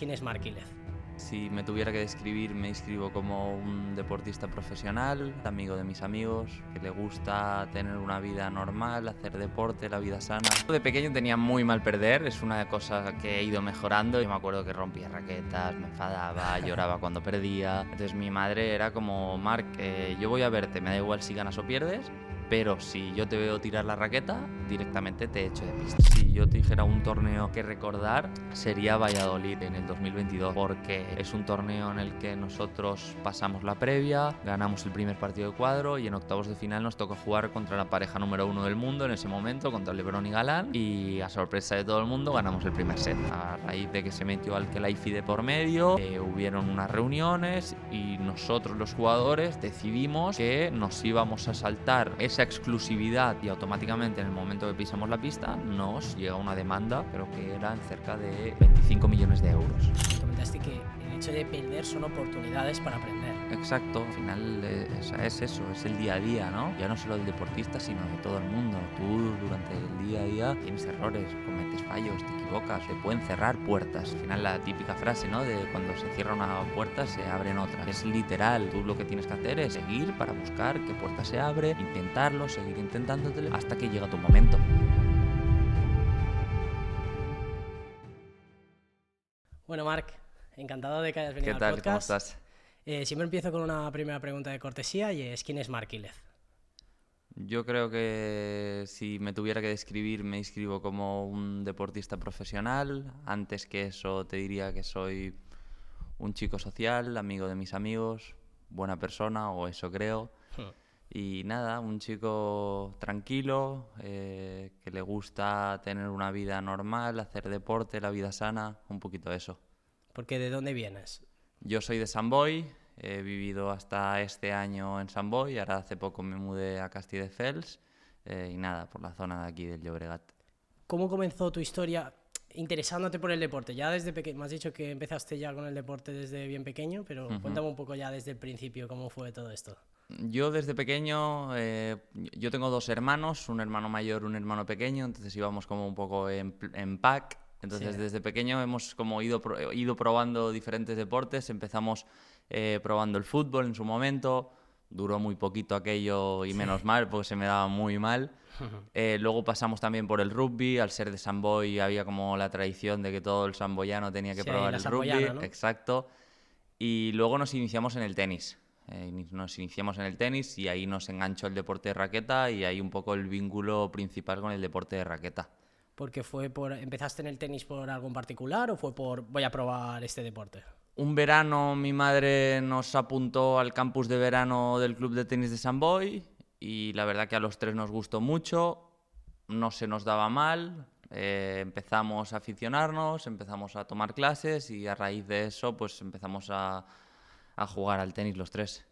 ¿quién es Marc Ilez? Si me tuviera que describir, me describo como un deportista profesional, amigo de mis amigos, que le gusta tener una vida normal, hacer deporte, la vida sana. De pequeño tenía muy mal perder, es una cosa que he ido mejorando. Yo me acuerdo que rompía raquetas, me enfadaba, lloraba cuando perdía. Entonces mi madre era como, Marc, yo voy a verte, me da igual si ganas o pierdes, pero si yo te veo tirar la raqueta, directamente te echo de pista. Si yo te dijera un torneo que recordar, sería Valladolid en el 2022, porque es un torneo en el que nosotros pasamos la previa, ganamos el primer partido de cuadro y en octavos de final nos tocó jugar contra la pareja número 1 del mundo en ese momento, contra LeBron y Galán, y a sorpresa de todo el mundo ganamos el primer set. A raíz de que se metió Al-Khelaifi de por medio, hubieron unas reuniones y nosotros los jugadores decidimos que nos íbamos a saltar esa exclusividad y automáticamente en el momento que pisamos la pista nos llega una demanda, creo que eran cerca de 25 millones de euros. Comentaste que el hecho de perder son oportunidades para aprender. Exacto, al final es eso, es el día a día, ¿no? Ya no solo del deportista, sino de todo el mundo. Tú durante el día a día tienes errores, cometes fallos, te equivocas, te pueden cerrar puertas. Al final la típica frase, ¿no? De cuando se cierra una puerta se abren otras. Es literal, tú lo que tienes que hacer es seguir para buscar qué puerta se abre, intentarlo, seguir intentándotelo hasta que llega tu momento. Bueno, Marc, encantado de que hayas venido ¿Qué tal? al podcast. ¿Cómo estás? Siempre empiezo con una primera pregunta de cortesía y es ¿quién es Marc Ilez? Yo creo que si me tuviera que describir, me describo como un deportista profesional. Antes que eso te diría que soy un chico social, amigo de mis amigos, buena persona, o eso creo. Y nada, un chico tranquilo, que le gusta tener una vida normal, hacer deporte, la vida sana, un poquito eso. Porque ¿de dónde vienes? Yo soy de Sant Boi, he vivido hasta este año en Sant Boi, ahora hace poco me mudé a Castelldefels y nada, por la zona de aquí del Llobregat. ¿Cómo comenzó tu historia interesándote por el deporte? Ya desde pequeño, me has dicho que empezaste ya con el deporte desde bien pequeño, pero cuéntame un poco ya desde el principio cómo fue todo esto. Yo desde pequeño, yo tengo dos hermanos, un hermano mayor, un hermano pequeño, entonces íbamos como un poco en pack. Entonces, desde pequeño hemos como ido probando diferentes deportes. Empezamos probando el fútbol en su momento. Duró muy poquito aquello y menos mal, porque se me daba muy mal. Luego pasamos también por el rugby. Al ser de Sant Boi había como la tradición de que todo el samboyano tenía que probar el rugby. ¿No? Exacto. Y luego nos iniciamos en el tenis. Nos iniciamos en el tenis y ahí nos enganchó el deporte de raqueta y ahí un poco el vínculo principal con el deporte de raqueta. ¿Porque empezaste en el tenis por algo en particular o fue por voy a probar este deporte? Un verano mi madre nos apuntó al campus de verano del Club de Tenis de Sant Boi y la verdad que a los tres nos gustó mucho, no se nos daba mal, empezamos a aficionarnos, empezamos a tomar clases y a raíz de eso pues empezamos a jugar al tenis los tres.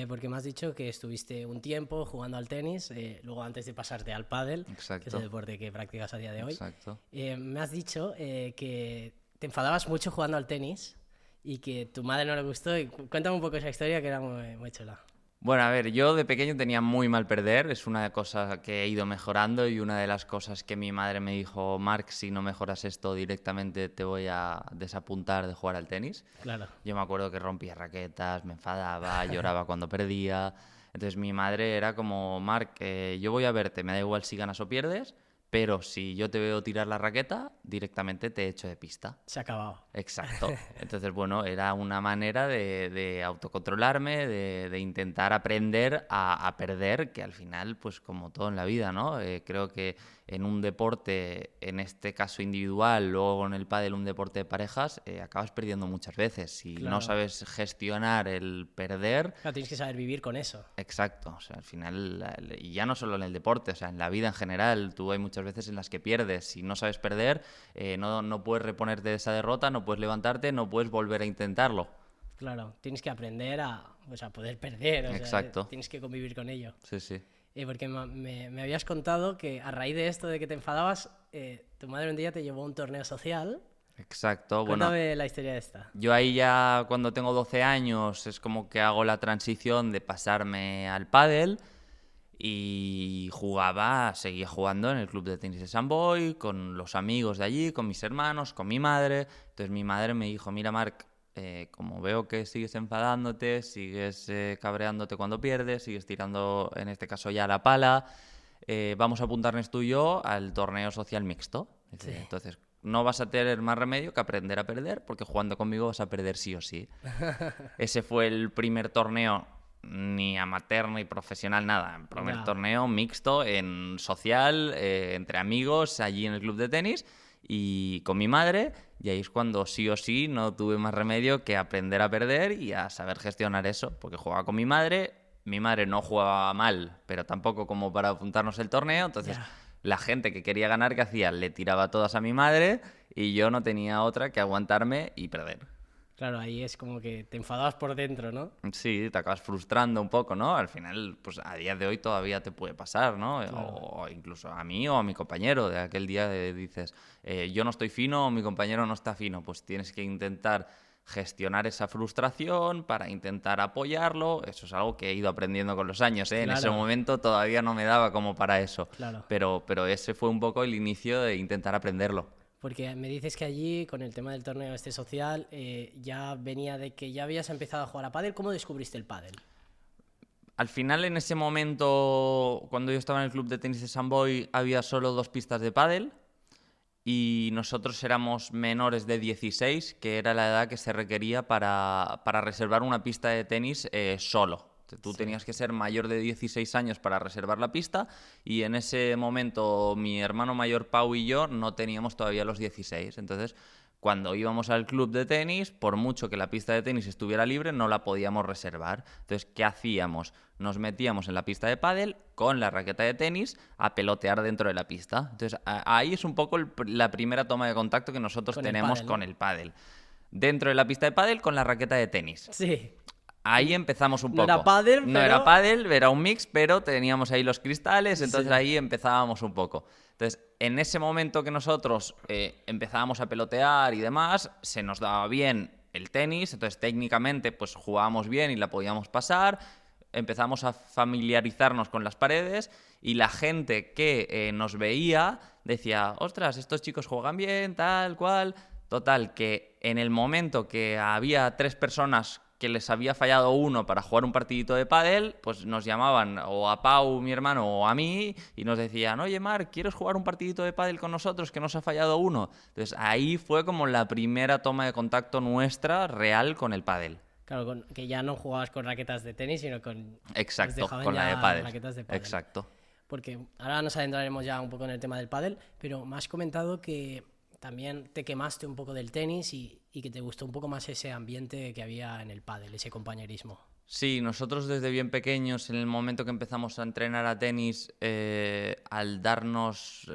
Porque me has dicho que estuviste un tiempo jugando al tenis, luego antes de pasarte al pádel, Exacto. que es el deporte que practicas a día de hoy. Exacto. Me has dicho que te enfadabas mucho jugando al tenis y que tu madre no le gustó. Y cuéntame un poco esa historia que era muy chula. Bueno, a ver, yo de pequeño tenía muy mal perder, es una cosa que he ido mejorando y una de las cosas que mi madre me dijo, Marc, si no mejoras esto directamente te voy a desapuntar de jugar al tenis. Claro. Yo me acuerdo que rompía raquetas, me enfadaba, lloraba cuando perdía. Entonces mi madre era como, Marc, yo voy a verte, me da igual si ganas o pierdes, pero si yo te veo tirar la raqueta, directamente te echo de pista. Se ha acabado. Exacto. Entonces, bueno, era una manera de autocontrolarme, de intentar aprender a perder, que al final, pues como todo en la vida, ¿no? Creo que en un deporte, en este caso individual, luego en el pádel un deporte de parejas, acabas perdiendo muchas veces. Si no sabes gestionar el perder... Claro, tienes que saber vivir con eso. Exacto. O sea, al final, y ya no solo en el deporte, o sea, en la vida en general, tú hay muchas veces en las que pierdes. Si no sabes perder, no puedes reponerte de esa derrota, no puedes levantarte, no puedes volver a intentarlo. Claro, tienes que aprender a poder perder. Exacto. Sea, tienes que convivir con ello. Sí, sí. Porque me habías contado que a raíz de esto de que te enfadabas, tu madre un día te llevó a un torneo social. Exacto. Cuéntame la historia de esta. Yo ahí ya cuando tengo 12 años es como que hago la transición de pasarme al pádel Y seguía jugando en el club de tenis de Sant Boi, con los amigos de allí, con mis hermanos, con mi madre. Entonces mi madre me dijo, mira Marc, como veo que sigues enfadándote, sigues cabreándote cuando pierdes, sigues tirando, en este caso ya la pala, vamos a apuntarnos tú y yo al torneo social mixto. Sí. Entonces no vas a tener más remedio que aprender a perder, porque jugando conmigo vas a perder sí o sí. Ese fue el primer torneo, ni amateur ni profesional, nada. El primer torneo mixto en social, entre amigos, allí en el club de tenis y con mi madre. Y ahí es cuando sí o sí no tuve más remedio que aprender a perder y a saber gestionar eso, porque jugaba con mi madre. Mi madre no jugaba mal, pero tampoco como para apuntarnos el torneo. Entonces la gente que quería ganar, ¿qué hacía? Le tiraba todas a mi madre y yo no tenía otra que aguantarme y perder. Claro, ahí es como que te enfadabas por dentro, ¿no? Sí, te acabas frustrando un poco, ¿no? Al final, pues a día de hoy todavía te puede pasar, ¿no? Claro. O incluso a mí o a mi compañero. De aquel día dices, yo no estoy fino o mi compañero no está fino. Pues tienes que intentar gestionar esa frustración para intentar apoyarlo. Eso es algo que he ido aprendiendo con los años, ¿eh? Claro. En ese momento todavía no me daba como para eso. Claro. Pero ese fue un poco el inicio de intentar aprenderlo. Porque me dices que allí, con el tema del torneo este social, ya venía de que ya habías empezado a jugar a pádel. ¿Cómo descubriste el pádel? Al final, en ese momento, cuando yo estaba en el club de tenis de Sant Boi, había solo 2 pistas de pádel y nosotros éramos menores de 16, que era la edad que se requería para reservar una pista de tenis solo. Tú tenías que ser mayor de 16 años para reservar la pista y en ese momento mi hermano mayor Pau y yo no teníamos todavía los 16. Entonces, cuando íbamos al club de tenis, por mucho que la pista de tenis estuviera libre, no la podíamos reservar. Entonces, ¿qué hacíamos? Nos metíamos en la pista de pádel con la raqueta de tenis a pelotear dentro de la pista. Entonces, ahí es un poco la primera toma de contacto que nosotros tenemos con el pádel. Dentro de la pista de pádel con la raqueta de tenis. Sí. Ahí empezamos un poco. No era pádel, no era pádel, era un mix, pero teníamos ahí los cristales, entonces ahí empezábamos un poco. Entonces, en ese momento que nosotros empezábamos a pelotear y demás, se nos daba bien el tenis, entonces técnicamente pues jugábamos bien y la podíamos pasar, empezamos a familiarizarnos con las paredes y la gente que nos veía decía, ostras, estos chicos juegan bien, tal, cual. Total, que en el momento que había 3 personas que les había fallado uno para jugar un partidito de pádel, pues nos llamaban o a Pau, mi hermano, o a mí y nos decían, oye Marc, ¿quieres jugar un partidito de pádel con nosotros que nos ha fallado uno? Entonces ahí fue como la primera toma de contacto nuestra real con el pádel. Claro, que ya no jugabas con raquetas de tenis, sino con... Exacto, con la de pádel. Raquetas de pádel. Exacto. Porque ahora nos adentraremos ya un poco en el tema del pádel, pero me has comentado que también te quemaste un poco del tenis y que te gustó un poco más ese ambiente que había en el pádel, ese compañerismo. Sí, nosotros desde bien pequeños, en el momento que empezamos a entrenar a tenis, al darnos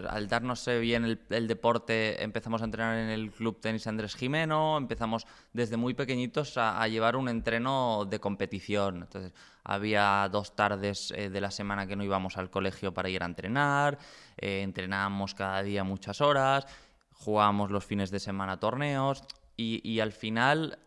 bien el deporte, empezamos a entrenar en el Club Tenis Andrés Jimeno, empezamos desde muy pequeñitos a llevar un entreno de competición. Entonces, había 2 tardes de la semana que no íbamos al colegio para ir a entrenar, entrenábamos cada día muchas horas, jugábamos los fines de semana torneos y al final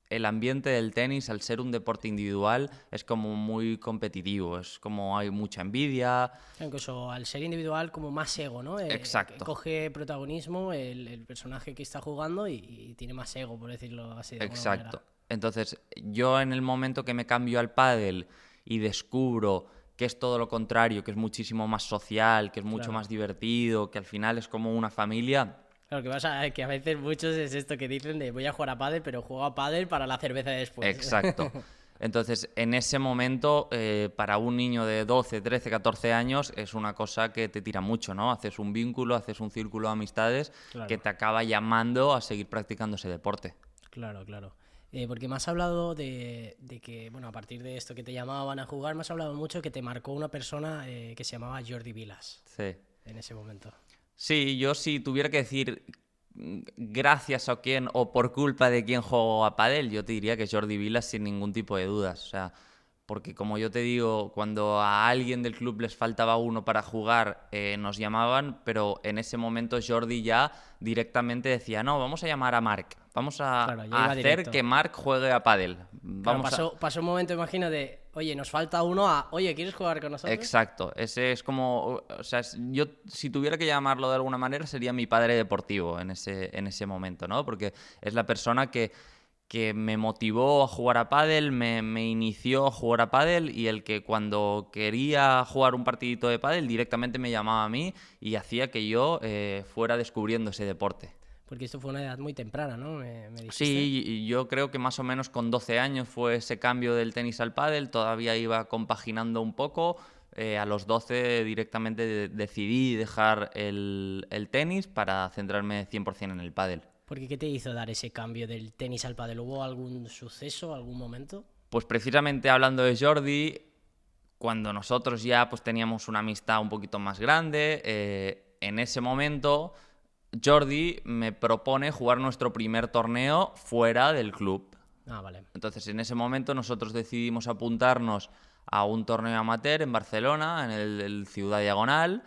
el ambiente del tenis, al ser un deporte individual, es como muy competitivo, es como hay mucha envidia. Incluso al ser individual, como más ego, ¿no? Exacto. Coge protagonismo el personaje que está jugando y tiene más ego, por decirlo así. De Exacto. alguna manera. Entonces, yo en el momento que me cambio al pádel y descubro que es todo lo contrario, que es muchísimo más social, que es mucho más divertido, que al final es como una familia. Claro, que a veces muchos es esto que dicen de voy a jugar a pádel, pero juego a pádel para la cerveza de después. Exacto. Entonces, en ese momento, para un niño de 12, 13, 14 años, es una cosa que te tira mucho, ¿no? Haces un vínculo, haces un círculo de amistades que te acaba llamando a seguir practicando ese deporte. Claro. Porque me has hablado de que, bueno, a partir de esto que te llamaban a jugar, me has hablado mucho que te marcó una persona que se llamaba Jordi Vilas. Sí. En ese momento. Sí, yo si tuviera que decir gracias a quién o por culpa de quién juego a pádel, yo te diría que Jordi Vilas sin ningún tipo de dudas. O sea, porque como yo te digo, cuando a alguien del club les faltaba uno para jugar, nos llamaban, pero en ese momento Jordi ya directamente decía, no, vamos a llamar a Marc, vamos a hacer directo. que Marc juegue a pádel. Claro, pasó un momento, imagino, de oye, nos falta uno, a, oye, ¿quieres jugar con nosotros? Exacto, ese es como, o sea, yo si tuviera que llamarlo de alguna manera sería mi padre deportivo en ese momento, ¿no? Porque es la persona que me motivó a jugar a pádel, me inició a jugar a pádel y el que cuando quería jugar un partidito de pádel directamente me llamaba a mí y hacía que yo fuera descubriendo ese deporte. Porque esto fue una edad muy temprana, ¿no? Me dijiste. Sí, y yo creo que más o menos con 12 años fue ese cambio del tenis al pádel, todavía iba compaginando un poco. A los 12 directamente decidí dejar el tenis para centrarme 100% en el pádel. Porque ¿qué te hizo dar ese cambio del tenis al pádel? ¿Hubo algún suceso, algún momento? Pues precisamente hablando de Jordi, cuando nosotros ya pues teníamos una amistad un poquito más grande, en ese momento Jordi me propone jugar nuestro primer torneo fuera del club. Ah, vale. Entonces, en ese momento nosotros decidimos apuntarnos a un torneo amateur en Barcelona, en el Ciudad Diagonal,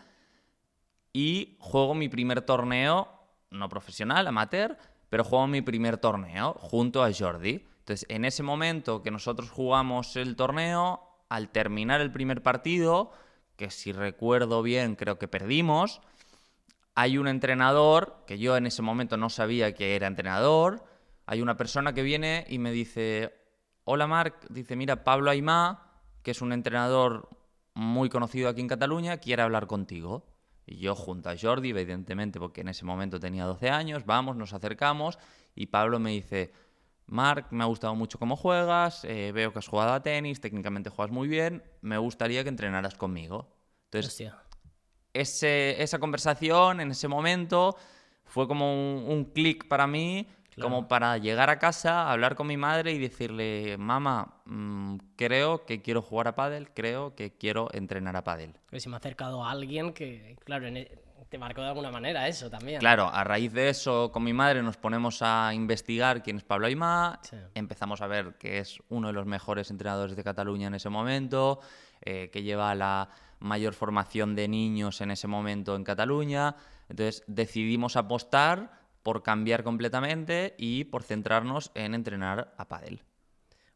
y juego mi primer torneo, no profesional, amateur, pero juego mi primer torneo junto a Jordi. Entonces, en ese momento que nosotros jugamos el torneo, al terminar el primer partido, que si recuerdo bien creo que perdimos, hay un entrenador, que yo en ese momento no sabía que era entrenador, hay una persona que viene y me dice, hola Marc, dice, mira, Pablo Aimá, que es un entrenador muy conocido aquí en Cataluña, quiere hablar contigo. Y yo junto a Jordi, evidentemente, porque en ese momento tenía 12 años, vamos, nos acercamos y Pablo me dice, Marc, me ha gustado mucho cómo juegas, veo que has jugado a tenis, técnicamente juegas muy bien, me gustaría que entrenaras conmigo. Entonces, Hostia. esa conversación en ese momento fue como un clic para mí, Claro. como para llegar a casa, hablar con mi madre y decirle, mamá, creo que quiero jugar a pádel, creo que quiero entrenar a pádel. Que se me ha acercado a alguien que, claro, te marcó de alguna manera eso también. Claro, a raíz de eso, con mi madre nos ponemos a investigar quién es Pablo Aimá, Sí. empezamos a ver que es uno de los mejores entrenadores de Cataluña en ese momento, que lleva la mayor formación de niños en ese momento en Cataluña. Entonces decidimos apostar por cambiar completamente y por centrarnos en entrenar a pádel.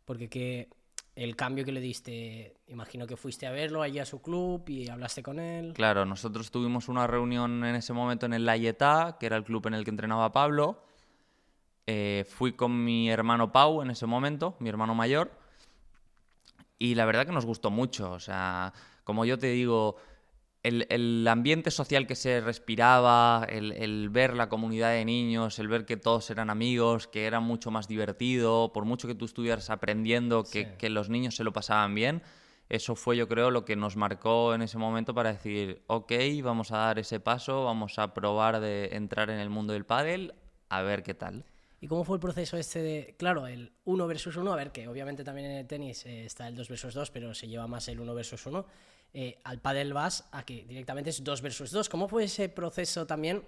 Porque el cambio que le diste, imagino que fuiste a verlo allí a su club y hablaste con él. Claro, nosotros tuvimos una reunión en ese momento en el Laietà, que era el club en el que entrenaba Pablo. Fui con mi hermano Pau en ese momento, mi hermano mayor, y la verdad que nos gustó mucho. O sea, como yo te digo, el ambiente social que se respiraba, el ver la comunidad de niños, el ver que todos eran amigos, que era mucho más divertido, por mucho que tú estuvieras aprendiendo, que los niños se lo pasaban bien, eso fue, yo creo, lo que nos marcó en ese momento para decir, ok, vamos a dar ese paso, vamos a probar de entrar en el mundo del pádel, a ver qué tal. ¿Y cómo fue el proceso este de, claro, el 1 versus 1? A ver, que obviamente también en el tenis está el 2 versus 2, pero se lleva más el 1 versus 1. Al pádel vas a que directamente es 2 versus 2. ¿Cómo fue ese proceso también?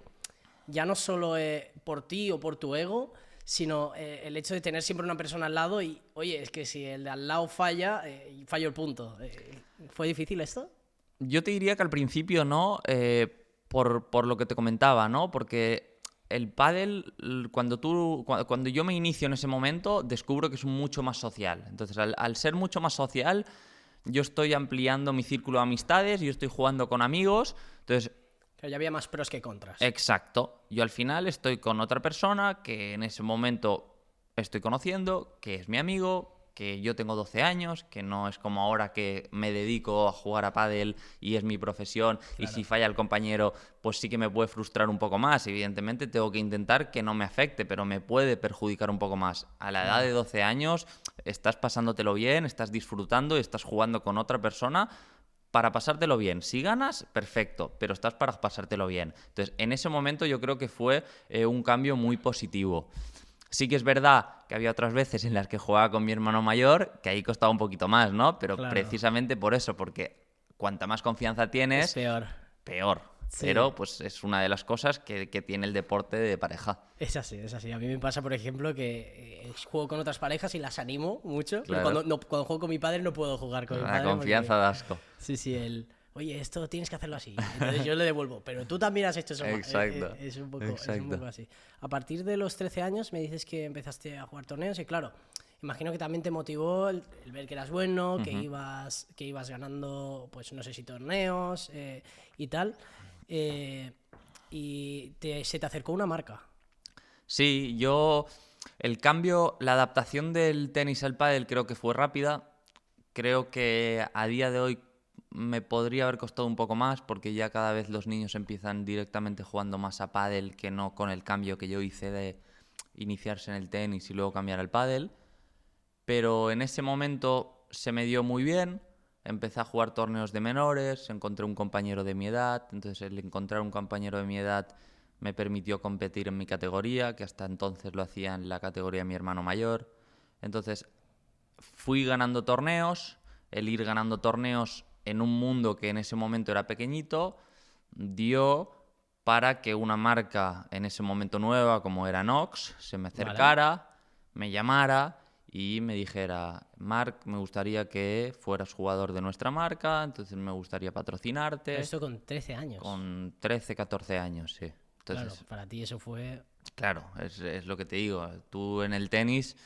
Ya no solo por ti o por tu ego, sino el hecho de tener siempre una persona al lado y, oye, es que si el de al lado falla, fallo el punto. ¿Fue difícil esto? Yo te diría que al principio no, por lo que te comentaba, ¿no? Porque el pádel, cuando yo me inicio en ese momento, descubro que es mucho más social. Entonces, al ser mucho más social, yo estoy ampliando mi círculo de amistades, yo estoy jugando con amigos, entonces... Pero ya había más pros que contras. Exacto. Yo al final estoy con otra persona que en ese momento estoy conociendo, que es mi amigo, que yo tengo 12 años, que no es como ahora que me dedico a jugar a pádel y es mi profesión, claro. Y si falla el compañero, pues sí que me puede frustrar un poco más. Evidentemente tengo que intentar que no me afecte, pero me puede perjudicar un poco más. A la edad de 12 años estás pasándotelo bien, estás disfrutando y estás jugando con otra persona para pasártelo bien. Si ganas, perfecto, pero estás para pasártelo bien. Entonces, en ese momento yo creo que fue un cambio muy positivo. Sí que es verdad que había otras veces en las que jugaba con mi hermano mayor, que ahí costaba un poquito más, ¿no? Pero claro, precisamente por eso, porque cuanta más confianza tienes, es peor. Peor. Sí. Pero pues es una de las cosas que tiene el deporte de pareja. Es así, es así. A mí me pasa, por ejemplo, que juego con otras parejas y las animo mucho. Claro. Pero cuando juego con mi padre no puedo jugar con mi padre. La confianza da asco. Sí, oye, esto tienes que hacerlo así. Entonces yo le devuelvo, pero tú también has hecho eso. Exacto. Es un poco así. A partir de los 13 años me dices que empezaste a jugar torneos y claro, imagino que también te motivó el ver que eras bueno, que ibas ganando, pues no sé si torneos y tal. Y se te acercó una marca. Sí, el cambio, la adaptación del tenis al pádel creo que fue rápida. Creo que a día de hoy me podría haber costado un poco más porque ya cada vez los niños empiezan directamente jugando más a pádel que no con el cambio que yo hice de iniciarse en el tenis y luego cambiar al pádel. Pero en ese momento se me dio muy bien. Empecé a jugar torneos de menores, encontré un compañero de mi edad. Entonces el encontrar un compañero de mi edad me permitió competir en mi categoría, que hasta entonces lo hacía en la categoría de mi hermano mayor. Entonces fui ganando torneos. El ir ganando torneos en un mundo que en ese momento era pequeñito dio para que una marca en ese momento nueva, como era Nox, se me acercara, me llamara y me dijera: Marc, me gustaría que fueras jugador de nuestra marca, entonces me gustaría patrocinarte. Pero esto con 13 años. Con 13, 14 años, sí. Entonces, claro, para ti eso fue... Claro, es lo que te digo. Tú en el tenis,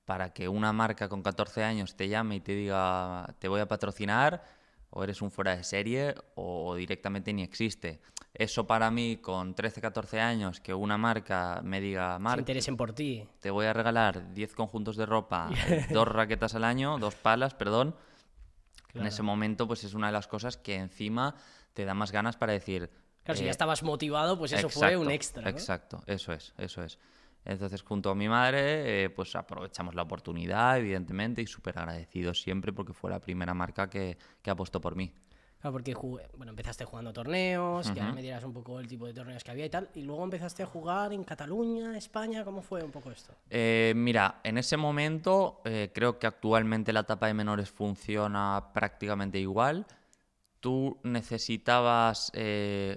para que una marca con 14 años te llame y te diga te voy a patrocinar, o eres un fuera de serie o directamente ni existe. Eso para mí, con 13, 14 años, que una marca me diga: Se Marc, interesen por ti. te voy a regalar 10 conjuntos de ropa, 2 raquetas al año, 2 palas, perdón. Claro. En ese momento pues es una de las cosas que encima te da más ganas para decir... Claro, si ya estabas motivado, pues eso fue un extra, ¿no? Exacto, eso es. Entonces, junto a mi madre, pues aprovechamos la oportunidad, evidentemente, y súper agradecidos siempre porque fue la primera marca que apostó por mí. Claro, porque empezaste jugando torneos, que ahora me dirás un poco el tipo de torneos que había y tal, y luego empezaste a jugar en Cataluña, España. ¿Cómo fue un poco esto? Mira, en ese momento creo que actualmente la etapa de menores funciona prácticamente igual. Tú necesitabas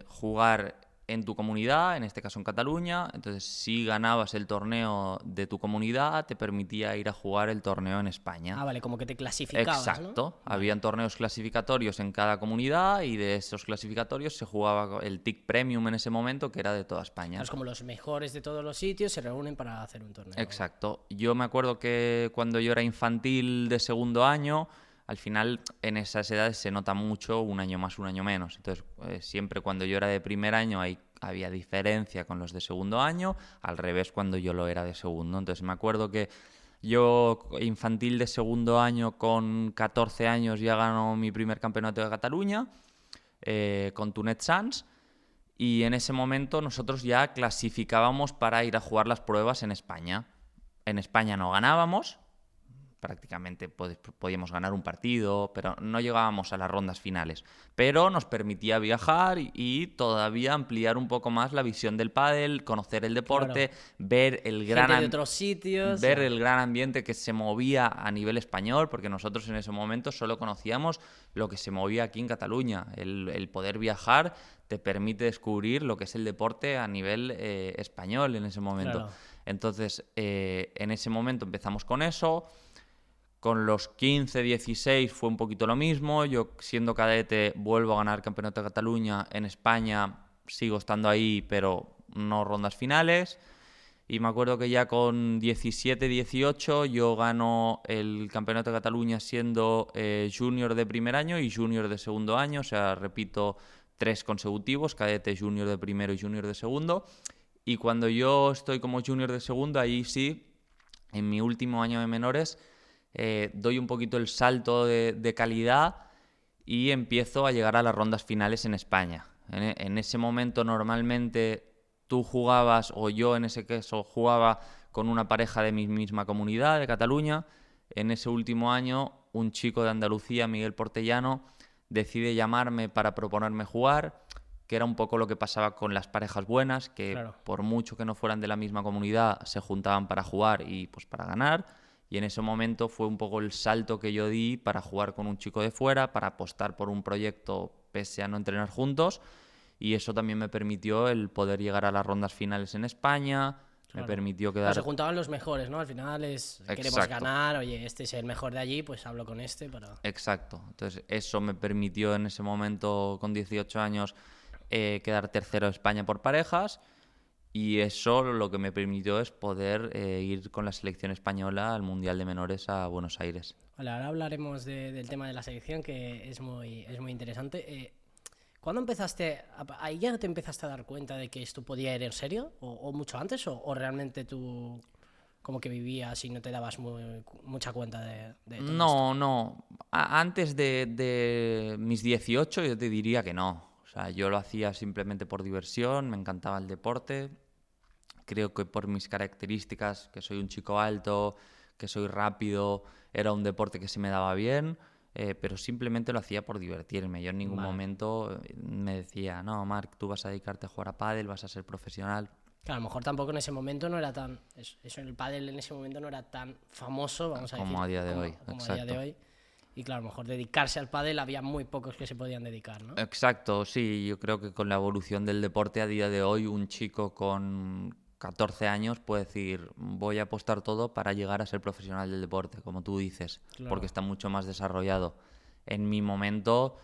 jugar en tu comunidad, en este caso en Cataluña. Entonces, si ganabas el torneo de tu comunidad, te permitía ir a jugar el torneo en España. Ah, vale, como que te clasificabas, Exacto. ¿no? Habían torneos clasificatorios en cada comunidad y de esos clasificatorios se jugaba el TIC Premium en ese momento, que era de toda España. Claro, es como los mejores de todos los sitios se reúnen para hacer un torneo. Exacto. Yo me acuerdo que cuando yo era infantil de segundo año, al final en esas edades se nota mucho un año más, un año menos. Entonces, siempre cuando yo era de primer año había diferencia con los de segundo año, al revés cuando yo lo era de segundo. Entonces me acuerdo que yo, infantil de segundo año, con 14 años ya ganó mi primer campeonato de Cataluña con Tunet Sans. Y en ese momento nosotros ya clasificábamos para ir a jugar las pruebas en España. En España no ganábamos, prácticamente podíamos ganar un partido, pero no llegábamos a las rondas finales. Pero nos permitía viajar y todavía ampliar un poco más la visión del pádel, conocer el deporte, Claro. ver el gran Gente de otros sitios. ver el gran ambiente que se movía a nivel español, porque nosotros en ese momento solo conocíamos lo que se movía aquí en Cataluña. El poder viajar te permite descubrir lo que es el deporte a nivel español en ese momento. Claro. Entonces, en ese momento empezamos con eso. Con los 15, 16 fue un poquito lo mismo. Yo, siendo cadete, vuelvo a ganar Campeonato de Cataluña. En España sigo estando ahí, pero no rondas finales. Y me acuerdo que ya con 17, 18 yo gano el Campeonato de Cataluña siendo junior de primer año y junior de segundo año. O sea, repito, 3 consecutivos, cadete, junior de primero y junior de segundo. Y cuando yo estoy como junior de segundo, ahí sí, en mi último año de menores, doy un poquito el salto de calidad y empiezo a llegar a las rondas finales en España. En ese momento normalmente tú jugabas, o yo en ese caso jugaba con una pareja de mi misma comunidad, de Cataluña. En ese último año un chico de Andalucía, Miguel Portellano, decide llamarme para proponerme jugar, que era un poco lo que pasaba con las parejas buenas, que Claro. por mucho que no fueran de la misma comunidad, se juntaban para jugar y pues para ganar. Y en ese momento fue un poco el salto que yo di para jugar con un chico de fuera, para apostar por un proyecto pese a no entrenar juntos. Y eso también me permitió el poder llegar a las rondas finales en España. Claro. Me permitió Claro, quedar... se juntaban los mejores, ¿no? Al final queremos Exacto. ganar, oye, este es el mejor de allí, pues hablo con este para... Exacto. Entonces eso me permitió en ese momento, con 18 años, quedar tercero de España por parejas. Y eso lo que me permitió es poder ir con la selección española al Mundial de Menores a Buenos Aires. Vale, ahora hablaremos del tema de la selección, que es muy interesante. ¿Cuándo empezaste, ahí ya te empezaste a dar cuenta de que esto podía ir en serio? ¿O mucho antes? ¿O realmente tú como que vivías y no te dabas mucha cuenta de todo esto? No, no. Antes de mis 18 yo te diría que no. O sea, yo lo hacía simplemente por diversión, me encantaba el deporte. Creo que por mis características, que soy un chico alto, que soy rápido, era un deporte que se me daba bien, pero simplemente lo hacía por divertirme. Yo en ningún Vale. momento me decía, no, Marc, tú vas a dedicarte a jugar a pádel, vas a ser profesional. Que a lo mejor tampoco en ese momento no era tan... Eso en el pádel en ese momento no era tan famoso, vamos a Como decir, a día de hoy, como a día de exacto. hoy. Y claro, a lo mejor dedicarse al pádel había muy pocos que se podían dedicar, ¿no? Exacto, sí, yo creo que con la evolución del deporte a día de hoy, un chico con 14 años puede decir, voy a apostar todo para llegar a ser profesional del deporte, como tú dices, porque Claro. está mucho más desarrollado. En mi momento,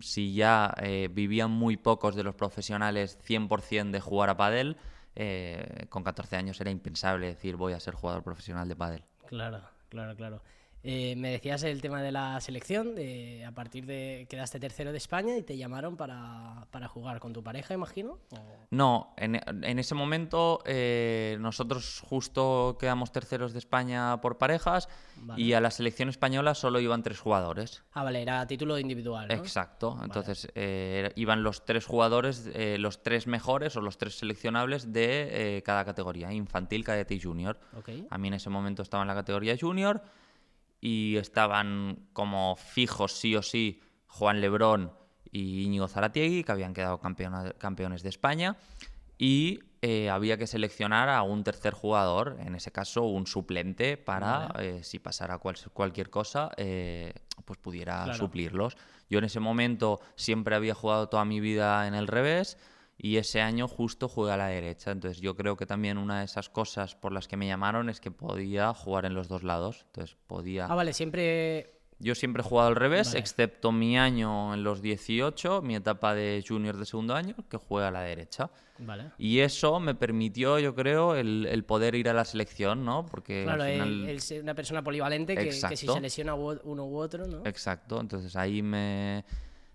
si ya vivían muy pocos de los profesionales 100% de jugar a pádel, con 14 años era impensable decir, voy a ser jugador profesional de pádel. Claro, claro, claro. Me decías el tema de la selección, a partir de quedaste tercero de España y te llamaron para jugar con tu pareja, imagino. No, en ese momento nosotros justo quedamos terceros de España por parejas y Vale. a la selección española solo iban 3 jugadores. Ah, vale, era a título individual, ¿no? Exacto, Vale. entonces iban los 3 jugadores, los 3 mejores o los 3 seleccionables de cada categoría, infantil, cadete y junior. Ok. A mí en ese momento estaba en la categoría junior y estaban como fijos sí o sí Juan Lebrón y Íñigo Zaratiegui, que habían quedado campeones de España, y había que seleccionar a un tercer jugador, en ese caso un suplente, para Vale. si pasara cualquier cosa, pues pudiera Claro. suplirlos. Yo en ese momento siempre había jugado toda mi vida en el revés y ese año justo jugué a la derecha. Entonces yo creo que también una de esas cosas por las que me llamaron es que podía jugar en los dos lados. Entonces podía... Ah, vale, siempre... Yo siempre he jugado al revés, Vale, excepto mi año en los 18, mi etapa de junior de segundo año, que juega a la derecha. vale. Y eso me permitió, yo creo, el poder ir a la selección, ¿no? Porque al Claro, final... él es una persona polivalente que si se Exacto, lesiona uno u otro, ¿no? exacto. Entonces ahí me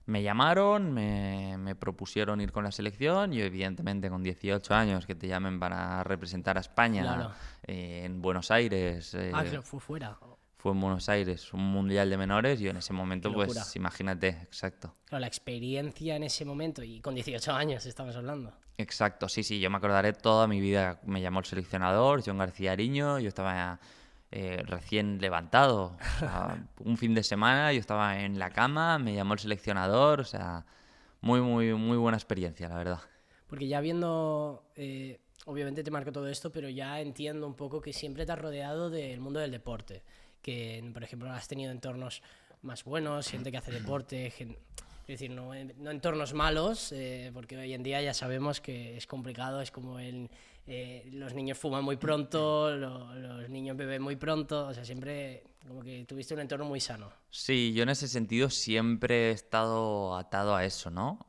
llamaron, me propusieron ir con la selección. Yo, evidentemente, con 18 años, que te llamen para representar a España Claro. en Buenos Aires. Ah, que fue fuera. Fue en Buenos Aires un mundial de menores. Yo en ese Qué momento, locura. pues imagínate, exacto. Claro, la experiencia en ese momento, y con 18 años estamos hablando. Exacto, sí, sí, yo me acordaré toda mi vida. Me llamó el seleccionador, John García Ariño, yo estaba recién levantado. O sea, un fin de semana, yo estaba en la cama, me llamó el seleccionador, o sea, muy, muy, muy buena experiencia, la verdad. Porque ya viendo, obviamente te marco todo esto, pero ya entiendo un poco que siempre te has rodeado del mundo del deporte. Que, por ejemplo, has tenido entornos más buenos, gente que hace deporte, es decir, no entornos malos, porque hoy en día ya sabemos que es complicado, es como los niños fuman muy pronto, los niños beben muy pronto, o sea, siempre como que tuviste un entorno muy sano. Sí, yo en ese sentido siempre he estado atado a eso, ¿no?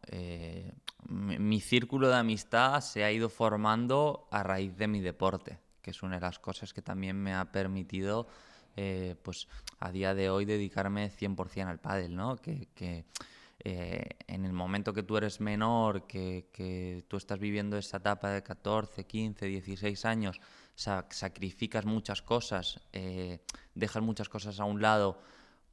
Mi círculo de amistad se ha ido formando a raíz de mi deporte, que es una de las cosas que también me ha permitido, pues a día de hoy, dedicarme 100% al pádel, ¿no? En el momento que tú eres menor, que tú estás viviendo esa etapa de 14, 15, 16 años, sacrificas muchas cosas, dejas muchas cosas a un lado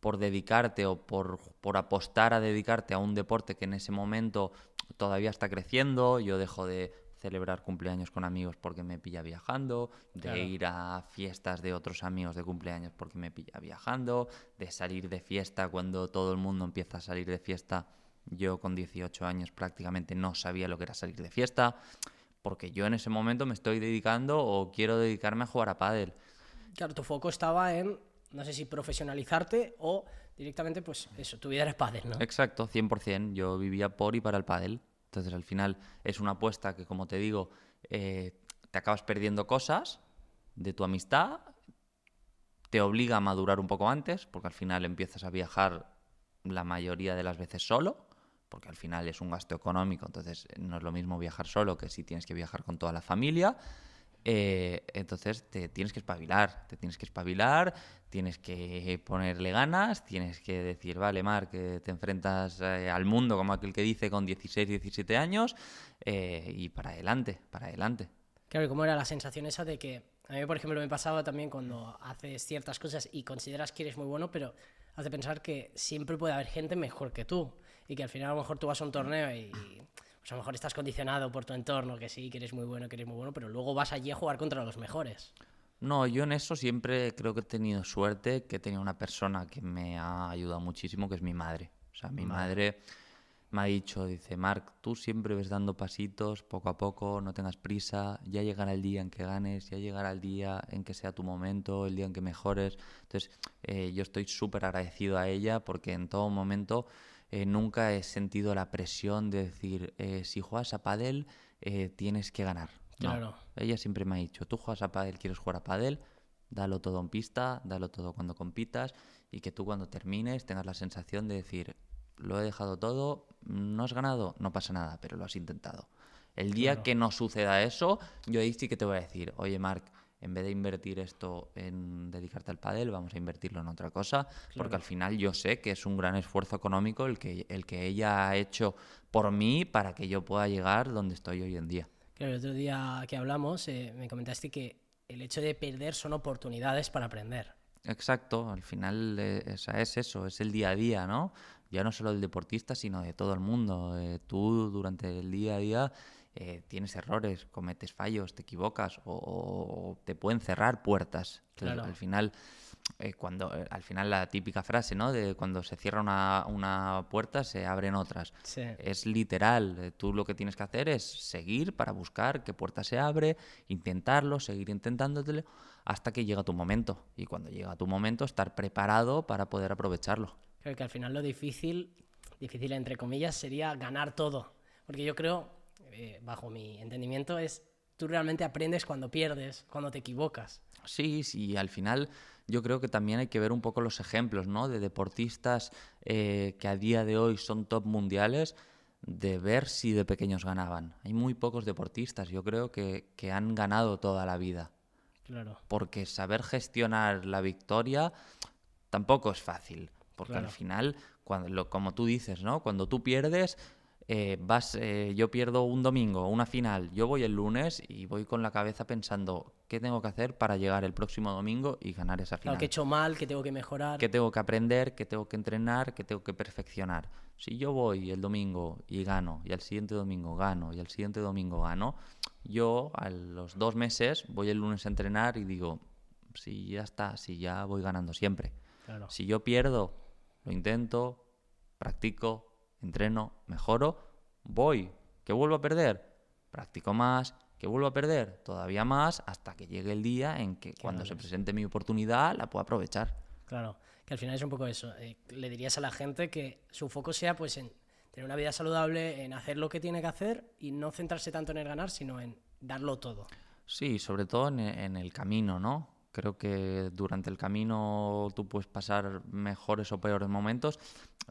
por dedicarte o por apostar a dedicarte a un deporte que en ese momento todavía está creciendo. Yo dejo de celebrar cumpleaños con amigos porque me pilla viajando, de Claro. ir a fiestas de otros amigos de cumpleaños porque me pilla viajando, de salir de fiesta cuando todo el mundo empieza a salir de fiesta. Yo con 18 años prácticamente no sabía lo que era salir de fiesta, porque yo en ese momento me estoy dedicando o quiero dedicarme a jugar a pádel. Claro, tu foco estaba en, no sé si profesionalizarte o directamente, pues eso, tu vida era pádel, ¿no? Exacto, 100%. Yo vivía por y para el pádel. Entonces al final es una apuesta que, como te digo, te acabas perdiendo cosas de tu amistad, te obliga a madurar un poco antes, porque al final empiezas a viajar la mayoría de las veces solo, porque al final es un gasto económico, entonces no es lo mismo viajar solo que si tienes que viajar con toda la familia. Entonces te tienes que espabilar, tienes que ponerle ganas, tienes que decir, vale, Marc, te enfrentas al mundo, como aquel que dice, con 16, 17 años, y para adelante, para adelante. Claro, ¿y cómo era la sensación esa de que a mí, por ejemplo, me pasaba también cuando haces ciertas cosas y consideras que eres muy bueno, pero has de pensar que siempre puede haber gente mejor que tú y que al final a lo mejor tú vas a un torneo y pues a lo mejor estás condicionado por tu entorno, que sí, que eres muy bueno, pero luego vas allí a jugar contra los mejores. No, yo en eso siempre creo que he tenido suerte, que he tenido una persona que me ha ayudado muchísimo, que es mi madre. O sea, mi madre me ha dicho, dice, Marc, tú siempre ves dando pasitos, poco a poco, no tengas prisa, ya llegará el día en que ganes, ya llegará el día en que sea tu momento, el día en que mejores. Entonces, yo estoy súper agradecido a ella porque en todo momento nunca he sentido la presión de decir, si juegas a pádel, tienes que ganar. No, Claro. ella siempre me ha dicho, tú juegas a pádel, quieres jugar a pádel, dalo todo en pista, dalo todo cuando compitas y que tú cuando termines tengas la sensación de decir, lo he dejado todo, no has ganado, no pasa nada, pero lo has intentado. El día Claro. que no suceda eso, yo ahí sí que te voy a decir, oye Marc, en vez de invertir esto en dedicarte al pádel, vamos a invertirlo en otra cosa, porque al final yo sé que es un gran esfuerzo económico el que ella ha hecho por mí para que yo pueda llegar donde estoy hoy en día. Claro, el otro día que hablamos me comentaste que el hecho de perder son oportunidades para aprender. Exacto, al final es eso, es el día a día, ¿no? Ya no solo del deportista, sino de todo el mundo. Tú durante el día a día tienes errores, cometes fallos, te equivocas o te pueden cerrar puertas. Entonces, Claro. al final, al final la típica frase, ¿no? De cuando se cierra una puerta se abren otras. Sí. Es literal. Tú lo que tienes que hacer es seguir para buscar qué puerta se abre, intentarlo, seguir intentándotelo hasta que llega tu momento. Y cuando llega tu momento, estar preparado para poder aprovecharlo. Creo que al final lo difícil entre comillas, sería ganar todo. Porque yo creo, bajo mi entendimiento, es tú realmente aprendes cuando pierdes, cuando te equivocas. Sí, sí, al final yo creo que también hay que ver un poco los ejemplos, ¿no? De deportistas que a día de hoy son top mundiales, de ver si de pequeños ganaban. Hay muy pocos deportistas, yo creo, que han ganado toda la vida. Claro. Porque saber gestionar la victoria tampoco es fácil. Porque Claro. al final, como tú dices, ¿no? Cuando tú pierdes, yo pierdo un domingo, una final, yo voy el lunes y voy con la cabeza pensando qué tengo que hacer para llegar el próximo domingo y ganar esa final. Claro, que he hecho mal, que tengo que mejorar. ¿Qué tengo que aprender? ¿Qué tengo que entrenar? ¿Qué tengo que perfeccionar? Si yo voy el domingo y gano, y al siguiente domingo gano, y al siguiente domingo gano, yo a los 2 meses voy el lunes a entrenar y digo, si ya está, si ya voy ganando siempre. Claro. Si yo pierdo, lo intento, practico, entreno, mejoro, voy, que vuelvo a perder, practico más, que vuelvo a perder todavía más hasta que llegue el día en que cuando se presente mi oportunidad la pueda aprovechar. Claro, que al final es un poco eso. Le dirías a la gente que su foco sea pues en tener una vida saludable, en hacer lo que tiene que hacer y no centrarse tanto en el ganar, sino en darlo todo. Sí, sobre todo en el camino, ¿no? Creo que durante el camino tú puedes pasar mejores o peores momentos,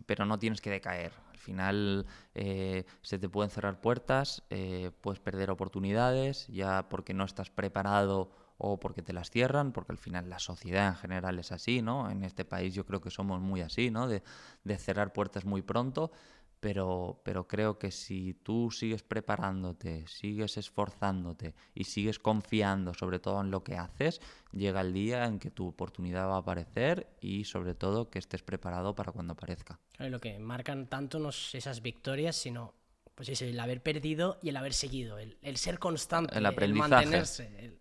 pero no tienes que decaer. Al final se te pueden cerrar puertas, puedes perder oportunidades, ya porque no estás preparado o porque te las cierran, porque al final la sociedad en general es así, ¿no? En este país yo creo que somos muy así, ¿no? De cerrar puertas muy pronto. Pero creo que si tú sigues preparándote, sigues esforzándote y sigues confiando sobre todo en lo que haces, llega el día en que tu oportunidad va a aparecer y sobre todo que estés preparado para cuando aparezca. Claro, lo que marcan tanto no es esas victorias, sino pues eso, el haber perdido y el haber seguido, el ser constante, El el aprendizaje. mantenerse.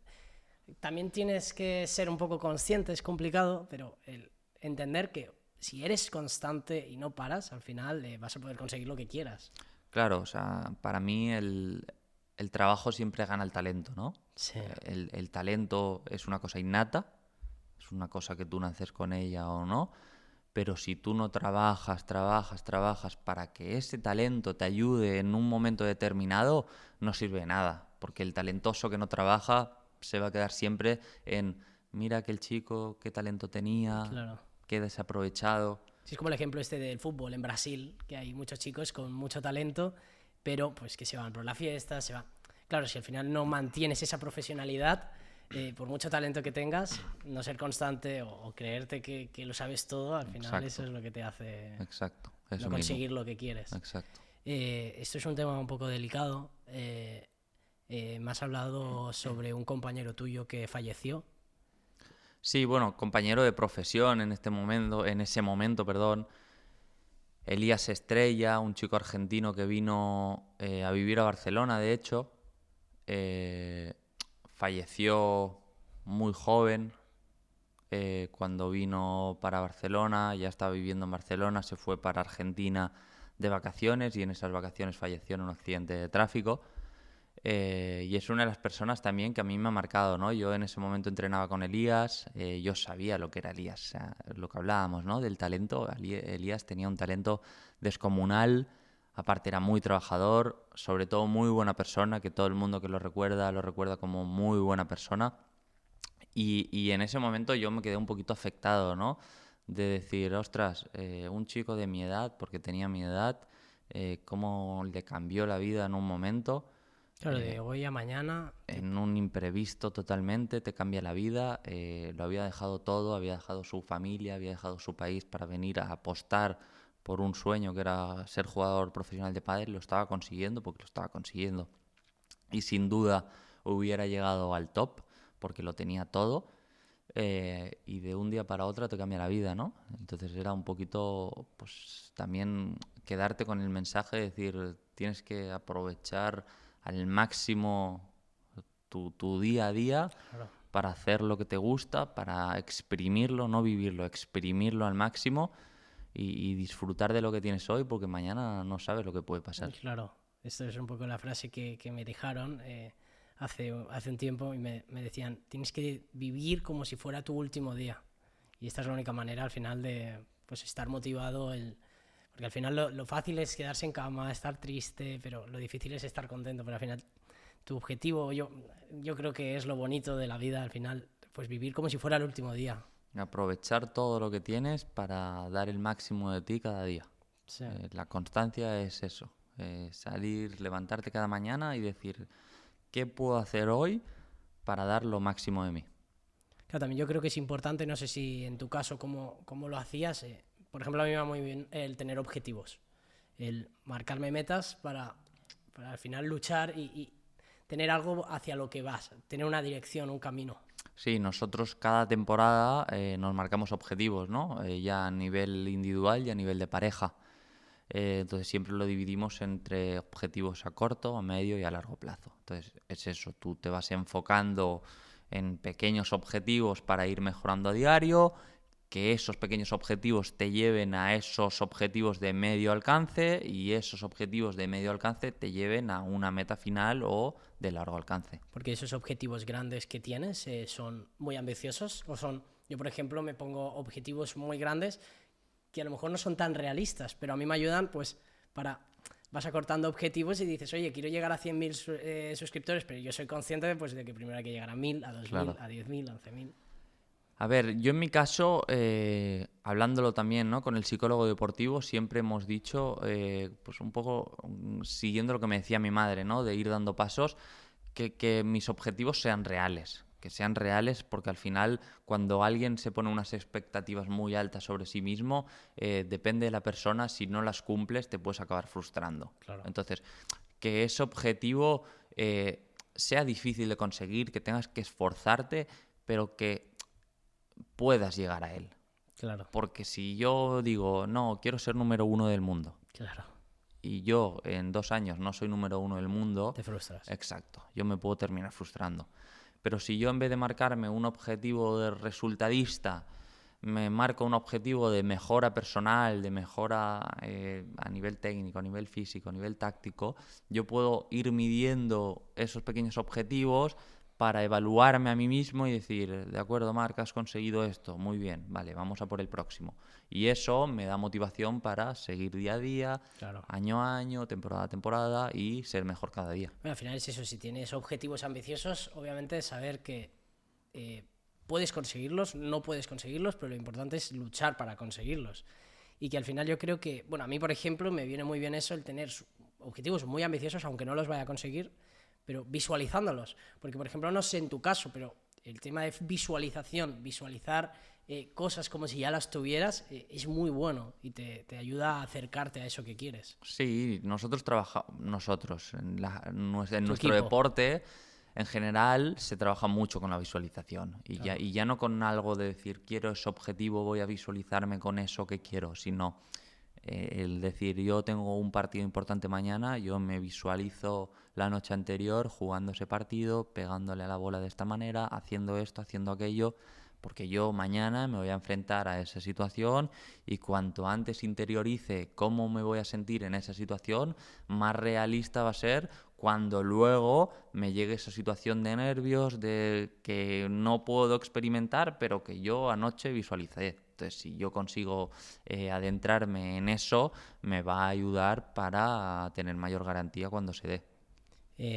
También tienes que ser un poco consciente, es complicado, pero el entender que si eres constante y no paras, al final vas a poder conseguir lo que quieras. Claro, o sea, para mí el trabajo siempre gana el talento, ¿no? Sí. El talento es una cosa innata, es una cosa que tú naces con ella o no, pero si tú no trabajas para que ese talento te ayude en un momento determinado, no sirve de nada, porque el talentoso que no trabaja se va a quedar siempre en, mira que el chico, qué talento tenía, Claro. qué desaprovechado. Sí, es como el ejemplo este del fútbol en Brasil, que hay muchos chicos con mucho talento, pero pues que se van por la fiesta, se van. Claro, si al final no mantienes esa profesionalidad, por mucho talento que tengas, no ser constante o creerte que lo sabes todo, al final eso Exacto. es lo que te hace Exacto, no eso conseguir mismo. lo que quieres. Exacto. Esto es un tema un poco delicado. Me has hablado sobre un compañero tuyo que falleció. Sí, bueno, compañero de profesión en ese momento, perdón. Elías Estrella, un chico argentino que vino a vivir a Barcelona, de hecho, eh, falleció muy joven cuando vino para Barcelona, ya estaba viviendo en Barcelona, se fue para Argentina de vacaciones y en esas vacaciones falleció en un accidente de tráfico. Y es una de las personas también que a mí me ha marcado, ¿no? Yo en ese momento entrenaba con Elías, yo sabía lo que era Elías, o sea, lo que hablábamos, ¿no? Del talento. Elías tenía un talento descomunal, aparte era muy trabajador, sobre todo muy buena persona, que todo el mundo que lo recuerda como muy buena persona. Y en ese momento yo me quedé un poquito afectado, ¿no? De decir, ostras, un chico de mi edad, porque tenía mi edad, cómo le cambió la vida en un momento. Claro, de hoy a mañana. En un imprevisto totalmente, te cambia la vida. Lo había dejado todo, había dejado su familia, había dejado su país para venir a apostar por un sueño que era ser jugador profesional de pádel. Lo estaba consiguiendo porque lo estaba consiguiendo. Y sin duda hubiera llegado al top porque lo tenía todo. Y de un día para otro te cambia la vida, ¿no? Entonces era un poquito, pues también quedarte con el mensaje de decir, tienes que aprovechar al máximo tu día a día Claro. para hacer lo que te gusta, para exprimirlo, no vivirlo, exprimirlo al máximo y disfrutar de lo que tienes hoy porque mañana no sabes lo que puede pasar. Claro, esto es un poco la frase que me dejaron hace un tiempo y me decían, tienes que vivir como si fuera tu último día. Y esta es la única manera al final de pues, estar motivado. Porque al final lo fácil es quedarse en cama, estar triste, pero lo difícil es estar contento. Pero al final tu objetivo, yo creo que es lo bonito de la vida, al final, pues vivir como si fuera el último día. Aprovechar todo lo que tienes para dar el máximo de ti cada día. Sí. La constancia es eso, salir, levantarte cada mañana y decir, ¿qué puedo hacer hoy para dar lo máximo de mí? Claro, también yo creo que es importante, no sé si en tu caso cómo lo hacías. Por ejemplo, a mí me va muy bien el tener objetivos, el marcarme metas para al final luchar y tener algo hacia lo que vas, tener una dirección, un camino. Sí, nosotros cada temporada nos marcamos objetivos, ¿no? Ya a nivel individual y a nivel de pareja. Entonces siempre lo dividimos entre objetivos a corto, a medio y a largo plazo. Entonces es eso, tú te vas enfocando en pequeños objetivos para ir mejorando a diario, que esos pequeños objetivos te lleven a esos objetivos de medio alcance y esos objetivos de medio alcance te lleven a una meta final o de largo alcance. Porque esos objetivos grandes que tienes son muy ambiciosos yo por ejemplo me pongo objetivos muy grandes que a lo mejor no son tan realistas, pero a mí me ayudan pues vas acortando objetivos y dices, oye, quiero llegar a 100.000 suscriptores, pero yo soy consciente pues, de que primero hay que llegar a 1.000, a 2.000, Claro. a 10.000, a 11.000. A ver, yo en mi caso, hablándolo también, ¿no? Con el psicólogo deportivo, siempre hemos dicho, pues un poco siguiendo lo que me decía mi madre, ¿no? De ir dando pasos, que mis objetivos sean reales. Que sean reales porque al final cuando alguien se pone unas expectativas muy altas sobre sí mismo, depende de la persona, si no las cumples te puedes acabar frustrando. Claro. Entonces, que ese objetivo sea difícil de conseguir, que tengas que esforzarte, pero que puedas llegar a él. Claro, Porque si yo digo, no, quiero ser número 1 del mundo, claro. y yo en 2 años no soy número 1 del mundo, Te frustras. exacto, yo me puedo terminar frustrando. Pero si yo en vez de marcarme un objetivo de resultadista, me marco un objetivo de mejora personal, de mejora a nivel técnico, a nivel físico, a nivel táctico, yo puedo ir midiendo esos pequeños objetivos para evaluarme a mí mismo y decir, de acuerdo, Marc, has conseguido esto, muy bien, vale, vamos a por el próximo. Y eso me da motivación para seguir día a día, Claro. año a año, temporada a temporada y ser mejor cada día. Bueno, al final es eso, si tienes objetivos ambiciosos, obviamente saber que puedes conseguirlos, no puedes conseguirlos, pero lo importante es luchar para conseguirlos. y que al final yo creo que, bueno, a mí por ejemplo me viene muy bien eso, el tener objetivos muy ambiciosos, aunque no los vaya a conseguir, pero visualizándolos. Porque por ejemplo, no sé en tu caso, pero el tema de visualización, visualizar cosas como si ya las tuvieras, es muy bueno y te ayuda a acercarte a eso que quieres. Sí, nosotros trabajamos, en nuestro equipo. deporte, en general, se trabaja mucho con la visualización. Claro. Y ya no con algo de decir, quiero ese objetivo, voy a visualizarme con eso que quiero, sino el decir, yo tengo un partido importante mañana, yo me visualizo la noche anterior jugando ese partido, pegándole a la bola de esta manera, haciendo esto, haciendo aquello, porque yo mañana me voy a enfrentar a esa situación y cuanto antes interiorice cómo me voy a sentir en esa situación, más realista va a ser cuando luego me llegue esa situación de nervios, de que no puedo experimentar, pero que yo anoche visualicé. Entonces, si yo consigo adentrarme en eso, me va a ayudar para tener mayor garantía cuando se dé.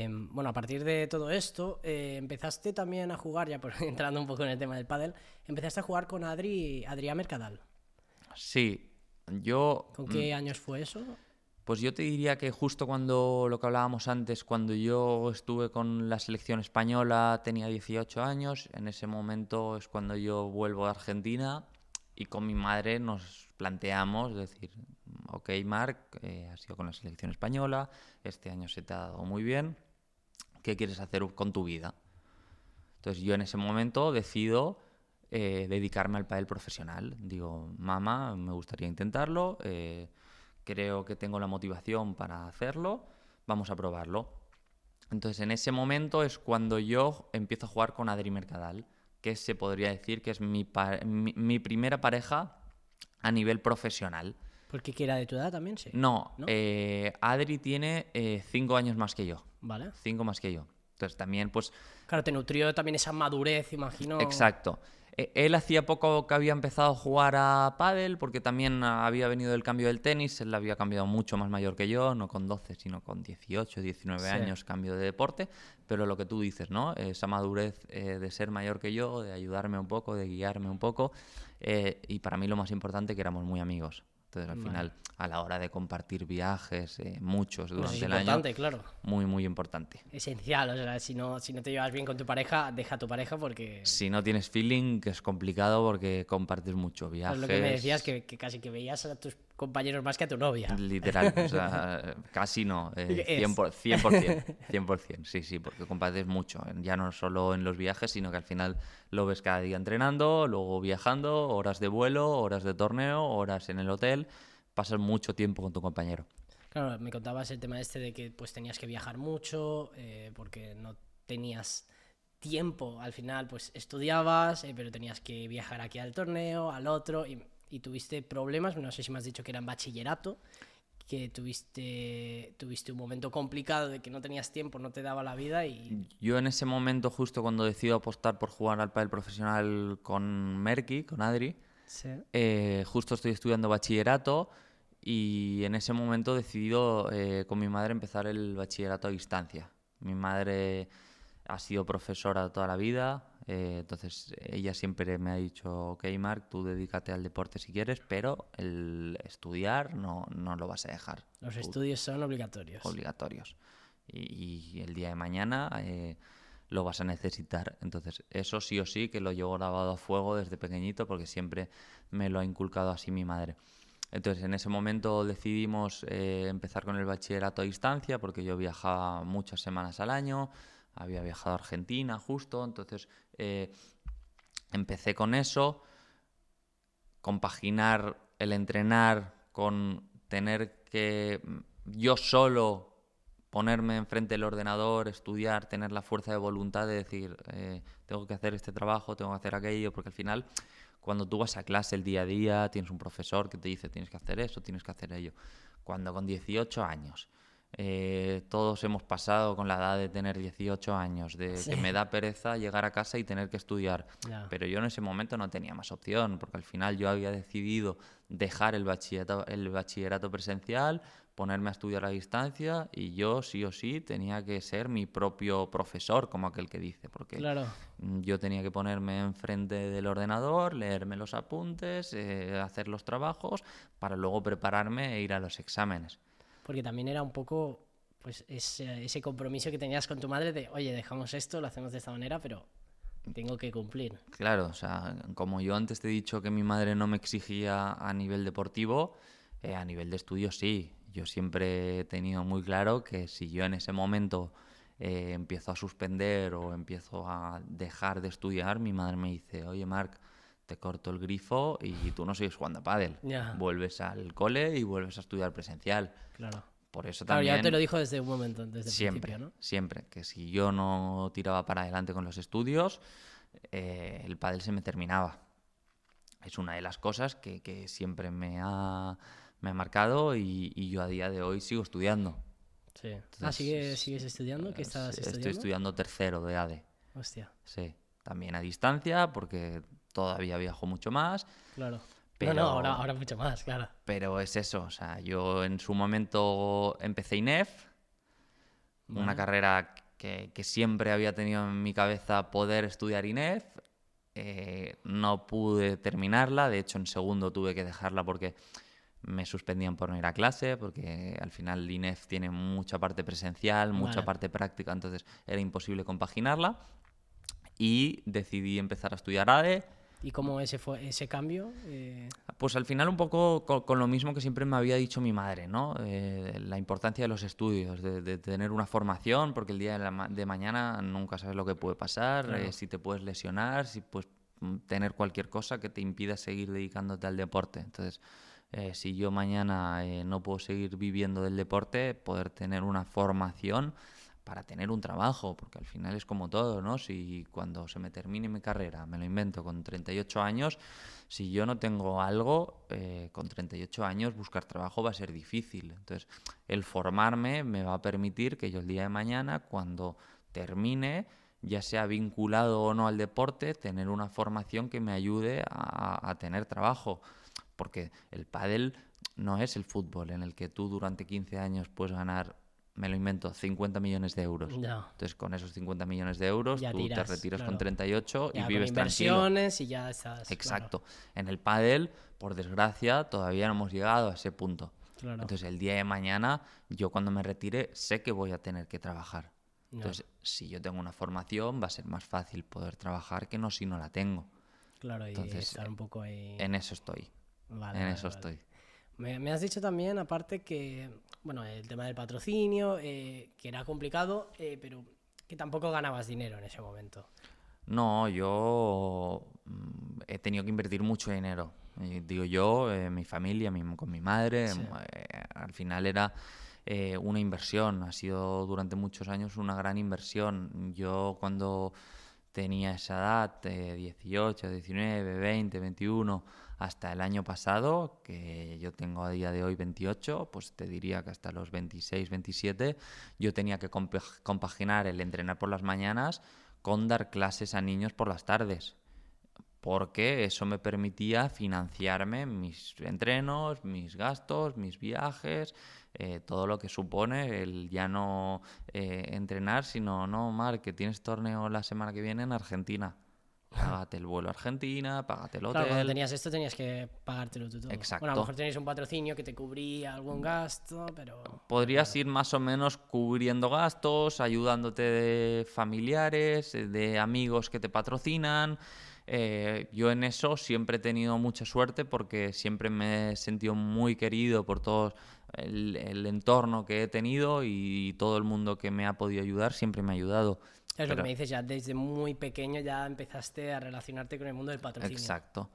Bueno, a partir de todo esto, empezaste también a jugar, ya por, entrando un poco en el tema del pádel, empezaste a jugar con Adrià Mercadal. Sí, yo... ¿Con qué años fue eso? Pues yo te diría que justo cuando lo que hablábamos antes, cuando yo estuve con la selección española, tenía 18 años, en ese momento es cuando yo vuelvo a Argentina y con mi madre nos planteamos, decir, ok, Marc, has sido con la selección española, este año se te ha dado muy bien, ¿qué quieres hacer con tu vida? Entonces yo en ese momento decido dedicarme al pádel profesional. Digo, mamá, me gustaría intentarlo, creo que tengo la motivación para hacerlo, vamos a probarlo. Entonces en ese momento es cuando yo empiezo a jugar con Adri Mercadal, que se podría decir que es mi primera pareja a nivel profesional. ¿Porque que era de tu edad también? Sí. No, Adri tiene 5 años más que yo. Vale. 5 más que yo. Entonces también pues... Claro, te nutrió también esa madurez, imagino. Exacto. Él hacía poco que había empezado a jugar a pádel porque también había venido el cambio del tenis. Él había cambiado mucho más mayor que yo, no con 12, sino con 18, 19 años cambio de deporte. Pero lo que tú dices, ¿no? Esa madurez de ser mayor que yo, de ayudarme un poco, de guiarme un poco. Y para mí lo más importante que éramos muy amigos. Entonces, al final, a la hora de compartir viajes, muchos durante el año... importante, claro. Muy, muy importante. Esencial, o sea, si no te llevas bien con tu pareja, deja a tu pareja porque... Si no tienes feeling, que es complicado porque compartes mucho viajes... Es lo que me decías, que casi que veías a tus compañeros más que a tu novia. Literal, o sea, casi no, 100%, 100%, sí, porque compartes mucho, ya no solo en los viajes, sino que al final lo ves cada día entrenando, luego viajando, horas de vuelo, horas de torneo, horas en el hotel, pasas mucho tiempo con tu compañero. Claro, me contabas el tema este de que pues tenías que viajar mucho, porque no tenías tiempo, al final pues estudiabas, pero tenías que viajar aquí al torneo, al otro, y tuviste problemas, no sé si me has dicho que era en bachillerato, que tuviste un momento complicado de que no tenías tiempo, no te daba la vida y... Yo en ese momento, justo cuando decido apostar por jugar al pádel profesional con Mercky, con Adri, sí. Justo estoy estudiando bachillerato y en ese momento he decidido con mi madre empezar el bachillerato a distancia. Mi madre ha sido profesora toda la vida, entonces ella siempre me ha dicho, ok, Marc, tú dedícate al deporte si quieres, pero el estudiar no lo vas a dejar. Los estudios son obligatorios. Obligatorios. Y el día de mañana lo vas a necesitar. Entonces eso sí o sí que lo llevo grabado a fuego desde pequeñito porque siempre me lo ha inculcado así mi madre. Entonces en ese momento decidimos empezar con el bachillerato a distancia porque yo viajaba muchas semanas al año. Había viajado a Argentina justo, entonces empecé con eso, compaginar el entrenar con tener que yo solo ponerme enfrente del ordenador, estudiar, tener la fuerza de voluntad de decir tengo que hacer este trabajo, tengo que hacer aquello, porque al final cuando tú vas a clase el día a día tienes un profesor que te dice tienes que hacer eso, tienes que hacer ello. Cuando con 18 años Todos hemos pasado con la edad de tener 18 años, de Sí. que me da pereza llegar a casa y tener que estudiar. Ya. Pero yo en ese momento no tenía más opción, porque al final yo había decidido dejar el bachillerato presencial, ponerme a estudiar a distancia y yo sí o sí tenía que ser mi propio profesor, como aquel que dice, porque Claro. yo tenía que ponerme enfrente del ordenador, leerme los apuntes, hacer los trabajos, para luego prepararme e ir a los exámenes. Porque también era un poco pues ese compromiso que tenías con tu madre de, oye, dejamos esto, lo hacemos de esta manera, pero tengo que cumplir. Claro, o sea, como yo antes te he dicho que mi madre no me exigía a nivel deportivo, a nivel de estudio sí. Yo siempre he tenido muy claro que si yo en ese momento empiezo a suspender o empiezo a dejar de estudiar, mi madre me dice, oye Marc, te corto el grifo y tú no sigues jugando a pádel. Ya, Vuelves al cole y vuelves a estudiar presencial. claro. Por eso Claro, ya te también lo dijo desde un momento, desde el siempre, principio, ¿no? siempre, que si yo no tiraba para adelante con los estudios, el pádel se me terminaba. Es una de las cosas que siempre me ha marcado y yo a día de hoy sigo estudiando. Sí. Entonces, ¿Sigues estudiando? ¿Qué estás estoy estudiando? estudiando tercero de ADE, Hostia, sí. También a distancia porque todavía viajo mucho más, claro. pero, No, ahora mucho más, claro. pero es eso. O sea, yo en su momento empecé INEF, una Vale. carrera que siempre había tenido en mi cabeza poder estudiar INEF. No pude terminarla, de hecho en segundo tuve que dejarla porque me suspendían por no ir a clase, porque al final el INEF tiene mucha parte presencial, mucha Vale. parte práctica, entonces era imposible compaginarla y decidí empezar a estudiar ADE. ¿Y cómo fue ese cambio? Pues al final un poco con lo mismo que siempre me había dicho mi madre, ¿no? La importancia de los estudios, de tener una formación, porque el día de mañana nunca sabes lo que puede pasar, Claro. si te puedes lesionar, si puedes tener cualquier cosa que te impida seguir dedicándote al deporte. Entonces, si yo mañana no puedo seguir viviendo del deporte, poder tener una formación para tener un trabajo, porque al final es como todo, ¿no? Si cuando se me termine mi carrera, me lo invento con 38 años, si yo no tengo algo, con 38 años buscar trabajo va a ser difícil. Entonces, el formarme me va a permitir que yo el día de mañana, cuando termine, ya sea vinculado o no al deporte, tener una formación que me ayude a tener trabajo. Porque el pádel no es el fútbol en el que tú durante 15 años puedes ganar, me lo invento, 50 millones de euros. No, Entonces, con esos 50 millones de euros, ya tú te tiras, retiras con claro. 38 y Ya con vives tranquilo. inversiones y ya estás. Exacto. En el pádel, por desgracia, todavía no hemos llegado a ese punto. Claro. Entonces, el día de mañana, yo cuando me retire, sé que voy a tener que trabajar. Ya. Entonces, si yo tengo una formación, va a ser más fácil poder trabajar que no si no la tengo. Claro, y Entonces, estar un poco ahí. en eso estoy. Vale, En vale, eso vale. estoy. Me has dicho también, aparte, que, bueno, el tema del patrocinio, que era complicado, pero que tampoco ganabas dinero en ese momento. No, yo he tenido que invertir mucho dinero. Digo yo, mi familia, con mi madre, Sí. al final era una inversión. Ha sido durante muchos años una gran inversión. Yo cuando tenía esa edad, 18, 19, 20, 21, hasta el año pasado, que yo tengo a día de hoy 28, pues te diría que hasta los 26, 27, yo tenía que compaginar el entrenar por las mañanas con dar clases a niños por las tardes, porque eso me permitía financiarme mis entrenos, mis gastos, mis viajes, todo lo que supone el ya no entrenar, sino, no, Marc, que tienes torneo la semana que viene en Argentina. Págate el vuelo a Argentina, págate el Claro, cuando hotel. tenías esto tenías que pagártelo tú todo. Bueno, a lo Exacto. mejor tenías un patrocinio que te cubría algún gasto, pero Podrías ir más o menos cubriendo gastos, ayudándote de familiares, de amigos que te patrocinan. Yo en eso siempre he tenido mucha suerte porque siempre me he sentido muy querido por todo el entorno que he tenido y todo el mundo que me ha podido ayudar siempre me ha ayudado. es lo que Pero- me dices, ya desde muy pequeño ya empezaste a relacionarte con el mundo del patrocinio. Exacto.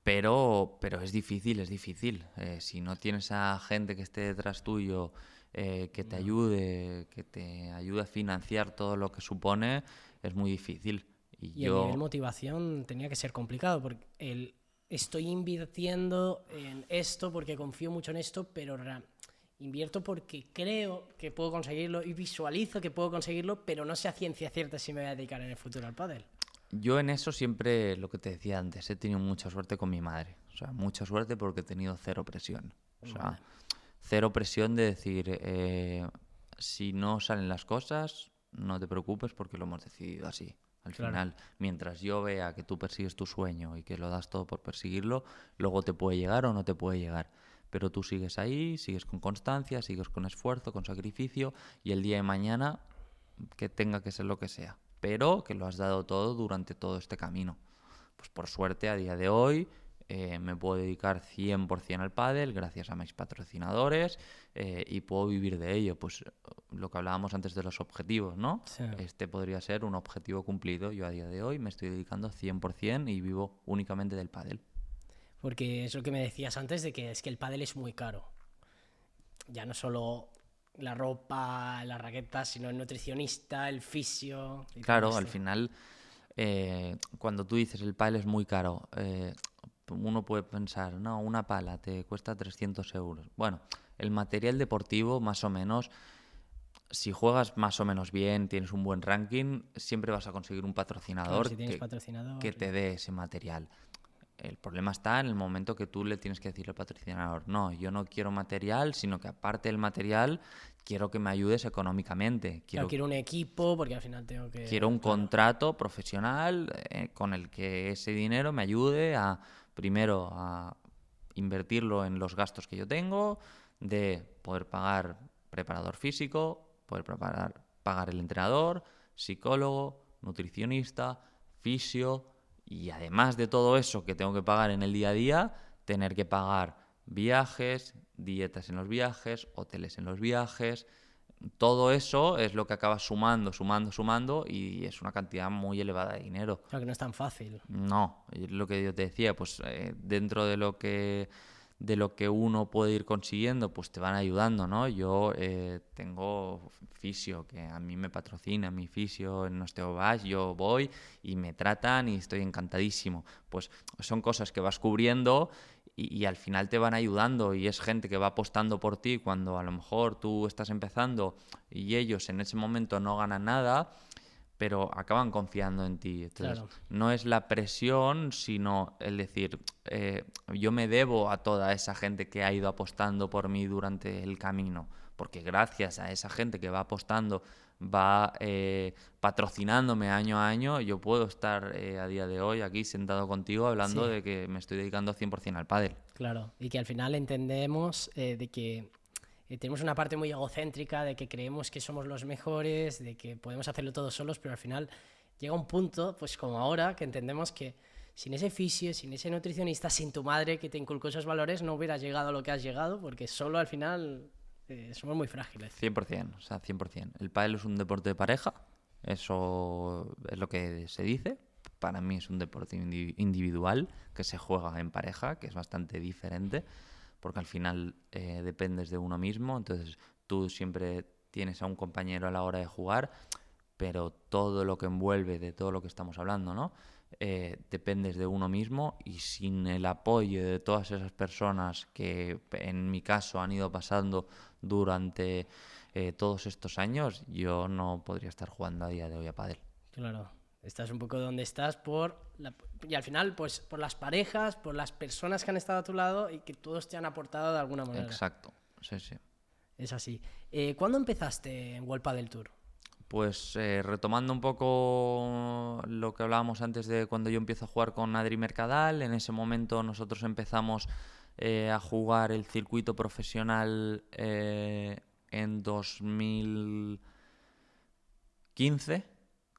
Pero es difícil, es difícil. Si no tienes a gente que esté detrás tuyo, que te ayude a financiar todo lo que supone, es muy difícil. Y el nivel motivación tenía que ser complicado, porque estoy invirtiendo en esto porque confío mucho en esto, pero invierto porque creo que puedo conseguirlo y visualizo que puedo conseguirlo, pero no sé a ciencia cierta si me voy a dedicar en el futuro al pádel. Yo en eso siempre, lo que te decía antes, he tenido mucha suerte con mi madre. O sea, mucha suerte porque he tenido cero presión. O sea, cero presión de decir, si no salen las cosas, no te preocupes porque lo hemos decidido así. Al final, mientras yo vea que tú persigues tu sueño y que lo das todo por perseguirlo, luego te puede llegar o no te puede llegar. Pero tú sigues ahí, sigues con constancia, sigues con esfuerzo, con sacrificio, y el día de mañana que tenga que ser lo que sea, pero que lo has dado todo durante todo este camino. Pues por suerte a día de hoy me puedo dedicar 100% al pádel gracias a mis patrocinadores, y puedo vivir de ello. Pues lo que hablábamos antes de los objetivos, ¿no? Sí. Este podría ser un objetivo cumplido. Yo a día de hoy me estoy dedicando 100% y vivo únicamente del pádel. Porque es lo que me decías antes de que es que el pádel es muy caro. Ya no solo la ropa, las raquetas, sino el nutricionista, el fisio. Y Claro, todo al esto. final, cuando tú dices el pádel es muy caro, uno puede pensar, no, una pala te cuesta 300 euros. Bueno, el material deportivo, más o menos, si juegas más o menos bien, tienes un buen ranking, siempre vas a conseguir un Claro, patrocinador si tienes que patrocinador. te dé ese material. El problema está en el momento que tú le tienes que decir al patrocinador, no, yo no quiero material, sino que aparte del material, quiero que me ayudes económicamente. Claro, quiero un equipo porque al final tengo que... Quiero un Claro, contrato profesional con el que ese dinero me ayude a, primero, a invertirlo en los gastos que yo tengo, de poder pagar preparador físico, poder pagar el entrenador, psicólogo, nutricionista, fisio, y además de todo eso que tengo que pagar en el día a día, tener que pagar viajes, dietas en los viajes, hoteles en los viajes. Todo eso es lo que acaba sumando, sumando, sumando, y es una cantidad muy elevada de dinero. claro que no es tan fácil. No, es lo que yo te decía, pues dentro de lo que uno puede ir consiguiendo, pues te van ayudando, ¿no? Yo tengo fisio que a mí me patrocina, mi fisio en Osteobas, yo voy y me tratan y estoy encantadísimo. Pues son cosas que vas cubriendo y al final te van ayudando, y es gente que va apostando por ti cuando a lo mejor tú estás empezando y ellos en ese momento no ganan nada, pero acaban confiando en ti. Entonces, Claro. no es la presión, sino el decir, yo me debo a toda esa gente que ha ido apostando por mí durante el camino, porque gracias a esa gente que va apostando, va patrocinándome año a año, yo puedo estar a día de hoy aquí sentado contigo hablando Sí. de que me estoy dedicando 100% al pádel. Claro, y que al final entendemos de que tenemos una parte muy egocéntrica, de que creemos que somos los mejores, de que podemos hacerlo todos solos, pero al final llega un punto, pues como ahora, que entendemos que sin ese fisio, sin ese nutricionista, sin tu madre que te inculcó esos valores, no hubieras llegado a lo que has llegado, porque solo al final somos muy frágiles. 100%, o sea, 100%. El pádel es un deporte de pareja, eso es lo que se dice. Para mí es un deporte individual que se juega en pareja, que es bastante diferente, porque al final dependes de uno mismo, entonces tú siempre tienes a un compañero a la hora de jugar, pero todo lo que envuelve de todo lo que estamos hablando, ¿no? Dependes de uno mismo, y sin el apoyo de todas esas personas que en mi caso han ido pasando durante todos estos años, yo no podría estar jugando a día de hoy a pádel. Claro, estás un poco donde estás y al final, pues por las parejas, por las personas que han estado a tu lado y que todos te han aportado de alguna manera. Exacto, sí, sí. Es así. ¿Cuándo empezaste en World Padel Tour? Pues retomando un poco lo que hablábamos antes de cuando yo empiezo a jugar con Adri Mercadal, en ese momento nosotros empezamos a jugar el circuito profesional en 2015,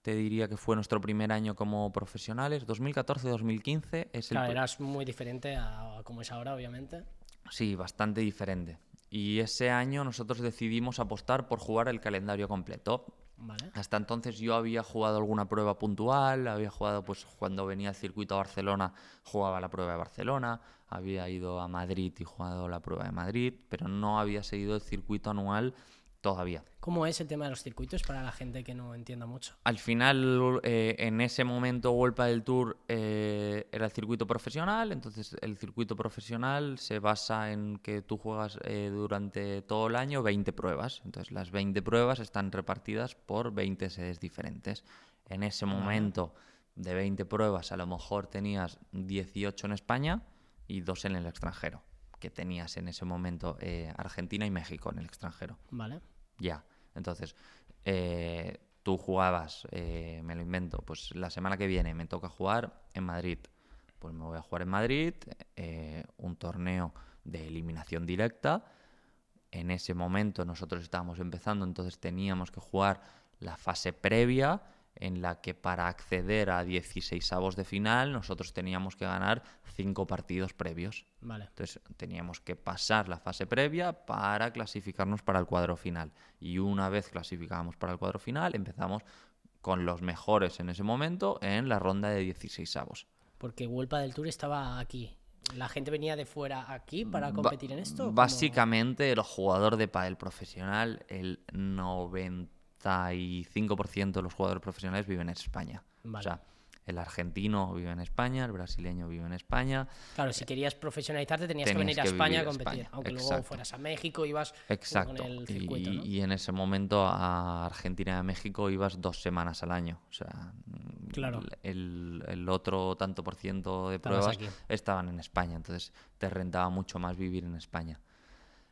te diría que fue nuestro primer año como profesionales, 2014-2015 es el... Claro, eras muy diferente a como es ahora, obviamente. Sí, bastante diferente. Y ese año nosotros decidimos apostar por jugar el calendario completo. Vale. Hasta entonces yo había jugado alguna prueba puntual, había jugado pues cuando venía al circuito a Barcelona, jugaba la prueba de Barcelona, había ido a Madrid y jugado la prueba de Madrid, pero no había seguido el circuito anual todavía. ¿Cómo es el tema de los circuitos para la gente que no entienda mucho? Al final, en ese momento, World Padel Tour era el circuito profesional. Entonces, el circuito profesional se basa en que tú juegas durante todo el año 20 pruebas. Entonces, las 20 pruebas están repartidas por 20 sedes diferentes. En ese momento de 20 pruebas, a lo mejor tenías 18 en España y 2 en el extranjero, que tenías en ese momento Argentina y México en el extranjero. Vale. Ya. Entonces, tú jugabas, me lo invento, pues la semana que viene me toca jugar en Madrid. Pues me voy a jugar en Madrid, un torneo de eliminación directa. En ese momento nosotros estábamos empezando, entonces teníamos que jugar la fase previa, en la que para acceder a 16avos de final nosotros teníamos que ganar 5 partidos previos. Vale. Entonces teníamos que pasar la fase previa para clasificarnos para el cuadro final. Y una vez clasificábamos para el cuadro final, empezamos con los mejores en ese momento en la ronda de 16avos. Porque World Padel Tour estaba aquí. ¿La gente venía de fuera aquí para competir en esto? ¿O Básicamente, el jugador de pádel profesional, el 95% de los jugadores profesionales viven en España. Vale. O sea, el argentino vive en España, el brasileño vive en España. Claro, si querías profesionalizarte tenías que venir a España a competir. Aunque luego fueras a México, ibas con el circuito, ¿no? Y en ese momento a Argentina y a México ibas 2 semanas al año. O sea, claro. el otro tanto por ciento de Estabas pruebas aquí. estaban en España. Entonces te rentaba mucho más vivir en España.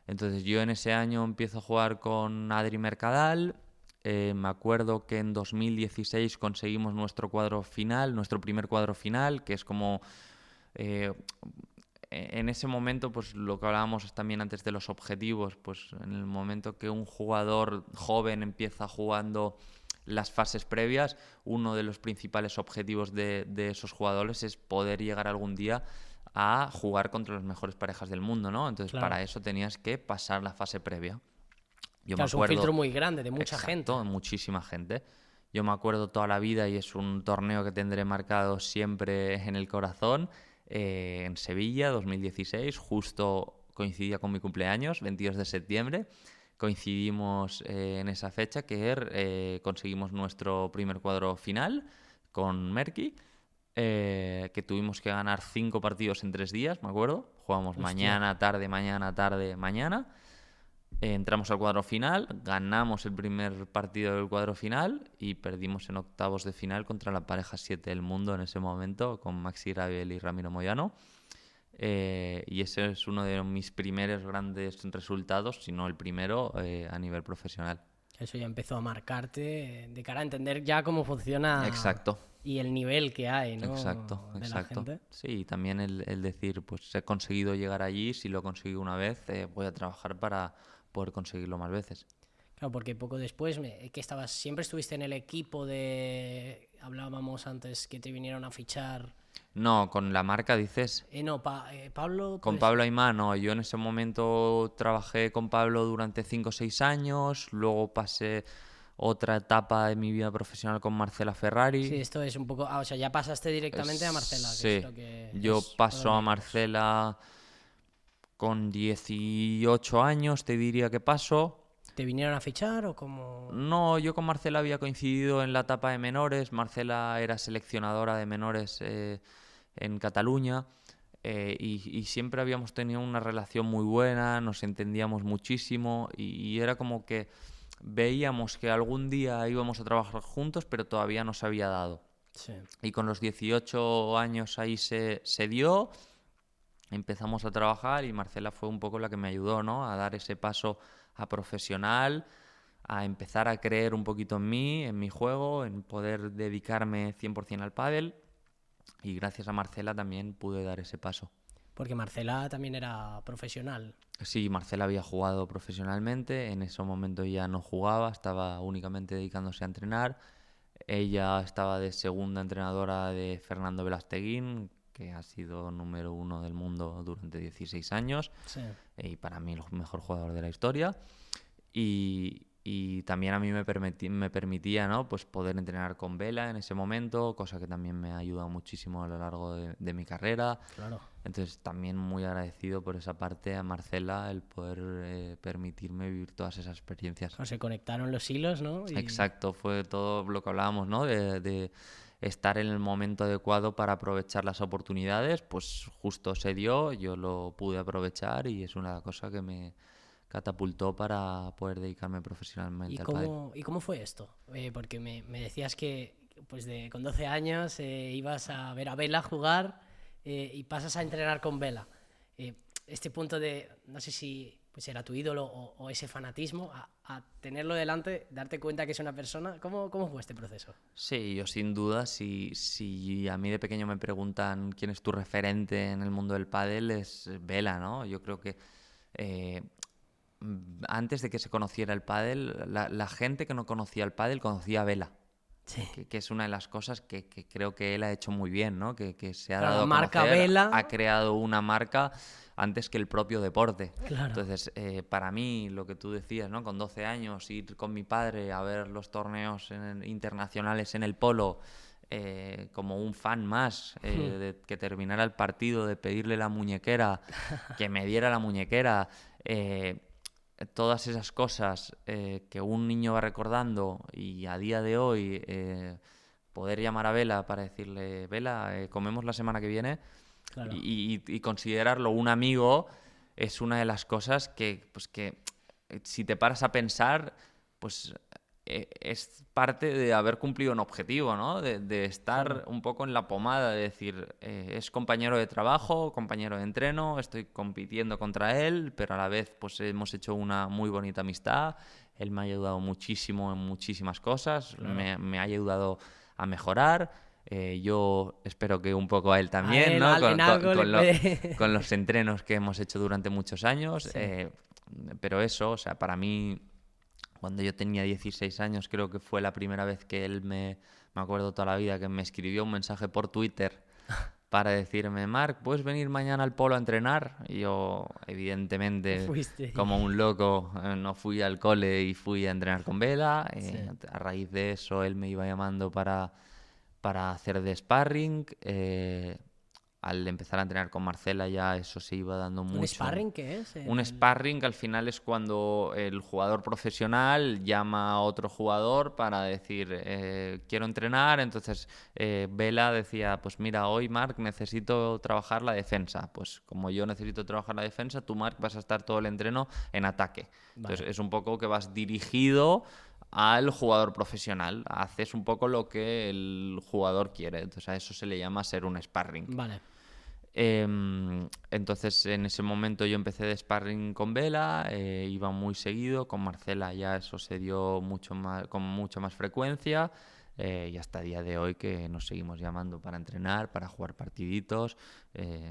Entonces yo en ese año empiezo a jugar con Adri Mercadal. Me acuerdo que en 2016 conseguimos nuestro primer cuadro final, que es como... en ese momento, pues lo que hablábamos también antes de los objetivos, pues en el momento que un jugador joven empieza jugando las fases previas, uno de los principales objetivos de esos jugadores es poder llegar algún día a jugar contra las mejores parejas del mundo, ¿no? Entonces, claro, para eso tenías que pasar la fase previa. Yo claro, me acuerdo, es un filtro muy grande, de mucha gente. Muchísima gente. Yo me acuerdo toda la vida y es un torneo que tendré marcado siempre en el corazón. En Sevilla, 2016, justo coincidía con mi cumpleaños, 22 de septiembre. Coincidimos en esa fecha que conseguimos nuestro primer cuadro final con Mercky, que tuvimos que ganar 5 partidos en 3 días, me acuerdo. Jugamos mañana, tarde, mañana. Entramos al cuadro final, ganamos el primer partido del cuadro final y perdimos en octavos de final contra la pareja 7 del mundo en ese momento, con Maxi Gravel y Ramiro Moyano. Y ese es uno de mis primeros grandes resultados, si no el primero, a nivel profesional. Eso ya empezó a marcarte de cara a entender ya cómo funciona. Exacto. Y el nivel que hay, ¿no? Exacto. La gente. Sí, también el decir, pues he conseguido llegar allí, si lo consigo una vez, voy a trabajar para poder conseguirlo más veces. Claro, porque poco después, que siempre estuviste en el equipo hablábamos antes que te vinieron a fichar. No, con la marca dices. No, Pablo. Con Pablo Aimá, no. Yo en ese momento trabajé con Pablo durante 5 o 6 años, luego pasé otra etapa de mi vida profesional con Marcela Ferrari. Sí, esto es un poco... o sea, ya pasaste directamente a Marcela. Sí, que es lo que yo paso a Marcela con 18 años, te diría que paso. ¿Te vinieron a fichar o cómo...? No, yo con Marcela había coincidido en la etapa de menores. Marcela era seleccionadora de menores en Cataluña y siempre habíamos tenido una relación muy buena, nos entendíamos muchísimo y era como que veíamos que algún día íbamos a trabajar juntos, pero todavía no se había dado. Sí. Y con los 18 años ahí se dio, empezamos a trabajar y Marcela fue un poco la que me ayudó, ¿no? A dar ese paso a profesional, a empezar a creer un poquito en mí, en mi juego, en poder dedicarme 100% al pádel, y gracias a Marcela también pude dar ese paso. Porque Marcela también era profesional. Sí, Marcela había jugado profesionalmente, en ese momento ya no jugaba, estaba únicamente dedicándose a entrenar. Ella estaba de segunda entrenadora de Fernando Velasteguín, que ha sido número 1 del mundo durante 16 años. Sí. Y para mí el mejor jugador de la historia. Y y también a mí me permitía, ¿no? Pues poder entrenar con vela en ese momento, cosa que también me ha ayudado muchísimo a lo largo de mi carrera. Claro. Entonces también muy agradecido por esa parte a Marcela el poder permitirme vivir todas esas experiencias. Claro, se conectaron los hilos, ¿no? Exacto, fue todo lo que hablábamos, ¿no? De estar en el momento adecuado para aprovechar las oportunidades, pues justo se dio, yo lo pude aprovechar y es una cosa que me catapultó para poder dedicarme profesionalmente al pádel. ¿Y cómo fue esto? Porque me decías que pues con 12 años ibas a ver a Vela jugar y pasas a entrenar con Vela. Este punto de, no sé si pues era tu ídolo o ese fanatismo, a tenerlo delante, darte cuenta que es una persona, ¿cómo fue este proceso? Sí, yo sin duda, si a mí de pequeño me preguntan quién es tu referente en el mundo del pádel, es Vela, ¿no? Yo creo que antes de que se conociera el pádel, la gente que no conocía el pádel conocía a Vela. Sí. Que es una de las cosas que creo que él ha hecho muy bien, ¿no? Que se ha Claro, dado la a marca conocer, Vela. ha creado una marca antes que el propio deporte. Claro. Entonces, para mí, lo que tú decías, ¿no? Con 12 años, ir con mi padre a ver los torneos internacionales en el polo, como un fan más, de que terminara el partido, de pedirle la muñequera, que me diera la muñequera, todas esas cosas que un niño va recordando y a día de hoy poder llamar a Vela para decirle, Vela, comemos la semana que viene, Claro. y considerarlo un amigo es una de las cosas pues que si te paras a pensar, pues es parte de haber cumplido un objetivo, ¿no? De estar Claro. un poco en la pomada, de decir, es compañero de trabajo, compañero de entreno, estoy compitiendo contra él, pero a la vez pues hemos hecho una muy bonita amistad, él me ha ayudado muchísimo en muchísimas cosas, Claro. me ha ayudado a mejorar, yo espero que un poco a él A también, él ¿no? en algo le puede... Con los entrenos que hemos hecho durante muchos años, Sí. pero eso, o sea, para mí... Cuando yo tenía 16 años, creo que fue la primera vez que él me acuerdo toda la vida, que me escribió un mensaje por Twitter para decirme, Marc, ¿puedes venir mañana al polo a entrenar? Y yo, evidentemente, Fuiste. como un loco, no fui al cole y fui a entrenar con Vela. Sí. A raíz de eso, él me iba llamando para hacer de sparring. Al empezar a entrenar con Marcela ya eso se iba dando ¿Un mucho. sparring qué es? Un sparring al final es cuando el jugador profesional llama a otro jugador para decir quiero entrenar, entonces Vela decía pues mira, hoy Marc necesito trabajar la defensa, pues como yo necesito trabajar la defensa, tú Marc vas a estar todo el entreno en ataque. Vale. Entonces es un poco que vas dirigido al jugador profesional, haces un poco lo que el jugador quiere, entonces a eso se le llama ser un sparring. Vale. Entonces en ese momento yo empecé de sparring con Vela, iba muy seguido, con Marcela ya eso se dio mucho más, con mucha más frecuencia, y hasta el día de hoy que nos seguimos llamando para entrenar, para jugar partiditos,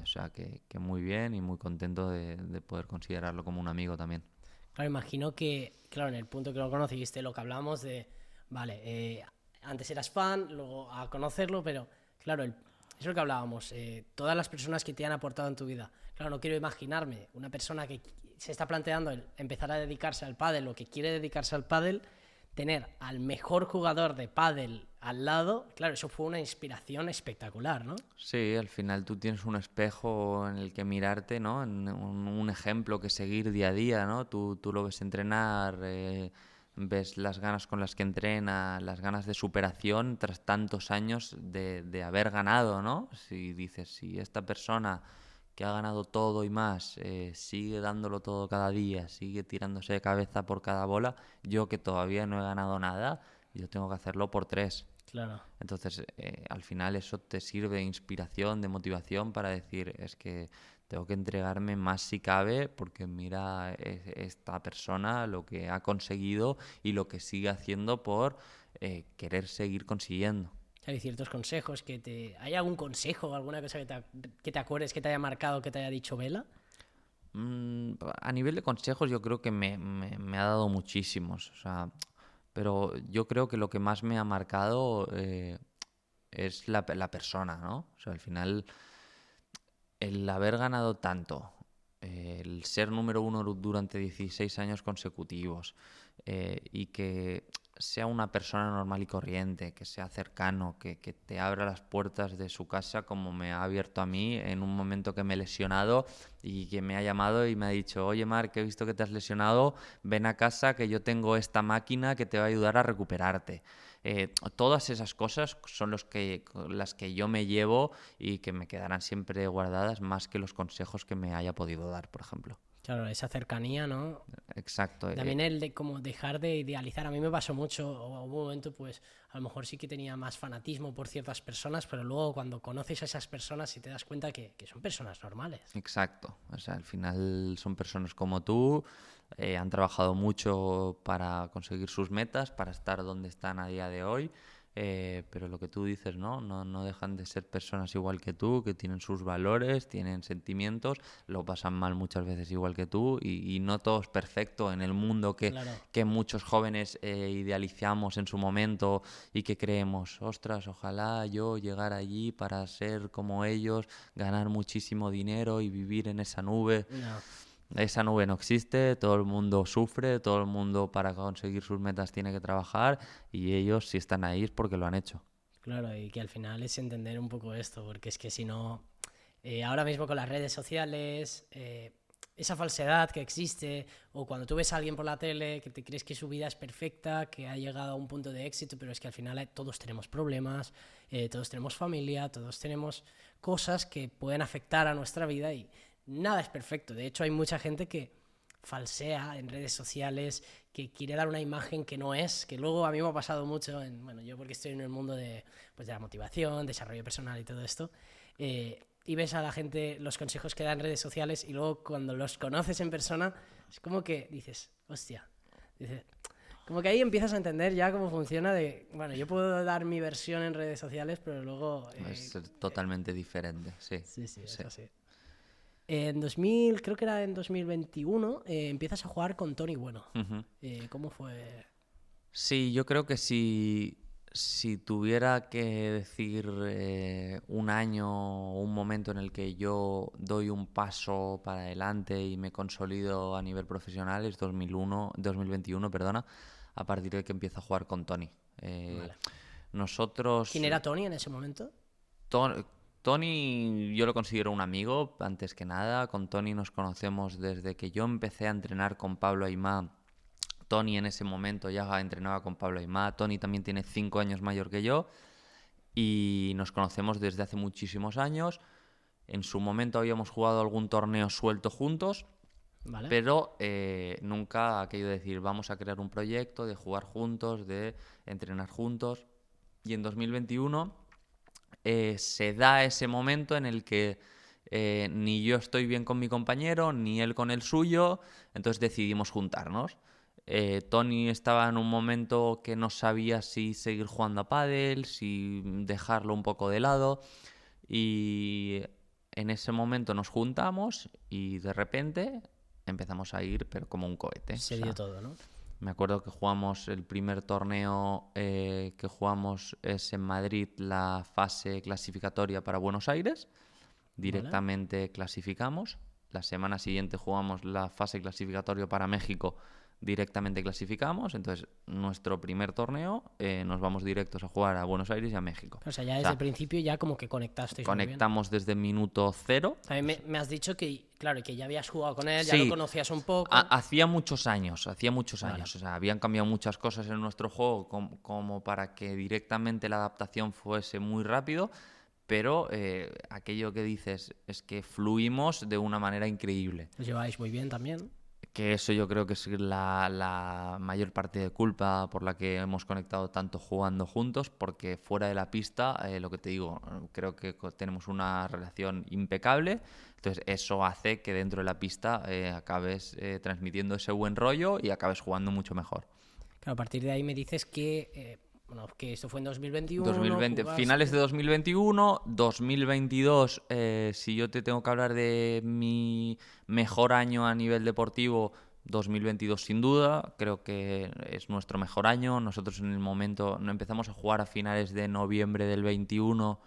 o sea que muy bien y muy contento de poder considerarlo como un amigo también. Claro, imagino que, claro, en el punto que lo conociste, lo que hablamos de, vale, antes eras fan, luego a conocerlo, pero claro, es lo que hablábamos, todas las personas que te han aportado en tu vida. Claro, no quiero imaginarme una persona que se está planteando empezar a dedicarse al pádel o que quiere dedicarse al pádel, tener al mejor jugador de pádel al lado, claro, eso fue una inspiración espectacular, ¿no? Sí, al final tú tienes un espejo en el que mirarte, ¿no? Un ejemplo que seguir día a día, ¿no? Tú lo ves entrenar, ves las ganas con las que entrena, las ganas de superación tras tantos años de haber ganado, ¿no? Si dices, si esta persona que ha ganado todo y más sigue dándolo todo cada día, sigue tirándose de cabeza por cada bola, yo que todavía no he ganado nada, yo tengo que hacerlo por 3. Claro. Entonces, al final eso te sirve de inspiración, de motivación para decir, es que tengo que entregarme más si cabe, porque mira esta persona lo que ha conseguido y lo que sigue haciendo por querer seguir consiguiendo. Hay ciertos consejos ¿Hay algún consejo, alguna cosa que te acuerdes, que te haya marcado, que te haya dicho Vela? A nivel de consejos yo creo que me ha dado muchísimos, o sea, pero yo creo que lo que más me ha marcado es la persona, ¿no? O sea, al final el haber ganado tanto, el ser número uno durante 16 años consecutivos y que sea una persona normal y corriente, que sea cercano, que te abra las puertas de su casa como me ha abierto a mí en un momento que me he lesionado y que me ha llamado y me ha dicho, oye Marc, he visto que te has lesionado, ven a casa que yo tengo esta máquina que te va a ayudar a recuperarte. Todas esas cosas son las que yo me llevo y que me quedarán siempre guardadas más que los consejos que me haya podido dar, por ejemplo. Claro, esa cercanía, ¿no? Exacto. También el de como dejar de idealizar. A mí me pasó mucho, o hubo un momento, pues a lo mejor sí que tenía más fanatismo por ciertas personas, pero luego cuando conoces a esas personas y te das cuenta que son personas normales. Exacto. O sea, al final son personas como tú, han trabajado mucho para conseguir sus metas, para estar donde están a día de hoy. Pero lo que tú dices, ¿no? No dejan de ser personas igual que tú, que tienen sus valores, tienen sentimientos, lo pasan mal muchas veces igual que tú y no todo es perfecto en el mundo Claro. que muchos jóvenes idealizamos en su momento y que creemos, ostras, ojalá yo llegar allí para ser como ellos, ganar muchísimo dinero y vivir en esa nube. No. Esa nube no existe, todo el mundo sufre, todo el mundo para conseguir sus metas tiene que trabajar y ellos si están ahí es porque lo han hecho. Claro, y que al final es entender un poco esto, porque es que si no, ahora mismo con las redes sociales, esa falsedad que existe, o cuando tú ves a alguien por la tele que te crees que su vida es perfecta, que ha llegado a un punto de éxito, pero es que al final todos tenemos problemas, todos tenemos familia, todos tenemos cosas que pueden afectar a nuestra vida y nada es perfecto. De hecho, hay mucha gente que falsea en redes sociales, que quiere dar una imagen que no es, que luego a mí me ha pasado mucho, bueno, yo porque estoy en el mundo pues de la motivación, desarrollo personal y todo esto, y ves a la gente los consejos que da en redes sociales y luego cuando los conoces en persona, es como que dices, hostia, dices, como que ahí empiezas a entender ya cómo funciona bueno, yo puedo dar mi versión en redes sociales, pero luego... Es totalmente diferente, sí. Sí, es así. En 2000, creo que era en 2021, empiezas a jugar con Tony Bueno. Uh-huh. ¿Cómo fue? Sí, yo creo que si tuviera que decir un año o un momento en el que yo doy un paso para adelante y me consolido a nivel profesional es 2021, perdona, a partir de que empiezo a jugar con Tony. Vale. Nosotros... ¿Quién era Tony en ese momento? Tony yo lo considero un amigo, antes que nada. Con Tony nos conocemos desde que yo empecé a entrenar con Pablo Aimá. Tony en ese momento ya entrenaba con Pablo Aimá. Tony también tiene 5 años mayor que yo y nos conocemos desde hace muchísimos años. En su momento habíamos jugado algún torneo suelto juntos, Vale. pero nunca aquello de decir vamos a crear un proyecto, de jugar juntos, de entrenar juntos. Y en 2021 se da ese momento en el que ni yo estoy bien con mi compañero, ni él con el suyo, entonces decidimos juntarnos. Tony estaba en un momento que no sabía si seguir jugando a pádel, si dejarlo un poco de lado y en ese momento nos juntamos y de repente empezamos a ir pero como un cohete. Se dio todo, ¿no? Me acuerdo que jugamos el primer torneo que jugamos es en Madrid, la fase clasificatoria para Buenos Aires. Directamente clasificamos. La semana siguiente jugamos la fase clasificatoria para México. Directamente clasificamos. Entonces, nuestro primer torneo nos vamos directos a jugar a Buenos Aires y a México. O sea, ya desde el principio ya como que conectasteis muy bien. Conectamos desde minuto 0. También me has dicho que, claro, que ya habías jugado con él, ya Sí. lo conocías un poco. Hacía muchos años. Vale. O sea, habían cambiado muchas cosas en nuestro juego como para que directamente la adaptación fuese muy rápido, pero aquello que dices es que fluimos de una manera increíble. Os lleváis muy bien también. Que eso yo creo que es la mayor parte de culpa por la que hemos conectado tanto jugando juntos, porque fuera de la pista, lo que te digo, creo que tenemos una relación impecable. Entonces eso hace que dentro de la pista acabes transmitiendo ese buen rollo y acabes jugando mucho mejor. Claro, a partir de ahí me dices que, que esto fue en 2021. 2020, finales de 2021, 2022, si yo te tengo que hablar de mi mejor año a nivel deportivo, 2022 sin duda, creo que es nuestro mejor año. Nosotros en el momento no empezamos a jugar a finales de noviembre del 21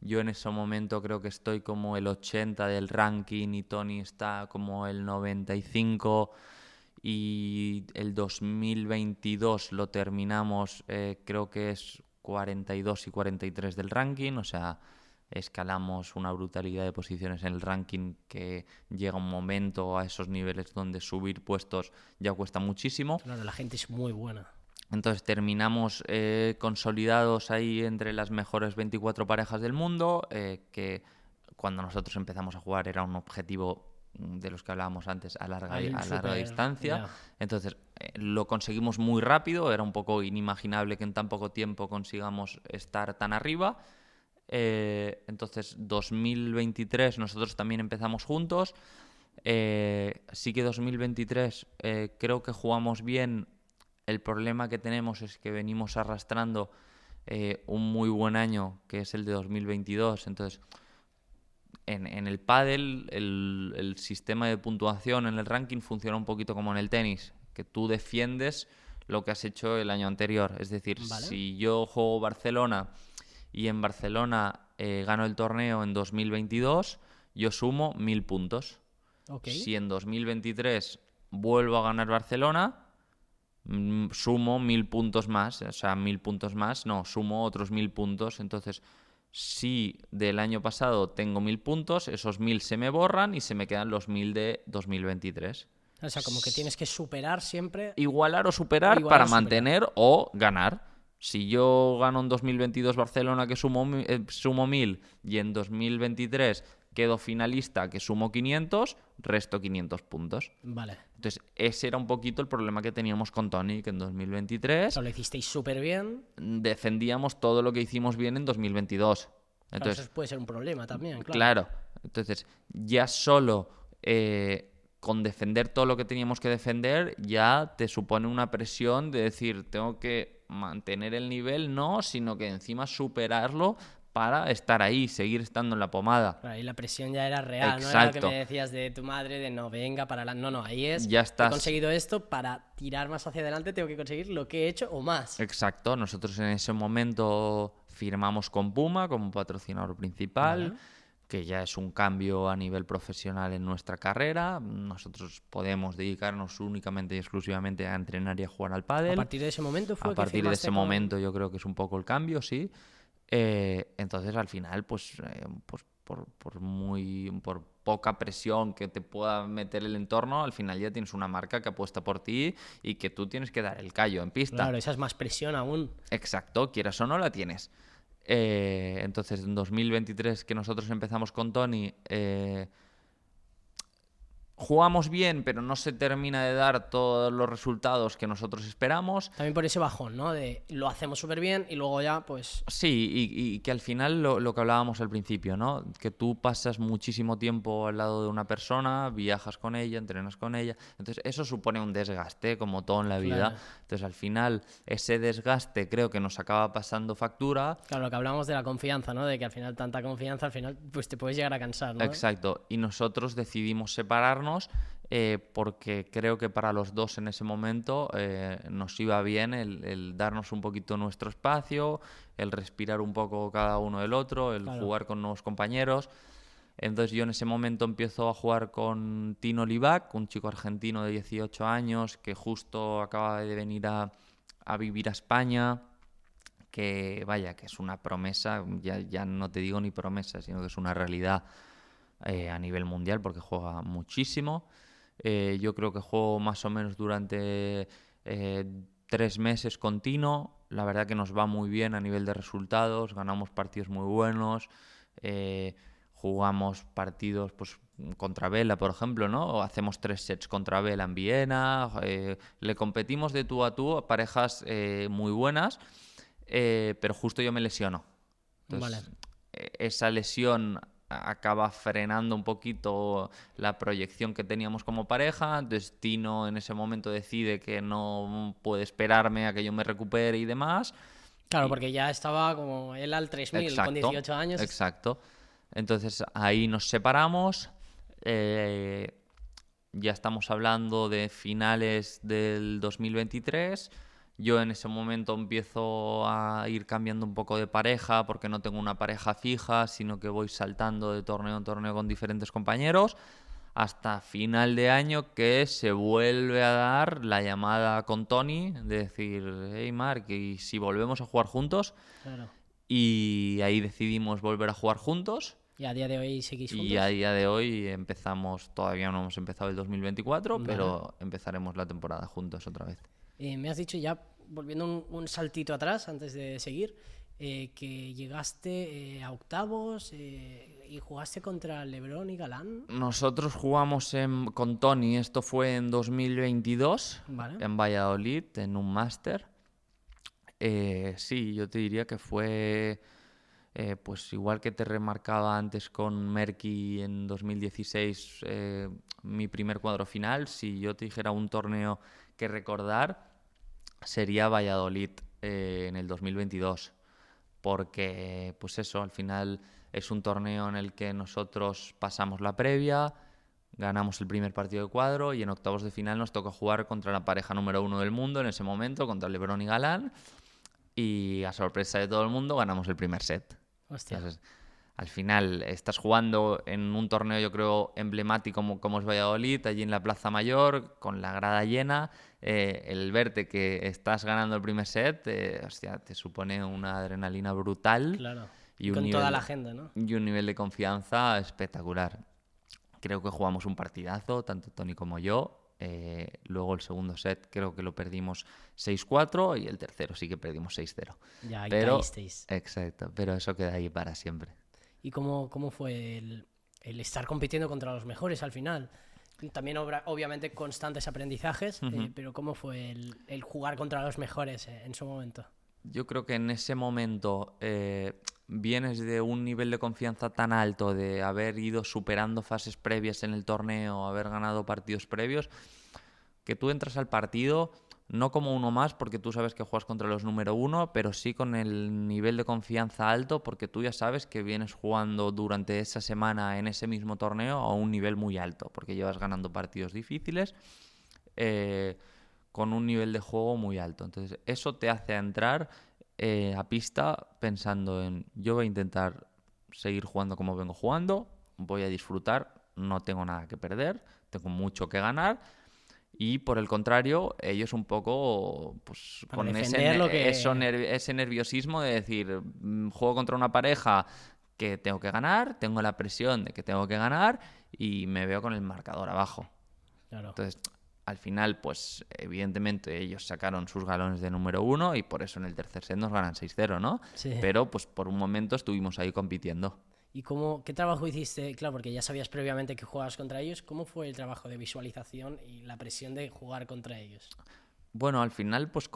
Yo en ese momento creo que estoy como el 80 del ranking y Tony está como el 95, y el 2022 lo terminamos, creo que es 42 y 43 del ranking, o sea, escalamos una brutalidad de posiciones en el ranking, que llega un momento a esos niveles donde subir puestos ya cuesta muchísimo. Claro, la gente es muy buena. Entonces terminamos consolidados ahí entre las mejores 24 parejas del mundo, que cuando nosotros empezamos a jugar era un objetivo de los que hablábamos antes a larga distancia. Entonces lo conseguimos muy rápido, era un poco inimaginable que en tan poco tiempo consigamos estar tan arriba. Entonces 2023 nosotros también empezamos juntos. Sí que 2023 creo que jugamos bien. El problema que tenemos es que venimos arrastrando un muy buen año, que es el de 2022. Entonces, en el pádel, el sistema de puntuación en el ranking funciona un poquito como en el tenis, que tú defiendes lo que has hecho el año anterior. Es decir, ¿vale? Si yo juego Barcelona y en Barcelona gano el torneo en 2022, yo sumo 1000 puntos. Okay. Si en 2023 vuelvo a ganar Barcelona, sumo 1000 puntos más, o sea, 1000 puntos más, no, sumo otros 1000 puntos. Entonces, si del año pasado tengo 1000 puntos, esos 1000 se me borran y se me quedan los 1000 de 2023. O sea, como que tienes que superar siempre. Igualar o superar para mantener o ganar. Si yo gano en 2022 Barcelona, que sumo 1000, y en 2023 quedo finalista, que sumo 500, resto 500 puntos. Vale. Entonces, ese era un poquito el problema que teníamos con Tony, que en 2023... Lo hicisteis súper bien. Defendíamos todo lo que hicimos bien en 2022. Entonces, claro, eso puede ser un problema también, claro. Claro. Entonces, ya solo con defender todo lo que teníamos que defender, ya te supone una presión de decir, tengo que mantener el nivel, no, sino que encima superarlo para estar ahí, seguir estando en la pomada. Claro, y la presión ya era real. Exacto. No era lo que me decías de tu madre, de no, venga, para la... No, ahí es, ya estás... he conseguido esto, para tirar más hacia adelante tengo que conseguir lo que he hecho o más. Exacto, nosotros en ese momento firmamos con Puma como patrocinador principal, vale, que ya es un cambio a nivel profesional en nuestra carrera. Nosotros podemos dedicarnos únicamente y exclusivamente a entrenar y a jugar al pádel. ¿A partir de ese momento fue? A partir de ese momento yo creo que es un poco el cambio, sí. Entonces al final pues por poca presión que te pueda meter el entorno, al final ya tienes una marca que apuesta por ti y que tú tienes que dar el callo en pista. Claro, esa es más presión aún. Exacto, quieras o no la tienes. Entonces en 2023 que nosotros empezamos con Tony, jugamos bien, pero no se termina de dar todos los resultados que nosotros esperamos. También por ese bajón, ¿no? De lo hacemos súper bien y luego ya, pues... Sí, y que al final lo que hablábamos al principio, ¿no? Que tú pasas muchísimo tiempo al lado de una persona, viajas con ella, entrenas con ella. Entonces eso supone un desgaste, como todo en la vida. Claro. Entonces al final ese desgaste creo que nos acaba pasando factura. Claro, lo que hablábamos de la confianza, ¿no? De que al final tanta confianza, al final pues te puedes llegar a cansar, ¿no? Exacto. Y nosotros decidimos separarnos. Porque creo que para los dos en ese momento nos iba bien el darnos un poquito nuestro espacio, el respirar un poco cada uno del otro, el claro, jugar con nuevos compañeros. Entonces yo en ese momento empiezo a jugar con Tino Libac, un chico argentino de 18 años que justo acaba de venir a vivir a España, que vaya, que es una promesa, ya no te digo ni promesa, sino que es una realidad a nivel mundial porque juega muchísimo. Yo creo que juego más o menos durante 3 meses con Tino. La verdad que nos va muy bien a nivel de resultados, ganamos partidos muy buenos, jugamos partidos pues contra Vela, por ejemplo, ¿no? O hacemos 3 sets contra Vela en Viena, le competimos de tú a tú a parejas muy buenas, pero justo yo me lesiono. Entonces, vale, esa lesión acaba frenando un poquito la proyección que teníamos como pareja. Entonces Tino en ese momento decide que no puede esperarme a que yo me recupere y demás. Claro, porque ya estaba como él al 3000, exacto, con 18 años. Exacto. Entonces ahí nos separamos. Ya estamos hablando de finales del 2023. Yo en ese momento empiezo a ir cambiando un poco de pareja porque no tengo una pareja fija, sino que voy saltando de torneo en torneo con diferentes compañeros hasta final de año que se vuelve a dar la llamada con Tony de decir, hey Marc, ¿y si volvemos a jugar juntos? Claro. Y ahí decidimos volver a jugar juntos. ¿Y a día de hoy seguís Y a juntos? día de hoy empezamos, todavía no hemos empezado el 2024, Vale. pero empezaremos la temporada juntos otra vez. Me has dicho ya, volviendo un saltito atrás antes de seguir, que llegaste a octavos y jugaste contra LeBron y Galán. Nosotros jugamos con Tony, esto fue en 2022, Vale. en Valladolid, en un máster. Sí, yo te diría que fue, pues igual que te remarcaba antes con Mercky en 2016, mi primer cuadro final, si yo te dijera un torneo que recordar, sería Valladolid en el 2022, porque pues eso, al final es un torneo en el que nosotros pasamos la previa, ganamos el primer partido de cuadro y en octavos de final nos toca jugar contra la pareja número 1 del mundo en ese momento, contra LeBron y Galán, y a sorpresa de todo el mundo ganamos el primer set. Hostia. Entonces, al final estás jugando en un torneo, yo creo, emblemático como es Valladolid, allí en la Plaza Mayor, con la grada llena. El verte que estás ganando el primer set, hostia, te supone una adrenalina brutal Claro. y un Con nivel, toda la gente, ¿no? y un nivel de confianza espectacular. Creo que jugamos un partidazo, tanto Tony como yo. Luego el segundo set creo que lo perdimos 6-4 y el tercero sí que perdimos 6-0. Ya ahí Pero, caísteis. exacto, pero eso queda ahí para siempre. ¿Y cómo fue el estar compitiendo contra los mejores al final? También obviamente constantes aprendizajes, pero ¿cómo fue el jugar contra los mejores en su momento? Yo creo que en ese momento vienes de un nivel de confianza tan alto, de haber ido superando fases previas en el torneo, haber ganado partidos previos, que tú entras al partido no como uno más porque tú sabes que juegas contra los número 1, pero sí con el nivel de confianza alto porque tú ya sabes que vienes jugando durante esa semana en ese mismo torneo a un nivel muy alto, porque llevas ganando partidos difíciles con un nivel de juego muy alto. Entonces eso te hace entrar a pista pensando en yo voy a intentar seguir jugando como vengo jugando, voy a disfrutar, no tengo nada que perder, tengo mucho que ganar. Y por el contrario, ellos un poco pues, Para con defender lo que... ese nerviosismo de decir, juego contra una pareja que tengo que ganar, tengo la presión de que tengo que ganar y me veo con el marcador abajo. Claro. Entonces, al final, pues evidentemente ellos sacaron sus galones de número 1 y por eso en el tercer set nos ganan 6-0, ¿no? Sí. Pero pues por un momento estuvimos ahí compitiendo. ¿Y qué trabajo hiciste? Claro, porque ya sabías previamente que jugabas contra ellos. ¿Cómo fue el trabajo de visualización y la presión de jugar contra ellos? Bueno, al final, pues,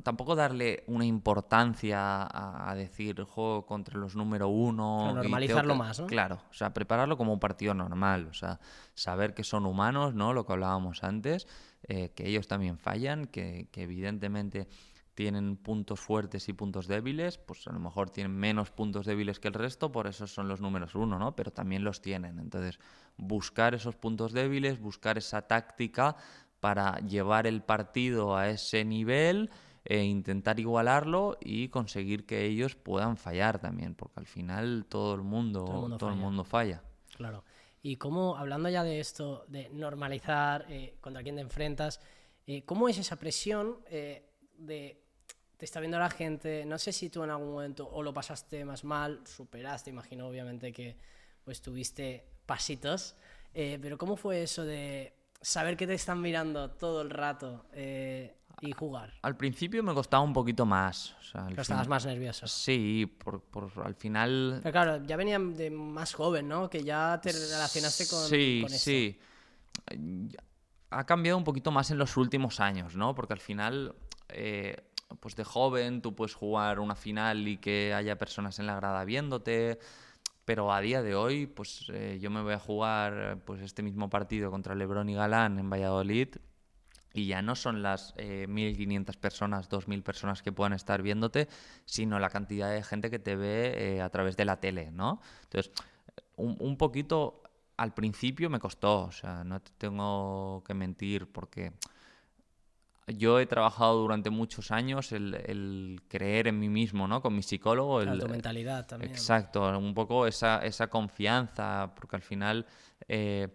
tampoco darle una importancia a decir juego contra los número 1. Claro, normalizarlo más, ¿no? Claro, o sea, prepararlo como un partido normal, o sea, saber que son humanos, ¿no? Lo que hablábamos antes, que ellos también fallan, que evidentemente tienen puntos fuertes y puntos débiles, pues a lo mejor tienen menos puntos débiles que el resto, por eso son los números 1, ¿no? Pero también los tienen. Entonces, buscar esos puntos débiles, buscar esa táctica para llevar el partido a ese nivel e intentar igualarlo y conseguir que ellos puedan fallar también, porque al final todo el mundo falla. Claro. Y cómo, hablando ya de esto, de normalizar contra quién te enfrentas, ¿cómo es esa presión te está viendo la gente? No sé si tú en algún momento o lo pasaste más mal, superaste, imagino obviamente que pues tuviste pasitos, pero ¿cómo fue eso de saber que te están mirando todo el rato y jugar? Al principio me costaba un poquito más. O sea, Pero estabas más nervioso. Sí, al final... Pero claro, ya venía de más joven, ¿no? Que ya te relacionaste con esto. Sí. Ha cambiado un poquito más en los últimos años, ¿no? Porque al final, pues de joven tú puedes jugar una final y que haya personas en la grada viéndote, pero a día de hoy, pues yo me voy a jugar pues este mismo partido contra LeBron y Galán en Valladolid y ya no son las 1.500 personas, 2.000 personas que puedan estar viéndote, sino la cantidad de gente que te ve a través de la tele, ¿no? Entonces, un poquito al principio me costó, o sea, no te tengo que mentir porque Yo he trabajado durante muchos años el creer en mí mismo, ¿no? Con mi psicólogo. Claro, tu mentalidad también. Exacto, un poco esa confianza, porque al final eh,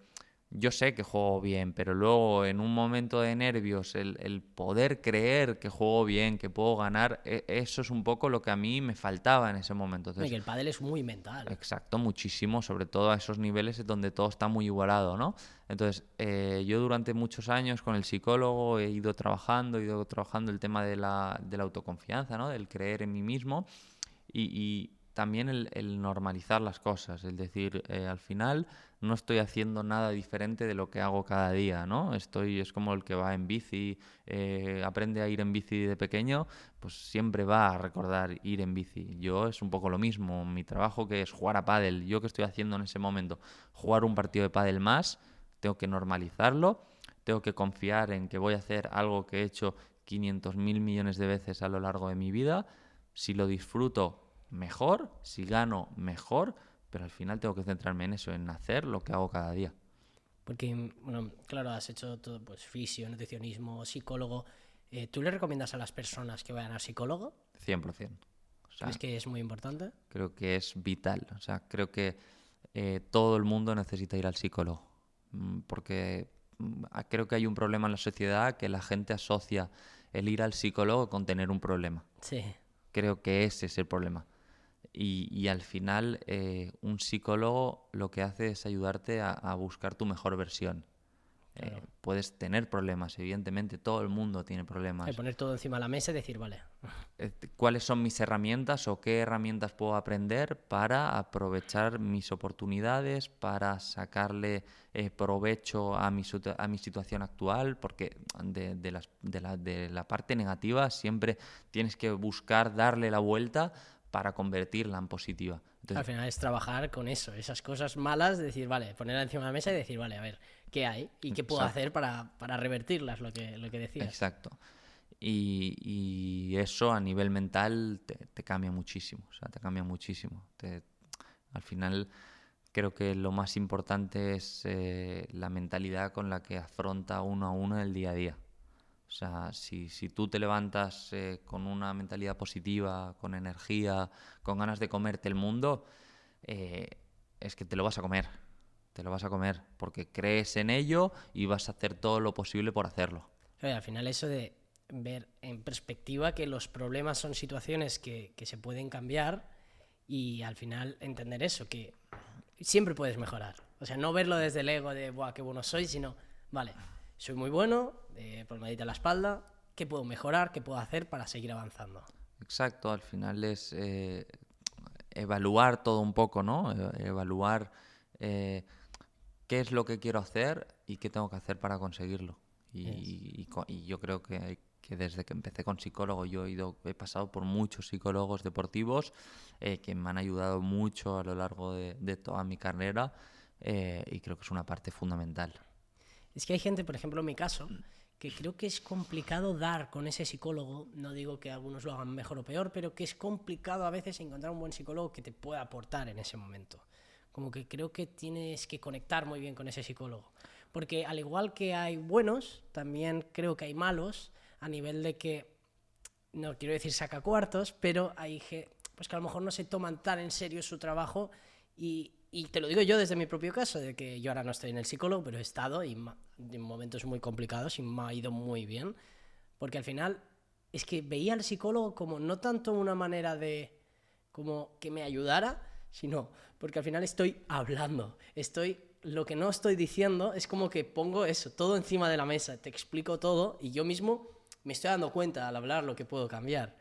yo sé que juego bien, pero luego en un momento de nervios, el poder creer que juego bien, que puedo ganar, eso es un poco lo que a mí me faltaba en ese momento. No, y que Entonces, el pádel es muy mental. exacto, muchísimo, sobre todo a esos niveles donde todo está muy igualado, ¿no? Entonces, yo durante muchos años con el psicólogo he ido trabajando el tema de la autoconfianza, ¿no? Del creer en mí mismo y también el normalizar las cosas, es decir, al final no estoy haciendo nada diferente de lo que hago cada día, ¿no? Es como el que va en bici, aprende a ir en bici de pequeño, pues siempre va a recordar ir en bici. Yo es un poco lo mismo, mi trabajo que es jugar a pádel, yo que estoy haciendo en ese momento, jugar un partido de pádel más, tengo que normalizarlo, tengo que confiar en que voy a hacer algo que he hecho 500.000 millones de veces a lo largo de mi vida. Si lo disfruto, mejor, si gano, mejor, pero al final tengo que centrarme en eso, en hacer lo que hago cada día. Porque, bueno, claro, has hecho todo, pues fisio, nutricionismo, psicólogo. ¿Tú le recomiendas a las personas que vayan al psicólogo? 100%. O sea, ¿Crees que es muy importante? creo que es vital. O sea, creo que todo el mundo necesita ir al psicólogo. Porque creo que hay un problema en la sociedad que la gente asocia el ir al psicólogo con tener un problema. Sí, Creo que ese es el problema. Y al final un psicólogo lo que hace es ayudarte a buscar tu mejor versión. claro. Puedes tener problemas, evidentemente, todo el mundo tiene problemas. Poner todo encima de la mesa y decir, vale, ¿Cuáles son mis herramientas o qué herramientas puedo aprender para aprovechar mis oportunidades, para sacarle provecho a mi situación actual? Porque de la parte negativa siempre tienes que buscar darle la vuelta para convertirla en positiva. al Entonces, final es trabajar con eso, esas cosas malas, decir, vale, ponerla encima de la mesa y decir, vale, a ver, ¿qué hay? ¿Y qué puedo exacto. hacer para revertirlas, lo que decías? Exacto. Y eso a nivel mental te cambia muchísimo, o sea, te cambia muchísimo. Al final creo que lo más importante es la mentalidad con la que afronta uno a uno el día a día. O sea, si tú te levantas con una mentalidad positiva, con energía, con ganas de comerte el mundo, eh, es que te lo vas a comer. Te lo vas a comer porque crees en ello y vas a hacer todo lo posible por hacerlo. Al final eso de ver en perspectiva que los problemas son situaciones que se pueden cambiar y al final entender eso, que siempre puedes mejorar. O sea, no verlo desde el ego de, buah, qué bueno soy, sino, vale, soy muy bueno, palmadita en la espalda, ¿qué puedo mejorar? ¿Qué puedo hacer para seguir avanzando? Exacto, al final es evaluar todo un poco, ¿no? Evaluar eh, qué es lo que quiero hacer y qué tengo que hacer para conseguirlo. Y yo creo que desde que empecé con psicólogo he pasado por muchos psicólogos deportivos que me han ayudado mucho a lo largo de toda mi carrera y creo que es una parte fundamental. Es que hay gente, por ejemplo, en mi caso, que creo que es complicado dar con ese psicólogo. No digo que algunos lo hagan mejor o peor, pero que es complicado a veces encontrar un buen psicólogo que te pueda aportar en ese momento. Como que creo que tienes que conectar muy bien con ese psicólogo. Porque al igual que hay buenos, también creo que hay malos, a nivel de que, no quiero decir saca cuartos, pero hay pues que a lo mejor no se toman tan en serio su trabajo y te lo digo yo desde mi propio caso, de que yo ahora no estoy en el psicólogo, pero he estado y en momentos muy complicados y me ha ido muy bien, porque al final es que veía al psicólogo como no tanto una manera de como que me ayudara, sino porque al final estoy hablando, lo que no estoy diciendo es como que pongo eso, todo encima de la mesa, te explico todo y yo mismo me estoy dando cuenta al hablar lo que puedo cambiar.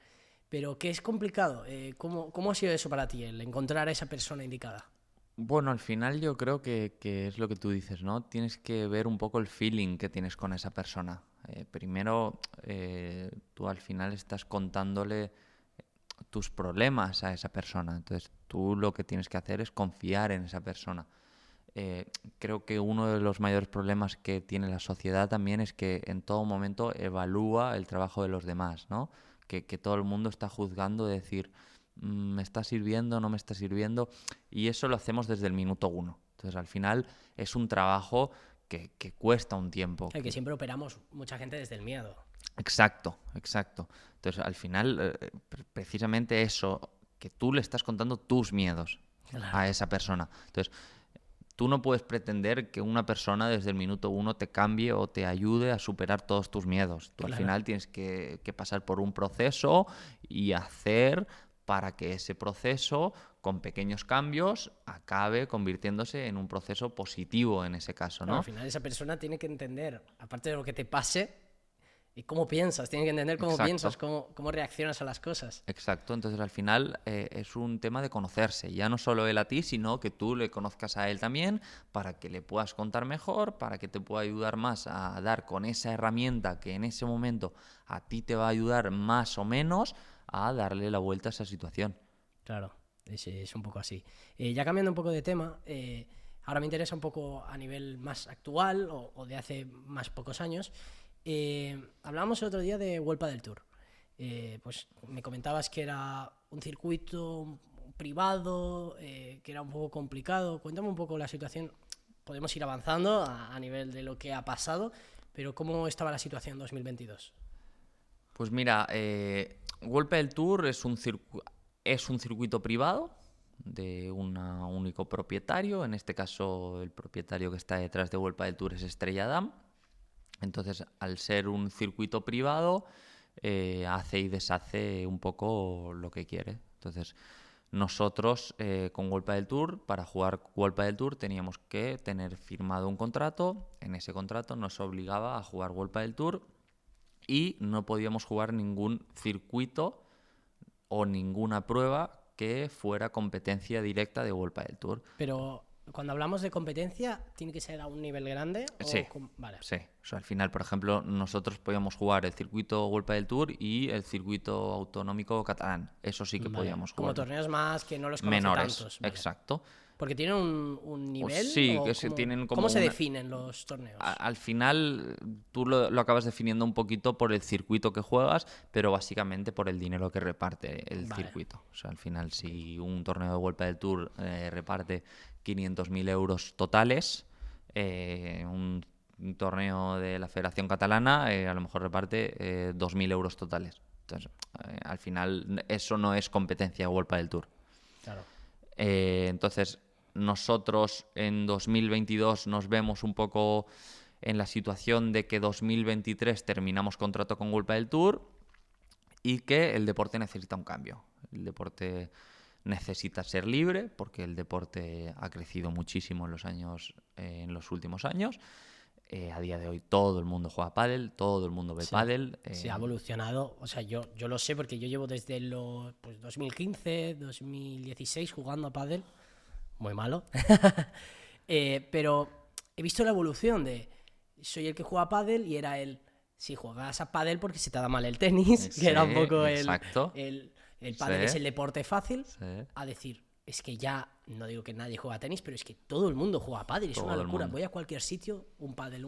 Pero que es complicado. ¿Cómo ha sido eso para ti, el encontrar a esa persona indicada? Bueno, al final yo creo que es lo que tú dices, ¿no? Tienes que ver un poco el feeling que tienes con esa persona. Primero, tú al final estás contándole tus problemas a esa persona. Entonces, tú lo que tienes que hacer es confiar en esa persona. Creo que uno de los mayores problemas que tiene la sociedad también es que en todo momento evalúa el trabajo de los demás, ¿no? Que todo el mundo está juzgando, de decir, ¿me está sirviendo, no me está sirviendo? Y eso lo hacemos desde el minuto uno. Entonces, al final, es un trabajo que cuesta un tiempo. Que siempre operamos mucha gente desde el miedo. Exacto, exacto. Entonces, al final, precisamente eso, que tú le estás contando tus miedos Claro. a esa persona. Entonces, tú no puedes pretender que una persona desde el minuto uno te cambie o te ayude a superar todos tus miedos. Tú al Claro. final tienes que pasar por un proceso y hacer para que ese proceso, con pequeños cambios, acabe convirtiéndose en un proceso positivo en ese caso, Claro, ¿no? al final esa persona tiene que entender, aparte de lo que te pase, y cómo piensas, tiene que entender cómo Exacto. piensas, cómo reaccionas a las cosas. Exacto, entonces al final es un tema de conocerse, ya no solo él a ti, sino que tú le conozcas a él también para que le puedas contar mejor, para que te pueda ayudar más a dar con esa herramienta que en ese momento a ti te va a ayudar más o menos a darle la vuelta a esa situación. Claro, es un poco así. Ya cambiando un poco de tema, ahora me interesa un poco a nivel más actual o de hace más pocos años. Hablábamos el otro día de Vuelta del Tour. Pues me comentabas que era un circuito privado, que era un poco complicado. Cuéntame un poco la situación. Podemos ir avanzando a nivel de lo que ha pasado, pero ¿cómo estaba la situación en 2022? Pues mira, Vuelta del Tour es un circuito privado de un único propietario. En este caso, el propietario que está detrás de Vuelta del Tour es Estrella Damm. Entonces, al ser un circuito privado, hace y deshace un poco lo que quiere. Entonces, nosotros con Vuelta del Tour, para jugar Vuelta del Tour, teníamos que tener firmado un contrato. En ese contrato nos obligaba a jugar Vuelta del Tour y no podíamos jugar ningún circuito o ninguna prueba que fuera competencia directa de Vuelta del Tour. Pero cuando hablamos de competencia, ¿tiene que ser a un nivel grande? Sí. Vale. Sí, o sea, al final, por ejemplo, nosotros podíamos jugar el circuito Vuelta del Tour y el circuito autonómico catalán. Eso sí que Vale. podíamos Como jugar. torneos más que no los conoce Menores, tantos. Vale. exacto. ¿Porque tienen un nivel? Sí, o que se tienen como ¿cómo se una- definen los torneos? Al final, tú lo acabas definiendo un poquito por el circuito que juegas, pero básicamente por el dinero que reparte el Vale. circuito. O sea, al final, si un torneo de Vuelta del Tour reparte 500.000 euros totales, un torneo de la Federación Catalana a lo mejor reparte 2.000 euros totales. Entonces, al final, eso no es competencia de Vuelta del Tour. Claro. Entonces, nosotros en 2022 nos vemos un poco en la situación de que 2023 terminamos contrato con Vuelta del Tour y que el deporte necesita un cambio. El deporte necesita ser libre porque el deporte ha crecido muchísimo en los últimos años. A día de hoy todo el mundo juega pádel, todo el mundo ve Sí. pádel. Se ha evolucionado. O sea, yo lo sé porque yo llevo desde los 2015, 2016 jugando a pádel. Muy malo. Pero he visto la evolución de soy el que juega a pádel y era si juegas a pádel porque se te da mal el tenis, que era un Sí, poco exacto. el pádel Sí. es el deporte fácil, Sí. a decir, es que ya, no digo que nadie juega a tenis, pero es que todo el mundo juega a pádel, es Todo una el locura. mundo. Voy a cualquier sitio, un pádel,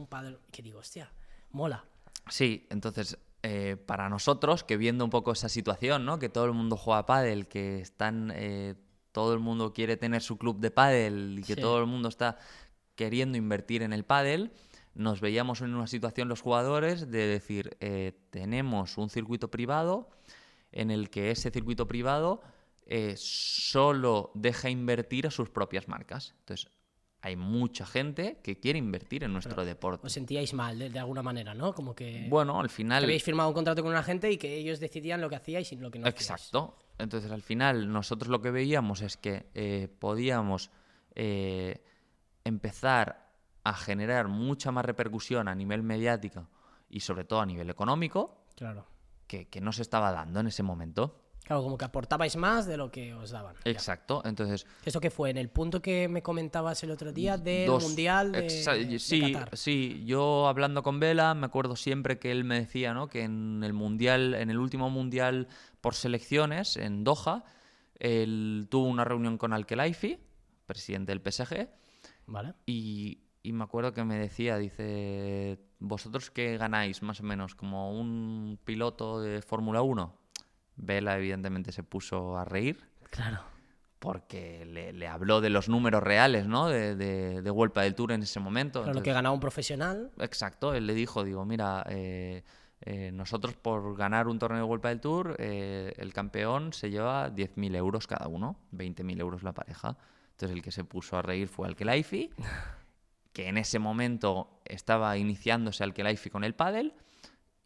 que digo, hostia, mola. Sí, entonces para nosotros, que viendo un poco esa situación, ¿no? Que todo el mundo juega a pádel, que todo el mundo quiere tener su club de pádel y que Sí. todo el mundo está queriendo invertir en el pádel, nos veíamos en una situación los jugadores de decir, tenemos un circuito privado en el que ese circuito privado solo deja invertir a sus propias marcas. Entonces, hay mucha gente que quiere invertir en nuestro deporte. Os sentíais mal de alguna manera, ¿no? Como que, Bueno, al que final... habéis firmado un contrato con una gente y que ellos decidían lo que hacíais y lo que no hacíais. Exacto. Entonces, al final, nosotros lo que veíamos es que podíamos empezar a generar mucha más repercusión a nivel mediático y sobre todo a nivel económico Claro. que no se estaba dando en ese momento. Claro, como que aportabais más de lo que os daban. Ya. Exacto. Entonces, ¿Eso qué fue? En el punto que me comentabas el otro día del dos- Mundial de sí, Qatar. sí, yo hablando con Vela me acuerdo siempre que él me decía, ¿no? Que en el mundial, en el último mundial por selecciones en Doha, él tuvo una reunión con Al-Khelaifi, presidente del PSG, Vale. y me acuerdo que me decía, dice, ¿vosotros qué ganáis más o menos? ¿Como un piloto de Fórmula 1? Vela evidentemente se puso a reír Claro. porque le habló de los números reales, ¿no? De Vuelta del Tour en ese momento. Claro, lo que Entonces, ganaba un profesional. exacto, él le dijo, digo, mira, nosotros por ganar un torneo de World Padel Tour, el campeón se lleva 10.000 euros cada uno, 20.000 euros la pareja. Entonces el que se puso a reír fue Al-Khelaifi, que en ese momento estaba iniciándose Al-Khelaifi con el pádel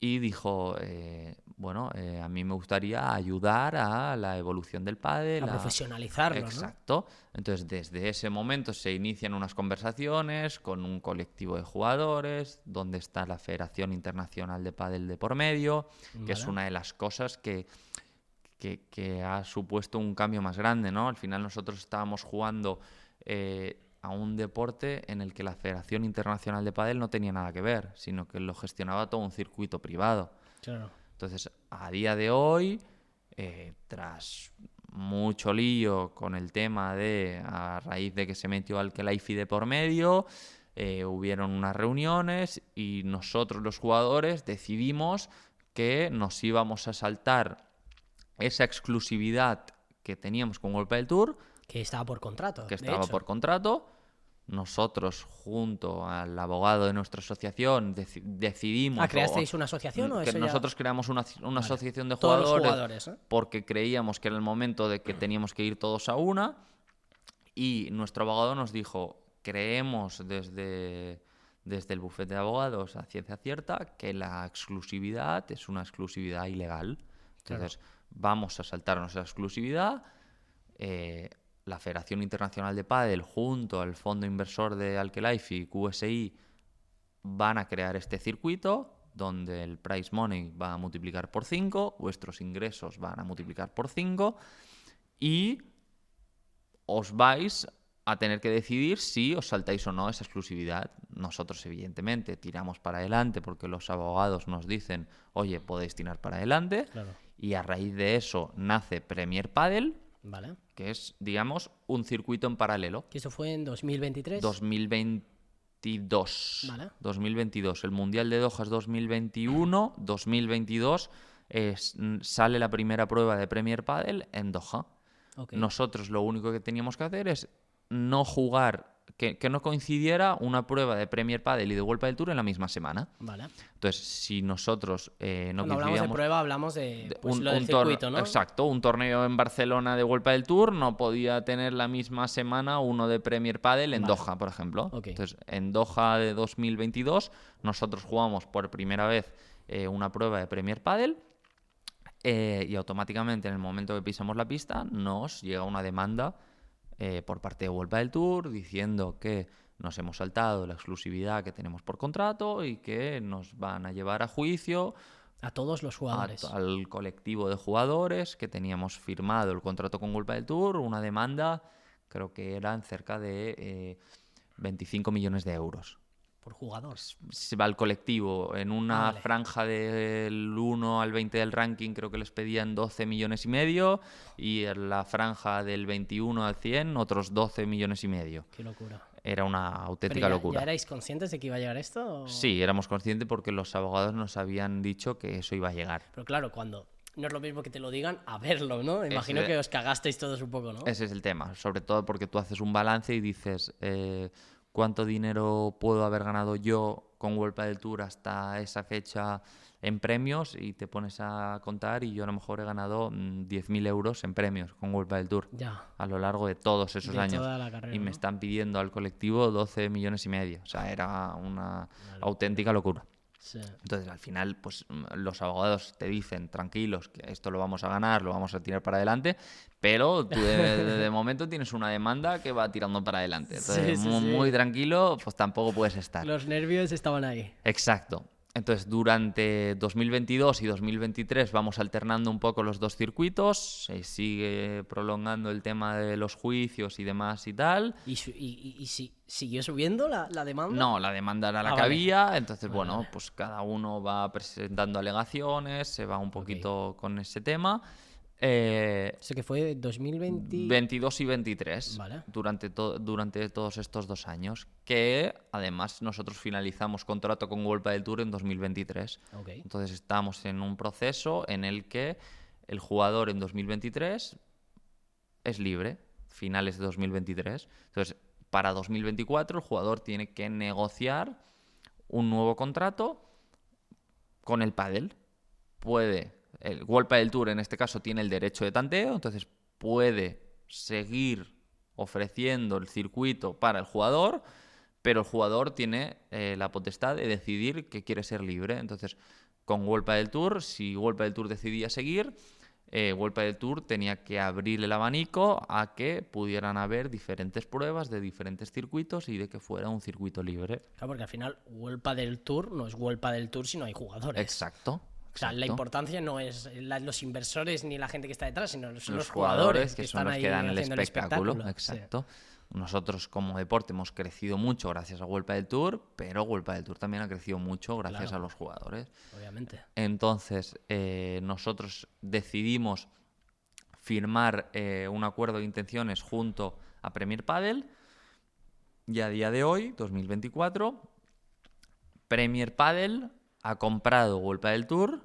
y dijo, a mí me gustaría ayudar a la evolución del pádel. A profesionalizarlo, Exacto. ¿No? Entonces, desde ese momento se inician unas conversaciones con un colectivo de jugadores, donde está la Federación Internacional de Pádel de por medio, que es una de las cosas que ha supuesto un cambio más grande, ¿no? Al final nosotros estábamos jugando a un deporte en el que la Federación Internacional de Pádel no tenía nada que ver, sino que lo gestionaba todo un circuito privado. Claro. Entonces, a día de hoy, tras mucho lío con el tema a raíz de que se metió Al-Khelaifi de por medio, hubieron unas reuniones y nosotros los jugadores decidimos que nos íbamos a saltar esa exclusividad que teníamos con World Padel Tour, que estaba por contrato. Que estaba por contrato. Nosotros, junto al abogado de nuestra asociación, decidimos... ¿Creasteis una asociación o eso ya...? Nosotros creamos una asociación de Todos jugadores, los jugadores, ¿eh? Porque creíamos que era el momento de que teníamos que ir todos a una, y nuestro abogado nos dijo, creemos desde el bufete de abogados a ciencia cierta que la exclusividad es una exclusividad ilegal. Entonces, vamos a saltarnos esa exclusividad. La Federación Internacional de Pádel, junto al fondo inversor de Al-Khelaifi y QSI, van a crear este circuito donde el prize money va a multiplicar por 5, vuestros ingresos van a multiplicar por 5 y os vais a tener que decidir si os saltáis o no esa exclusividad. Nosotros, evidentemente, tiramos para adelante porque los abogados nos dicen, oye, podéis tirar para adelante. Claro. Y a raíz de eso nace Premier Padel, Vale. que es, digamos, un circuito en paralelo. ¿Que eso fue en 2023? 2022. Vale. 2022. El Mundial de Doha es 2021. 2022 sale la primera prueba de Premier Padel en Doha. Okay. Nosotros lo único que teníamos que hacer es no jugar, que no coincidiera una prueba de Premier Padel y de World Padel Tour en la misma semana. Vale. Entonces, si nosotros no Cuando hablamos de prueba, hablamos de lo del circuito, ¿no? Exacto, un torneo en Barcelona de World Padel Tour no podía tener la misma semana uno de Premier Padel en Doha, por ejemplo. Okay. Entonces, en Doha de 2022, nosotros jugamos por primera vez una prueba de Premier Padel. Y automáticamente, en el momento que pisamos la pista, nos llega una demanda por parte de World Padel Tour diciendo que nos hemos saltado la exclusividad que tenemos por contrato y que nos van a llevar a juicio a todos los jugadores, al colectivo de jugadores que teníamos firmado el contrato con World Padel Tour, una demanda, creo que eran cerca de 25 millones de euros. Por jugador. Se va al colectivo. En una franja del 1 al 20 del ranking creo que les pedían 12 millones y medio y en la franja del 21 al 100 otros 12 millones y medio. Qué locura. Era una auténtica locura. ¿Ya erais conscientes de que iba a llegar esto? ¿O? Sí, éramos conscientes porque los abogados nos habían dicho que eso iba a llegar. Pero claro, cuando no es lo mismo que te lo digan a verlo, ¿no? Imagino que os cagasteis todos un poco, ¿no? Ese es el tema, sobre todo porque tú haces un balance y dices... ¿cuánto dinero puedo haber ganado yo con World Padel Tour hasta esa fecha en premios? Y te pones a contar y yo a lo mejor he ganado 10.000 euros en premios con World Padel Tour a lo largo de todos esos años. Toda la carrera, y me están pidiendo al colectivo 12 millones y medio. O sea, era una auténtica locura. Sí. Entonces, al final, pues los abogados te dicen, tranquilos, que esto lo vamos a ganar, lo vamos a tirar para adelante, pero tú de momento tienes una demanda que va tirando para adelante. Entonces, muy tranquilo, pues tampoco puedes estar. Los nervios estaban ahí. Exacto. Entonces, durante 2022 y 2023 vamos alternando un poco los dos circuitos, se sigue prolongando el tema de los juicios y demás y tal. ¿Y siguió subiendo la demanda? No, la demanda era la que había, entonces, pues cada uno va presentando alegaciones, se va un poquito con ese tema. Sé que fue 2020... 22 y 23, vale. durante todos estos 2 años, que además nosotros finalizamos contrato con World Padel Tour en 2023. Okay. Entonces estamos en un proceso en el que el jugador en 2023 es libre, finales de 2023. Entonces, para 2024 el jugador tiene que negociar un nuevo contrato con el pádel. El World Padel Tour en este caso tiene el derecho de tanteo, entonces puede seguir ofreciendo el circuito para el jugador, pero el jugador tiene la potestad de decidir que quiere ser libre. Entonces, con World Padel Tour, si World Padel Tour decidía seguir, World Padel Tour tenía que abrir el abanico a que pudieran haber diferentes pruebas de diferentes circuitos y de que fuera un circuito libre. Claro, porque al final World Padel Tour no es World Padel Tour si no hay jugadores. Exacto. O sea, la importancia no es los inversores ni la gente que está detrás, sino los los jugadores que son están los ahí que dan el haciendo espectáculo. Exacto. Sí. Nosotros como deporte hemos crecido mucho gracias a World Padel Tour, pero World Padel Tour también ha crecido mucho gracias a los jugadores. Obviamente. Entonces, nosotros decidimos firmar un acuerdo de intenciones junto a Premier Padel y a día de hoy, 2024, Premier Padel ha comprado World Padel Tour,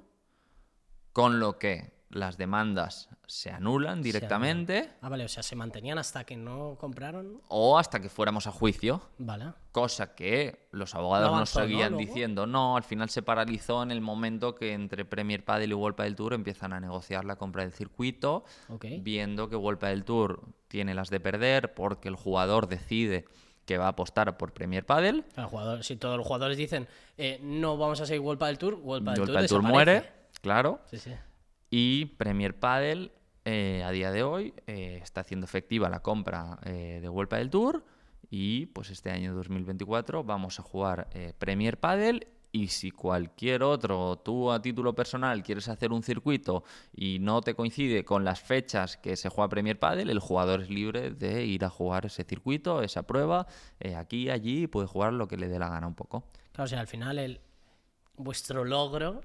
con lo que las demandas se anulan directamente. Ah, vale, o sea, se mantenían hasta que no compraron. O hasta que fuéramos a juicio. Vale. Cosa que los abogados No nos avanzó, seguían ¿no? diciendo, no, al final se paralizó en el momento que entre Premier Padel y World Padel Tour empiezan a negociar la compra del circuito, viendo que World Padel Tour tiene las de perder porque el jugador decide que va a apostar por Premier Padel. Si todos los jugadores dicen no vamos a seguir World Padel Tour, World Padel Tour Tour muere, claro. Sí, sí. Y Premier Padel a día de hoy está haciendo efectiva la compra de World Padel Tour y pues este año 2024 vamos a jugar Premier Padel. Y si cualquier otro, tú a título personal, quieres hacer un circuito y no te coincide con las fechas que se juega Premier Padel, el jugador es libre de ir a jugar ese circuito, esa prueba, aquí, allí, y puede jugar lo que le dé la gana un poco. Claro, o sea, al final vuestro logro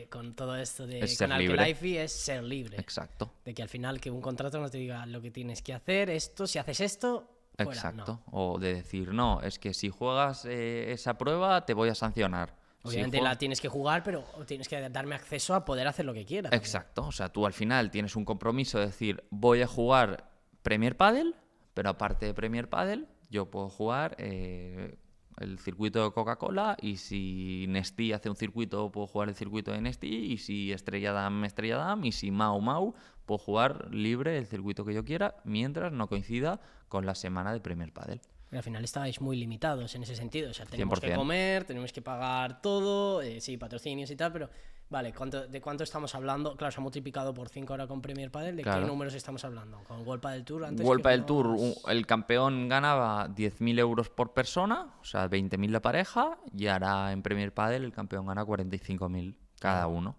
con todo esto de Es ser con libre. Alkelife es ser libre. Exacto. De que al final que un contrato no te diga lo que tienes que hacer, esto, si haces esto, fuera. Exacto. No. O de decir, no, es que si juegas esa prueba te voy a sancionar. Obviamente la tienes que jugar, pero tienes que darme acceso a poder hacer lo que quieras. Exacto. O sea, tú al final tienes un compromiso de decir, voy a jugar Premier Padel, pero aparte de Premier Padel, yo puedo jugar el circuito de Coca-Cola, y si Nestí hace un circuito, puedo jugar el circuito de Nestí, y si Estrella Damm, y si Mau, puedo jugar libre el circuito que yo quiera, mientras no coincida con la semana de Premier Padel. Pero al final estabais muy limitados en ese sentido. O sea, tenemos 100%. que comer, tenemos que pagar todo, sí, patrocinios y tal, pero vale, ¿de cuánto estamos hablando? Claro, se ha multiplicado por 5 ahora con Premier Padel. ¿De qué números estamos hablando? ¿Con World Padel Tour antes? World Padel Tour, el campeón ganaba 10.000 euros por persona, o sea, 20.000 la pareja, y ahora en Premier Padel el campeón gana 45.000 cada uno.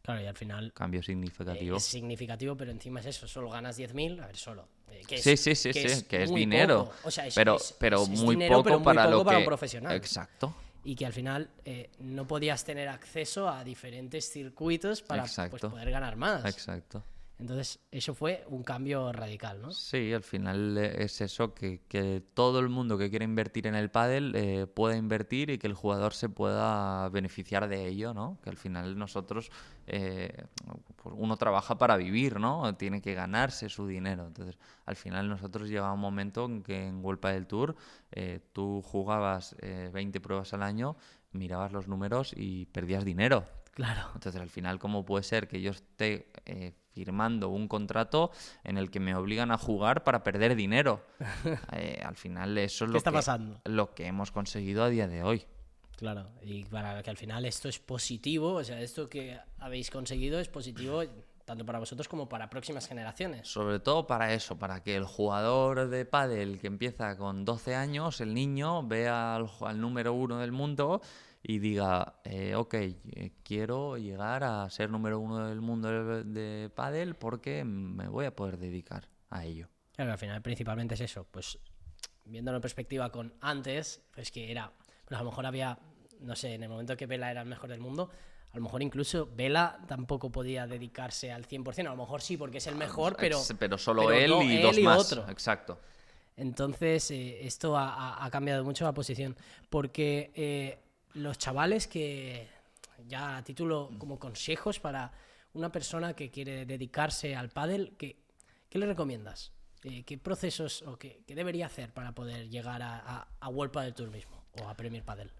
Claro, y al final... Cambio significativo. Es significativo, pero encima es eso, solo ganas 10.000, a ver, solo. Que es dinero. Poco. O sea, pero muy dinero, poco, pero muy para poco lo para que... un profesional. Exacto. Y que al final no podías tener acceso a diferentes circuitos para pues, poder ganar más. Exacto. Entonces, eso fue un cambio radical, ¿no? Sí, al final es eso, que todo el mundo que quiere invertir en el pádel pueda invertir y que el jugador se pueda beneficiar de ello, ¿no? Que al final nosotros, uno trabaja para vivir, ¿no? Tiene que ganarse su dinero. Entonces, al final nosotros llegaba un momento en que en World Padel Tour tú jugabas 20 pruebas al año, mirabas los números y perdías dinero. Claro. Entonces, al final, ¿cómo puede ser que yo esté firmando un contrato en el que me obligan a jugar para perder dinero? Al final, eso es lo que hemos conseguido a día de hoy. Claro, y para que al final esto es positivo, o sea, esto que habéis conseguido es positivo tanto para vosotros como para próximas generaciones. Sobre todo para eso, para que el jugador de pádel que empieza con 12 años, el niño, vea al número 1 del mundo y diga, ok, quiero llegar a ser número 1 del mundo de pádel porque me voy a poder dedicar a ello. Claro, al final principalmente es eso, pues viéndolo en perspectiva con antes, pues que era, pues a lo mejor había, no sé, en el momento que Vela era el mejor del mundo, a lo mejor incluso Vela tampoco podía dedicarse al 100%, a lo mejor sí porque es el mejor, pero solo él y dos más. Otro. Exacto. Entonces esto ha cambiado mucho la posición, porque los chavales que, ya a título como consejos para una persona que quiere dedicarse al pádel, ¿qué le recomiendas? ¿Qué procesos o qué debería hacer para poder llegar a World Padel Tour mismo o a Premier Padel?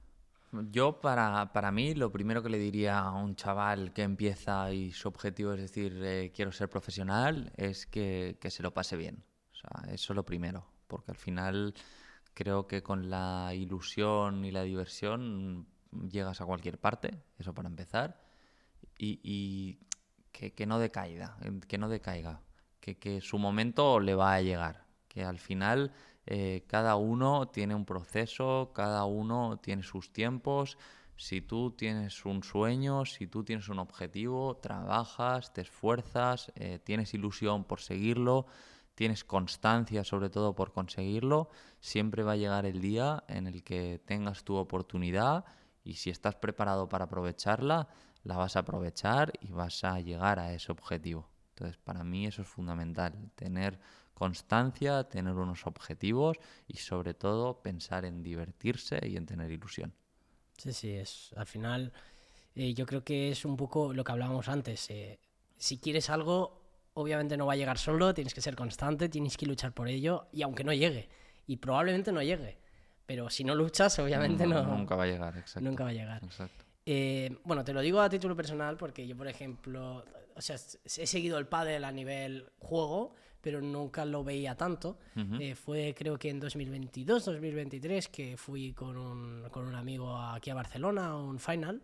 Yo, para mí, lo primero que le diría a un chaval que empieza y su objetivo es decir, quiero ser profesional, es que se lo pase bien. O sea, eso es lo primero, porque al final creo que con la ilusión y la diversión llegas a cualquier parte, eso para empezar, y que no decaiga, que su momento le va a llegar, que al final cada uno tiene un proceso, cada uno tiene sus tiempos. Si tú tienes un sueño, si tú tienes un objetivo, trabajas, te esfuerzas, tienes ilusión por seguirlo, tienes constancia sobre todo por conseguirlo, siempre va a llegar el día en el que tengas tu oportunidad y si estás preparado para aprovecharla, la vas a aprovechar y vas a llegar a ese objetivo. Entonces, para mí eso es fundamental, tener constancia, tener unos objetivos y sobre todo pensar en divertirse y en tener ilusión. Sí, sí, al final yo creo que es un poco lo que hablábamos antes. Si quieres algo, obviamente no va a llegar solo, tienes que ser constante, tienes que luchar por ello y aunque no llegue, y probablemente no llegue, pero si no luchas, obviamente Nunca va a llegar, exacto. nunca va a llegar. Exacto. Bueno, te lo digo a título personal porque yo, por ejemplo, o sea, he seguido el pádel a nivel juego, pero nunca lo veía tanto. Fue creo que en 2022, 2023 que fui con un amigo aquí a Barcelona a un final.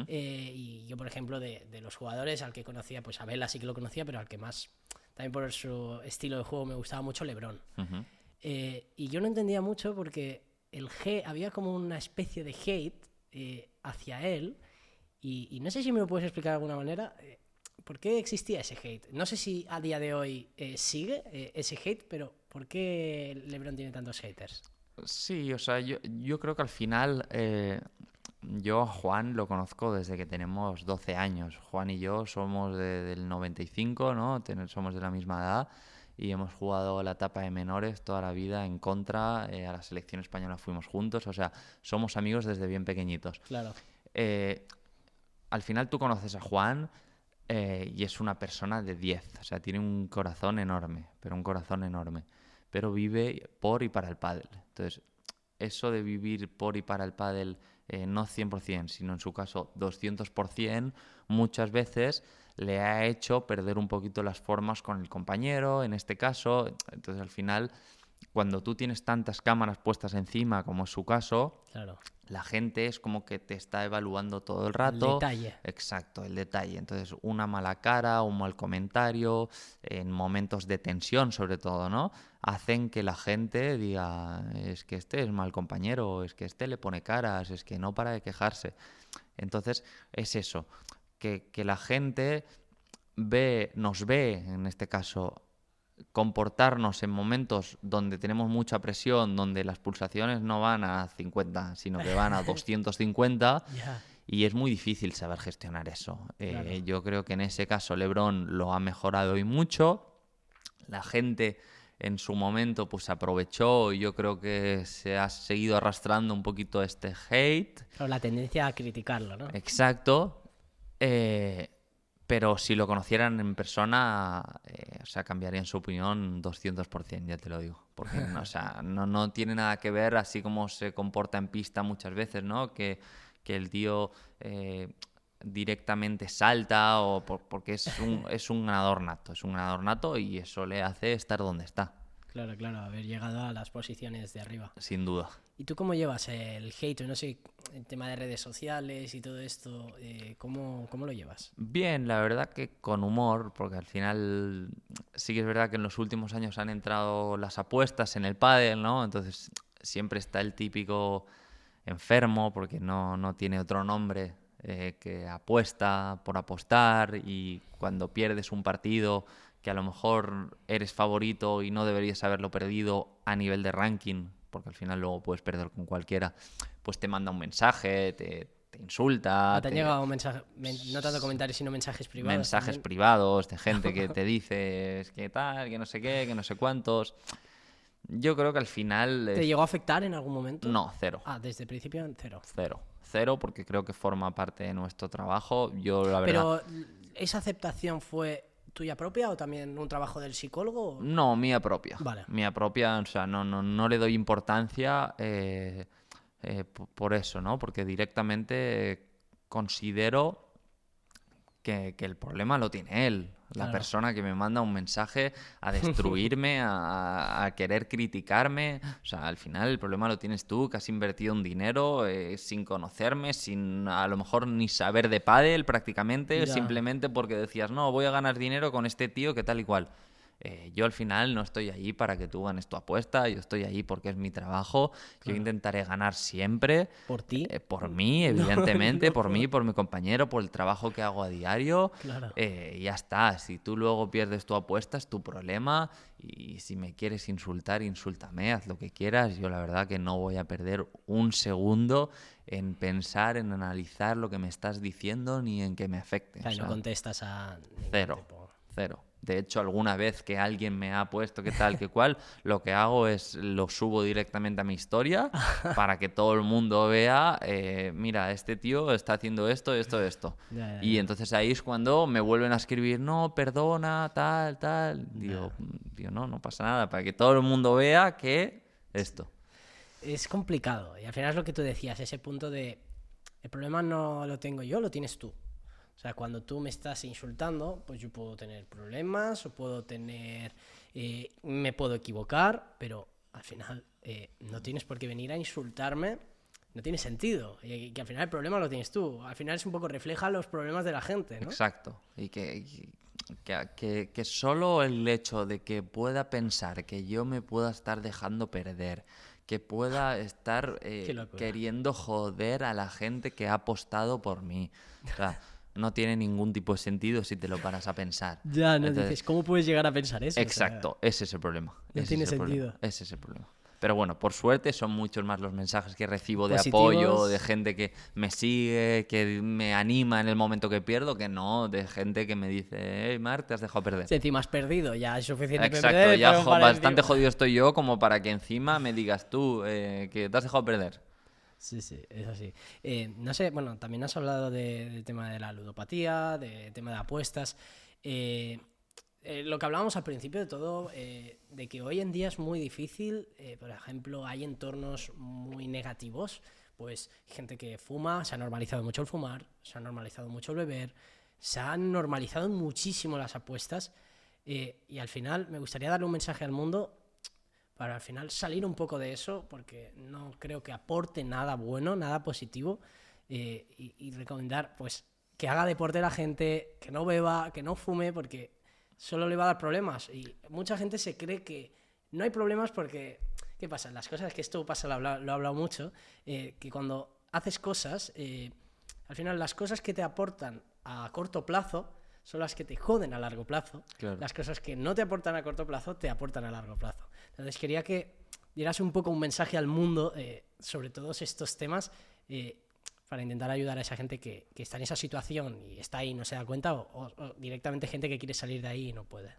Y yo, por ejemplo, de los jugadores al que conocía, pues a Vela sí que lo conocía, pero al que más, también por su estilo de juego, me gustaba mucho LeBron. Y yo no entendía mucho porque había como una especie de hate hacia él y no sé si me lo puedes explicar de alguna manera. ¿Por qué existía ese hate? No sé si a día de hoy sigue ese hate, pero ¿por qué LeBron tiene tantos haters? Sí, o sea, yo creo que al final yo a Juan lo conozco desde que tenemos 12 años. Juan y yo somos del 95, ¿no? Somos de la misma edad y hemos jugado la etapa de menores toda la vida en contra. A la selección española fuimos juntos, o sea, somos amigos desde bien pequeñitos. Claro. Al final tú conoces a Juan y es una persona de 10, o sea, tiene un corazón enorme, pero vive por y para el pádel. Entonces, eso de vivir por y para el pádel, no 100%, sino en su caso 200%, muchas veces le ha hecho perder un poquito las formas con el compañero, en este caso. Entonces, al final, cuando tú tienes tantas cámaras puestas encima, como es su caso, Claro. la gente es como que te está evaluando todo el rato. El detalle. Exacto, el detalle. Entonces, una mala cara, un mal comentario, en momentos de tensión sobre todo, ¿no? Hacen que la gente diga, es que este es mal compañero, es que este le pone caras, es que no para de quejarse. Entonces, es eso, que la gente nos ve, en este caso, comportarnos en momentos donde tenemos mucha presión, donde las pulsaciones no van a 50, sino que van a 250, Ya. y es muy difícil saber gestionar eso. Claro. Yo creo que en ese caso LeBron lo ha mejorado y mucho. La gente en su momento pues aprovechó y yo creo que se ha seguido arrastrando un poquito este hate. Claro, la tendencia a criticarlo, ¿no? Exacto. Pero si lo conocieran en persona, o sea, cambiarían su opinión 200%, ya te lo digo. Porque no, o sea, no tiene nada que ver así como se comporta en pista muchas veces, ¿no? Que el tío directamente salta porque es un ganador nato y eso le hace estar donde está, Claro, claro, haber llegado a las posiciones de arriba. sin duda. ¿Y tú cómo llevas el hate? No sé, el tema de redes sociales y todo esto, ¿cómo lo llevas? Bien, la verdad que con humor, porque al final sí que es verdad que en los últimos años han entrado las apuestas en el pádel, ¿no? Entonces siempre está el típico enfermo, porque no tiene otro nombre, que apuesta por apostar y cuando pierdes un partido que a lo mejor eres favorito y no deberías haberlo perdido a nivel de ranking, porque al final luego puedes perder con cualquiera, pues te manda un mensaje, te insulta. ¿Te han llegado mensajes, no tanto comentarios, sino mensajes privados? Mensajes también? privados de gente que te dice es que tal, que no sé qué, que no sé cuántos. Yo creo que al final... ¿Te llegó a afectar en algún momento? No, cero. Ah, desde el principio, cero. Cero, porque creo que forma parte de nuestro trabajo. Yo, la verdad... Pero, ¿esa aceptación fue tuya propia o también un trabajo del psicólogo? No, mía propia. Vale. Mía propia, o sea, no le doy importancia. por eso, ¿no? Porque directamente considero que el problema lo tiene él. La Claro. persona que me manda un mensaje a destruirme, a querer criticarme. O sea, al final el problema lo tienes tú, que has invertido un dinero sin conocerme, sin a lo mejor ni saber de pádel prácticamente, Ya, simplemente porque decías, no, voy a ganar dinero con este tío que tal y cual. Yo al final no estoy ahí para que tú ganes tu apuesta, yo estoy ahí porque es mi trabajo, yo claro. intentaré ganar siempre, ¿Por ti? por mí, No, evidentemente, no por mí, por... por mi compañero, por el trabajo que hago a diario, Claro. y ya está. Si tú luego pierdes tu apuesta es tu problema, y si me quieres insultar, insúltame, haz lo que quieras. Yo la verdad que no voy a perder un segundo en pensar, en analizar lo que me estás diciendo ni en que me afecte. O sea, O y no sea, contestas a ningún cero, tipo. cero. De hecho, alguna vez que alguien me ha puesto qué tal, qué cual, lo que hago es lo subo directamente a mi historia para que todo el mundo vea, mira, este tío está haciendo esto, esto, esto. Ya, ya, Y ya. entonces ahí es cuando me vuelven a escribir, no, perdona, tal, tal. Ya. Digo, no, no pasa nada, para que todo el mundo vea que esto. Es complicado. Y al final es lo que tú decías, ese punto de... El problema no lo tengo yo, lo tienes tú. O sea, cuando tú me estás insultando, pues yo puedo tener problemas o puedo tener... me puedo equivocar, pero al final no tienes por qué venir a insultarme. No tiene sentido. Y que al final el problema lo tienes tú. Al final es un poco refleja los problemas de la gente, ¿no? Exacto. Y que solo el hecho de que pueda pensar que yo me pueda estar dejando perder, que pueda estar Qué locura. queriendo joder a la gente que ha apostado por mí. O sea, no tiene ningún tipo de sentido si te lo paras a pensar. Ya, no Entonces, dices, ¿cómo puedes llegar a pensar eso? O sea, exacto, ese es el problema. no Ese tiene es el problema. sentido. Ese es el problema. Pero bueno, por suerte son muchos más los mensajes que recibo de Positivos. apoyo, de gente que me sigue, que me anima en el momento que pierdo, que no, de gente que me dice, hey, Marc, te has dejado perder. Si encima has perdido, ya es suficiente Exacto, perder, ya pero para bastante encima. jodido estoy yo como para que encima me digas tú que te has dejado perder. Sí, sí, es así. No sé, bueno, también has hablado del tema de la ludopatía, del tema de apuestas. Lo que hablábamos al principio de todo, de que hoy en día es muy difícil, por ejemplo, hay entornos muy negativos, pues gente que fuma, se ha normalizado mucho el fumar, se ha normalizado mucho el beber, se han normalizado muchísimo las apuestas, y al final me gustaría darle un mensaje al mundo para al final salir un poco de eso, porque no creo que aporte nada bueno, nada positivo, y recomendar pues que haga deporte la gente, que no beba, que no fume, porque solo le va a dar problemas. Y mucha gente se cree que no hay problemas porque, ¿qué pasa? Las cosas, que esto pasa, lo he hablado mucho, que cuando haces cosas, al final las cosas que te aportan a corto plazo son las que te joden a largo plazo. Claro. Las cosas que no te aportan a corto plazo te aportan a largo plazo. Entonces quería que dieras un poco un mensaje al mundo sobre todos estos temas, para intentar ayudar a esa gente que está en esa situación y está ahí y no se da cuenta, o directamente gente que quiere salir de ahí y no puede.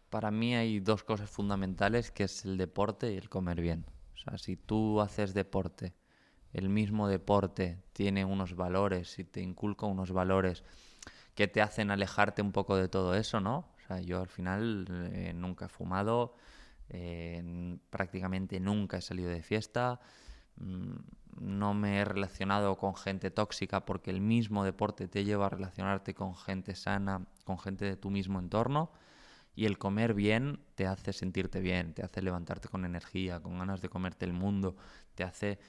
Para mí hay dos cosas fundamentales, que es el deporte y el comer bien. O sea, si tú haces deporte, el mismo deporte tiene unos valores y te inculca unos valores que te hacen alejarte un poco de todo eso, ¿no? O sea, yo al final nunca he fumado, prácticamente nunca he salido de fiesta, no me he relacionado con gente tóxica porque el mismo deporte te lleva a relacionarte con gente sana, con gente de tu mismo entorno. Y el comer bien te hace sentirte bien, te hace levantarte con energía, con ganas de comerte el mundo, te hace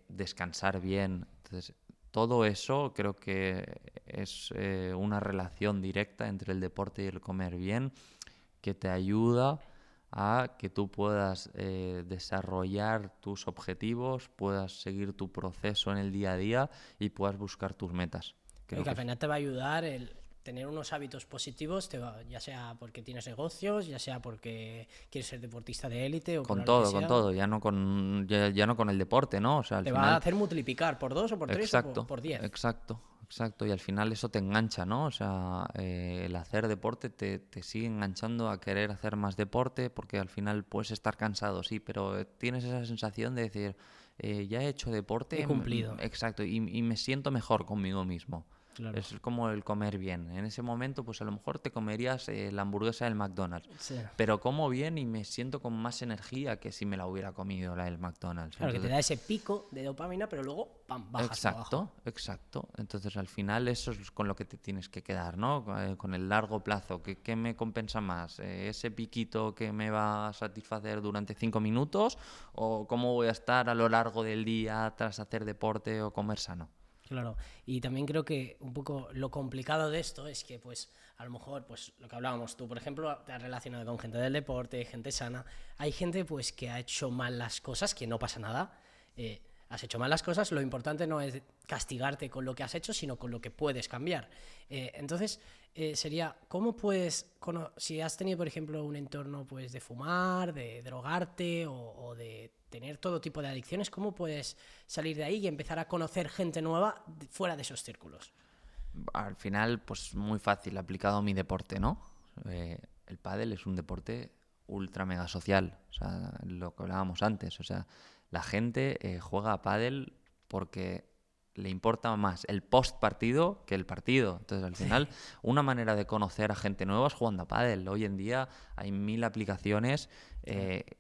descansar bien. Entonces, todo eso creo que es una relación directa entre el deporte y el comer bien, que te ayuda a que tú puedas desarrollar tus objetivos, puedas seguir tu proceso en el día a día y puedas buscar tus metas. Creo que al final te va a ayudar el tener unos hábitos positivos, ya sea porque tienes negocios, ya sea porque quieres ser deportista de élite o Con por lo que todo, sea, ya no con el deporte, ¿no? O sea, al te va a final. hacer multiplicar por 2 o por 3 o Exacto, por 10. exacto, exacto. Y al final eso te engancha, ¿no? O sea, el hacer deporte te sigue enganchando a querer hacer más deporte, porque al final puedes estar cansado, sí, pero tienes esa sensación de decir, ya he hecho deporte. He cumplido. Exacto, y me siento mejor conmigo mismo. Claro. Es como el comer bien. En ese momento, pues a lo mejor te comerías la hamburguesa del McDonald's. Sí. Pero como bien y me siento con más energía que si me la hubiera comido la del McDonald's. Claro, que te Entonces, da ese pico de dopamina, pero luego, pam, bajas para abajo. exacto. Entonces, al final, eso es con lo que te tienes que quedar, ¿no? Con el largo plazo. ¿Qué me compensa más? ¿Ese piquito que me va a satisfacer durante 5 minutos? ¿O cómo voy a estar a lo largo del día tras hacer deporte o comer sano? Claro, y también creo que un poco lo complicado de esto es que, pues, a lo mejor, pues, lo que hablábamos, tú, por ejemplo, te has relacionado con gente del deporte, gente sana. Hay gente, pues, que ha hecho mal las cosas, que no pasa nada. Has hecho mal las cosas, lo importante no es castigarte con lo que has hecho, sino con lo que puedes cambiar. Entonces, sería, ¿cómo puedes, si has tenido, por ejemplo, un entorno, pues, de fumar, de drogarte o de tener todo tipo de adicciones, ¿cómo puedes salir de ahí y empezar a conocer gente nueva fuera de esos círculos? Al final, pues muy fácil, aplicado a mi deporte, ¿no? El pádel es un deporte ultra mega social, o sea, lo que hablábamos antes, o sea, la gente juega a pádel porque le importa más el post partido que el partido. Entonces, al final, una manera de conocer a gente nueva es jugando a pádel. Hoy en día hay 1000 aplicaciones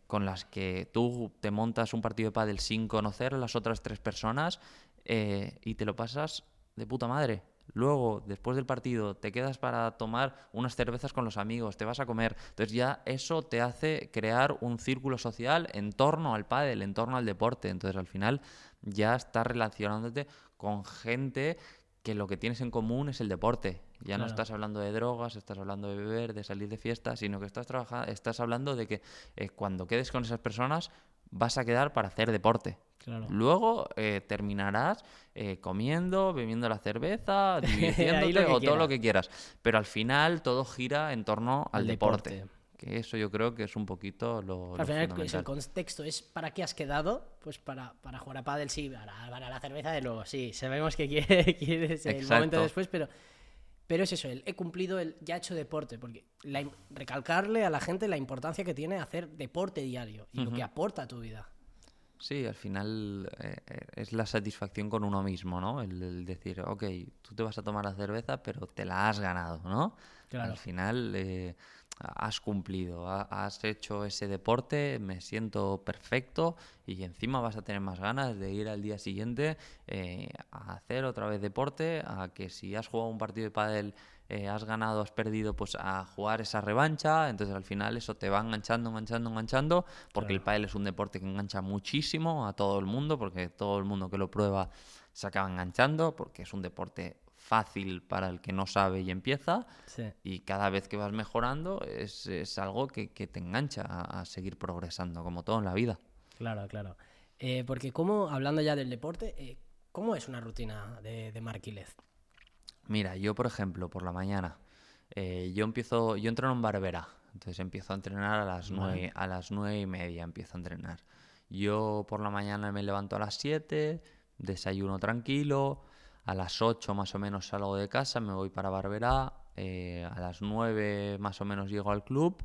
con las que tú te montas un partido de pádel sin conocer a las otras 3 personas y te lo pasas de puta madre. Luego, después del partido, te quedas para tomar unas cervezas con los amigos, te vas a comer. Entonces ya eso te hace crear un círculo social en torno al pádel, en torno al deporte. Entonces al final ya estás relacionándote con gente que lo que tienes en común es el deporte. Ya no Claro, estás hablando de drogas, estás hablando de beber, de salir de fiesta, sino que estás hablando de que cuando quedes con esas personas vas a quedar para hacer deporte. claro. Luego terminarás comiendo, bebiendo la cerveza, Ahí divirtiéndote lo que o todo lo quieras. que quieras. Pero al final todo gira en torno al Al deporte. deporte. Que eso yo creo que es un poquito lo Al final es el fundamental. contexto, es para qué has quedado, pues para jugar a pádel, sí, para la cerveza de nuevo, sí, sabemos que quieres el momento Exacto. después, pero es eso, he cumplido, ya he hecho deporte, porque recalcarle a la gente la importancia que tiene hacer deporte diario y lo que aporta a tu vida. Sí, al final es la satisfacción con uno mismo, ¿no? El decir, ok, tú te vas a tomar la cerveza, pero te la has ganado, ¿no? Claro. Al final has cumplido, has hecho ese deporte, me siento perfecto y encima vas a tener más ganas de ir al día siguiente a hacer otra vez deporte, a que si has jugado un partido de pádel has ganado, has perdido, pues a jugar esa revancha. Entonces al final eso te va enganchando, porque el Claro. pádel es un deporte que engancha muchísimo a todo el mundo, porque todo el mundo que lo prueba se acaba enganchando, porque es un deporte fácil para el que no sabe y empieza, Sí, y cada vez que vas mejorando es algo que te engancha a seguir progresando, como todo en la vida. claro, claro. Porque hablando ya del deporte, ¿cómo es una rutina de Marc Quílez? Mira, yo por ejemplo, por la mañana, yo entreno en Barberá, entonces empiezo a entrenar a las Vale. 9, a las 9:30 empiezo a entrenar. Yo por la mañana me levanto a las 7, desayuno tranquilo, a las 8 más o menos salgo de casa, me voy para Barberá, a las 9 más o menos llego al club,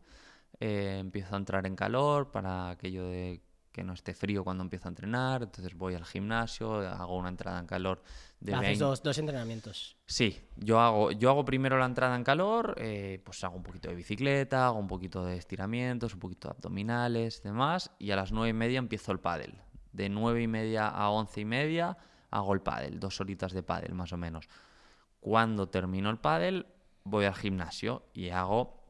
empiezo a entrar en calor para aquello de que no esté frío cuando empiezo a entrenar, entonces voy al gimnasio, hago una entrada en calor de Haces 20. dos entrenamientos. Sí, yo hago primero la entrada en calor, pues hago un poquito de bicicleta, hago un poquito de estiramientos, un poquito de abdominales y demás, y a las 9:30 empiezo el pádel. De 9:30 a 11:30 hago el pádel, 2 horitas de pádel más o menos. Cuando termino el pádel, voy al gimnasio y hago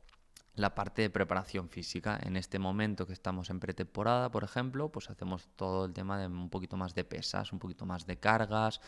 la parte de preparación física. En este momento que estamos en pretemporada, por ejemplo, pues hacemos todo el tema de un poquito más de pesas, un poquito más de cargas,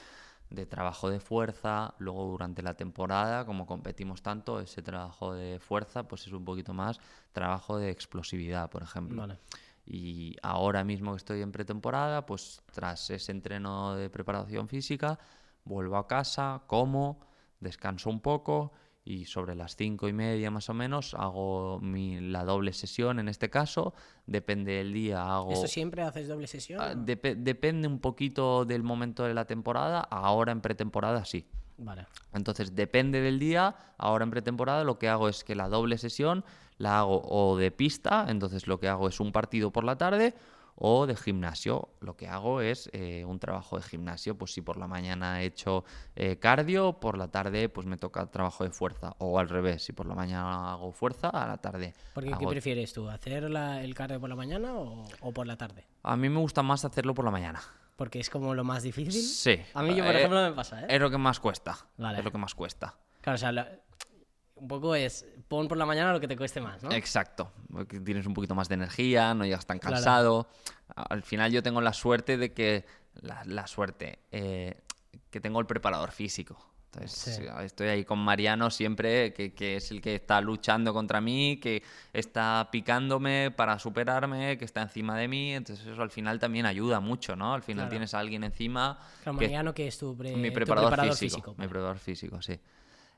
de trabajo de fuerza. Luego durante la temporada, como competimos tanto, ese trabajo de fuerza pues es un poquito más trabajo de explosividad, por ejemplo. Vale. Y ahora mismo que estoy en pretemporada, pues tras ese entreno de preparación física, vuelvo a casa, como, descanso un poco y sobre las 5:30 más o menos hago la doble sesión en este caso. Depende del día, ¿Esto hago... siempre haces doble sesión? ¿O? Depende un poquito del momento de la temporada. Ahora en pretemporada sí. Vale. Entonces depende del día. Ahora en pretemporada lo que hago es que la doble sesión la hago o de pista, entonces lo que hago es un partido por la tarde, o de gimnasio. Lo que hago es un trabajo de gimnasio, pues si por la mañana he hecho cardio, por la tarde pues me toca trabajo de fuerza, o al revés, si por la mañana hago fuerza, a la tarde Porque, ¿qué hago... prefieres tú? ¿Hacer el cardio por la mañana o por la tarde? A mí me gusta más hacerlo por la mañana. Porque es como lo más difícil. Sí. A mí, por ejemplo, me pasa, ¿eh? Es lo que más cuesta. Vale. Es lo que más cuesta. Claro, o sea, un poco es pon por la mañana lo que te cueste más, ¿no? Exacto. Porque tienes un poquito más de energía, no llegas tan Claro. cansado. Al final yo tengo la suerte de que... La suerte. Que tengo el preparador físico. Entonces, Sí. estoy ahí con Mariano siempre, que es el que está luchando contra mí, que está picándome para superarme, que está encima de mí. Entonces eso al final también ayuda mucho, ¿no? Al final Claro. tienes a alguien encima... Claro, que- Mariano, que es tu Mi tu preparador físico. Mi vale. preparador físico, sí.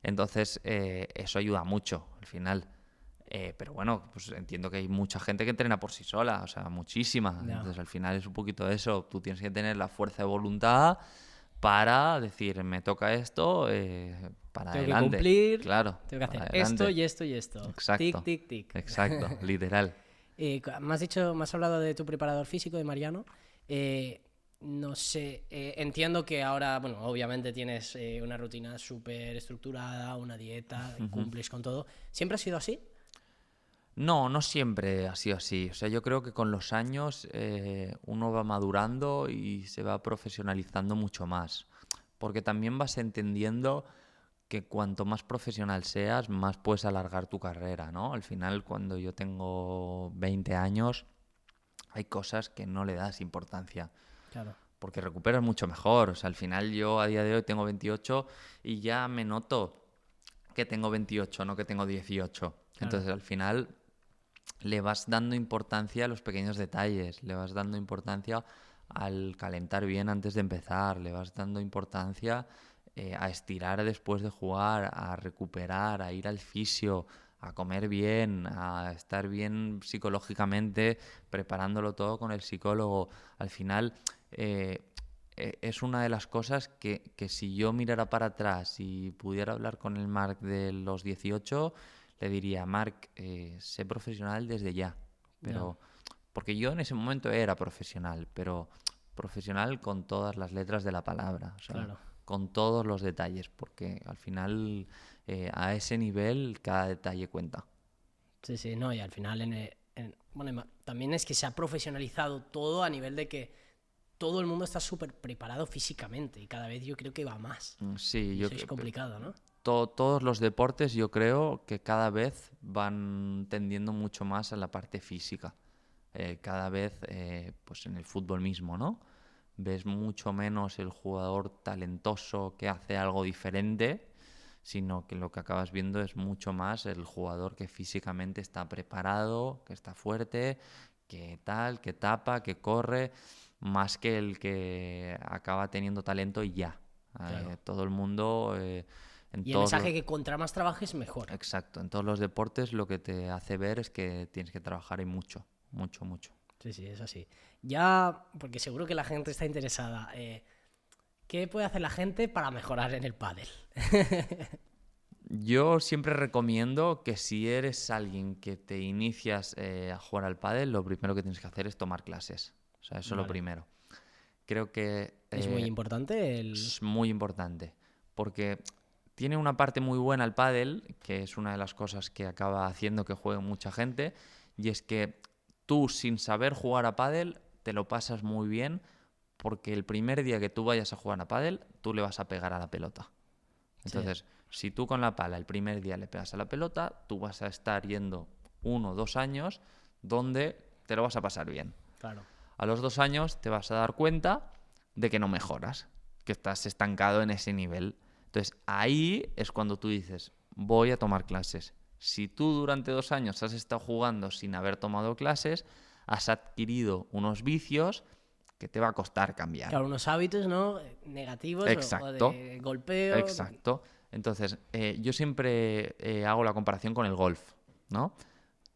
Entonces, eso ayuda mucho al final. Pero bueno, pues entiendo que hay mucha gente que entrena por sí sola, o sea, muchísima. Ya. Entonces, al final es un poquito eso. Tú tienes que tener la fuerza de voluntad para decir, me toca esto, para Tengo que adelante. cumplir, Claro, tengo que para hacer esto adelante. y esto y esto. Exacto. Tic, tic, tic. Exacto, literal. Me has hablado de tu preparador físico, de Mariano. No sé, entiendo que ahora, bueno, obviamente tienes una rutina súper estructurada, una dieta, cumples con todo. ¿Siempre ha sido así? No, no siempre ha sido así. O sea, yo creo que con los años uno va madurando y se va profesionalizando mucho más. Porque también vas entendiendo que cuanto más profesional seas, más puedes alargar tu carrera, ¿no? Al final, cuando yo tengo 20 años, hay cosas que no le das importancia. Claro. Porque recuperas mucho mejor. O sea, al final yo a día de hoy tengo 28 y ya me noto que tengo 28, no que tengo 18. Entonces, al final le vas dando importancia a los pequeños detalles, le vas dando importancia al calentar bien antes de empezar, le vas dando importancia a estirar después de jugar, a recuperar, a ir al fisio, a comer bien, a estar bien psicológicamente, preparándolo todo con el psicólogo. Al final es una de las cosas que si yo mirara para atrás y pudiera hablar con el Marc de los 18, le diría, Marc, sé profesional desde ya. Pero, porque yo en ese momento era profesional, pero profesional con todas las letras de la palabra, o sea, Claro. con todos los detalles, porque al final a ese nivel cada detalle cuenta. Sí, sí, no, y al final bueno, también es que se ha profesionalizado todo a nivel de que todo el mundo está súper preparado físicamente y cada vez yo creo que va más. Sí, Y yo eso es complicado, ¿no? todos los deportes yo creo que cada vez van tendiendo mucho más a la parte física. Cada vez, pues en el fútbol mismo, ¿no? Ves mucho menos el jugador talentoso que hace algo diferente, sino que lo que acabas viendo es mucho más el jugador que físicamente está preparado, que está fuerte, que tal, que tapa, que corre, más que el que acaba teniendo talento y ya. Claro. Todo el mundo... en Y el todos mensaje que contra más trabajes, mejor. Exacto, en todos los deportes lo que te hace ver es que tienes que trabajar y mucho, mucho, mucho. Sí, sí, es así. Ya, porque seguro que la gente está interesada. ¿Qué puede hacer la gente para mejorar en el pádel? Yo siempre recomiendo que si eres alguien que te inicias a jugar al pádel, lo primero que tienes que hacer es tomar clases. O sea, eso es lo Vale. primero. Creo que Es muy importante el... es muy importante, porque tiene una parte muy buena el pádel, que es una de las cosas que acaba haciendo que juegue mucha gente, y es que tú sin saber jugar a pádel te lo pasas muy bien, porque el primer día que tú vayas a jugar a pádel, tú le vas a pegar a la pelota. Entonces, si tú con la pala el primer día le pegas a la pelota, tú vas a estar yendo 1 o 2 años donde te lo vas a pasar bien. Claro. A los 2 años te vas a dar cuenta de que no mejoras, que estás estancado en ese nivel. Entonces, ahí es cuando tú dices, voy a tomar clases. Si tú durante 2 años has estado jugando sin haber tomado clases, has adquirido unos vicios que te va a costar cambiar. Claro, unos hábitos, ¿no? Negativos Exacto. o de golpeo. Exacto. Entonces, yo siempre hago la comparación con el golf, ¿no?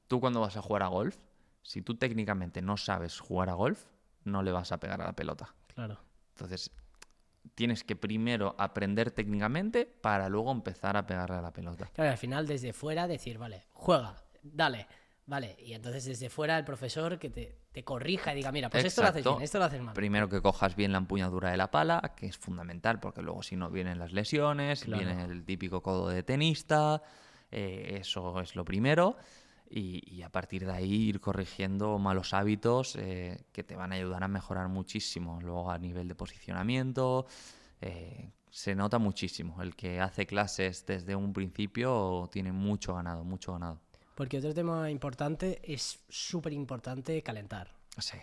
Tú cuando vas a jugar a golf, si tú técnicamente no sabes jugar a golf, no le vas a pegar a la pelota. Claro. Entonces, tienes que primero aprender técnicamente para luego empezar a pegarle a la pelota. Claro, al final desde fuera decir, vale, juega, dale. Vale, y entonces desde fuera el profesor que te corrija y diga, mira, pues esto lo haces Exacto. bien, esto lo haces mal. Primero que cojas bien la empuñadura de la pala, que es fundamental, porque luego si no vienen las lesiones, Claro. viene el típico codo de tenista, eso es lo primero. Y a partir de ahí ir corrigiendo malos hábitos que te van a ayudar a mejorar muchísimo. Luego a nivel de posicionamiento, se nota muchísimo. El que hace clases desde un principio tiene mucho ganado, mucho ganado. Porque otro tema importante es súper importante calentar. Sí,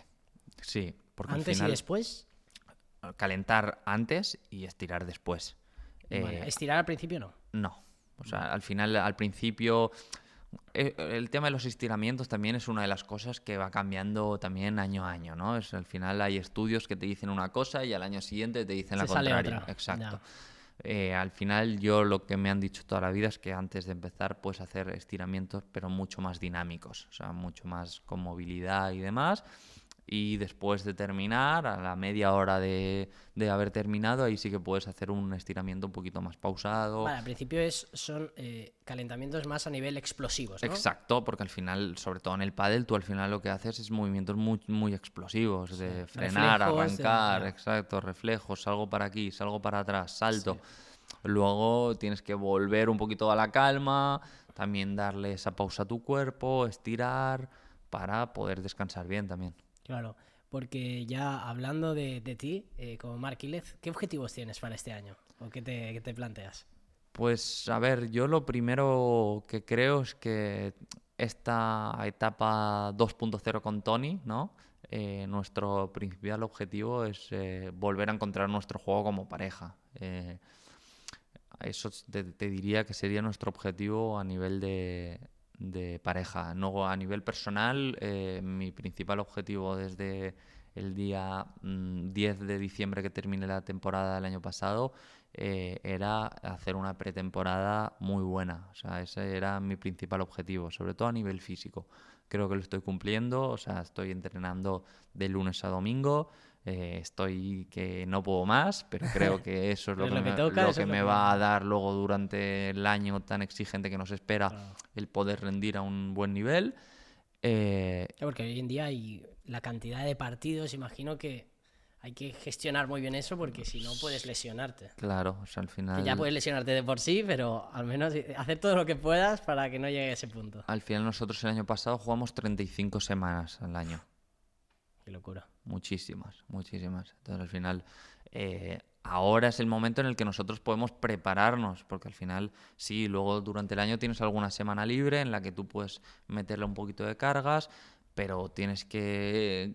sí, porque Antes al final y después. calentar antes y estirar después. Vale, estirar al principio no. No, o sea, al final, al principio, el tema de los estiramientos también es una de las cosas que va cambiando también año a año, ¿no? Al final hay estudios que te dicen una cosa y al año siguiente te dicen la Se sale contraria. otra. Exacto. Ya. Al final yo lo que me han dicho toda la vida es que antes de empezar puedes hacer estiramientos pero mucho más dinámicos, o sea, mucho más con movilidad y demás. Y después de terminar, a la media hora de haber terminado, ahí sí que puedes hacer un estiramiento un poquito más pausado. Vale, al principio son calentamientos más a nivel explosivos, ¿no? Exacto, porque al final, sobre todo en el pádel, tú al final lo que haces es movimientos muy, muy explosivos, de frenar, reflejos, arrancar, ya. exacto, reflejos, salgo para aquí, salgo para atrás, salto. Luego tienes que volver un poquito a la calma, también darle esa pausa a tu cuerpo, estirar, para poder descansar bien también. Claro, porque ya hablando de ti, como Marc Ílez, ¿qué objetivos tienes para este año? ¿O qué te planteas? Pues a ver, yo lo primero que creo es que esta etapa 2.0 con Tony, ¿no? Nuestro principal objetivo es volver a encontrar nuestro juego como pareja. Eso te diría que sería nuestro objetivo a nivel de pareja. No a nivel personal, mi principal objetivo desde el día 10 de diciembre que terminé la temporada del año pasado era hacer una pretemporada muy buena. O sea, ese era mi principal objetivo, sobre todo a nivel físico. Creo que lo estoy cumpliendo, o sea, estoy entrenando de lunes a domingo. Estoy que no puedo más, pero creo que eso es lo Pero que lo que me, toca, lo eso que es lo me que- va a dar luego durante el año tan exigente que nos espera, Claro. el poder rendir a un buen nivel. Claro, porque hoy en día hay la cantidad de partidos, imagino que hay que gestionar muy bien eso porque si no puedes lesionarte. Claro, o sea, al Que ya final, puedes lesionarte de por sí, pero al menos hacer todo lo que puedas para que no llegue a ese punto. nosotros el año pasado jugamos 35 semanas al año. Qué locura. Muchísimas, muchísimas. Entonces al final, ahora es el momento en el que nosotros podemos prepararnos, porque al final, sí, luego durante el año tienes alguna semana libre en la que tú puedes meterle un poquito de cargas, pero tienes que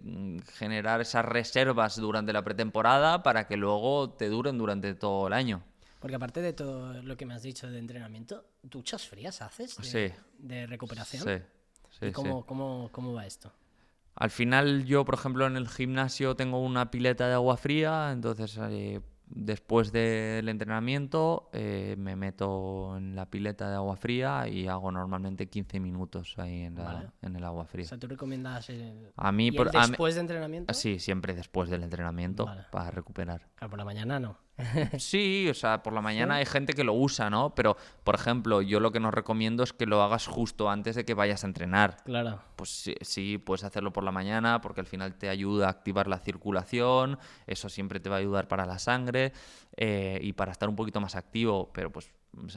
generar esas reservas durante la pretemporada para que luego te duren durante todo el año. Porque aparte de todo lo que me has dicho de entrenamiento, ¿duchas frías haces Sí, de recuperación? sí, sí, ¿Y sí. cómo va esto? Al final yo, por ejemplo, en el gimnasio tengo una pileta de agua fría, entonces después del entrenamiento me meto en la pileta de agua fría y hago normalmente 15 minutos ahí Vale. en el agua O fría. sea, ¿tú recomiendas A mí, ¿y el a mí- después de entrenamiento? sí, siempre después del entrenamiento Vale. para recuperar. Claro, por la mañana no. Sí, o sea, por la mañana ¿Sí? hay gente que lo usa, ¿no? Pero, por ejemplo, yo lo que nos recomiendo es que lo hagas justo antes de que vayas a entrenar. Claro. Pues sí, sí, puedes hacerlo por la mañana porque al final te ayuda a activar la circulación, eso siempre te va a ayudar para la sangre y para estar un poquito más activo, pero pues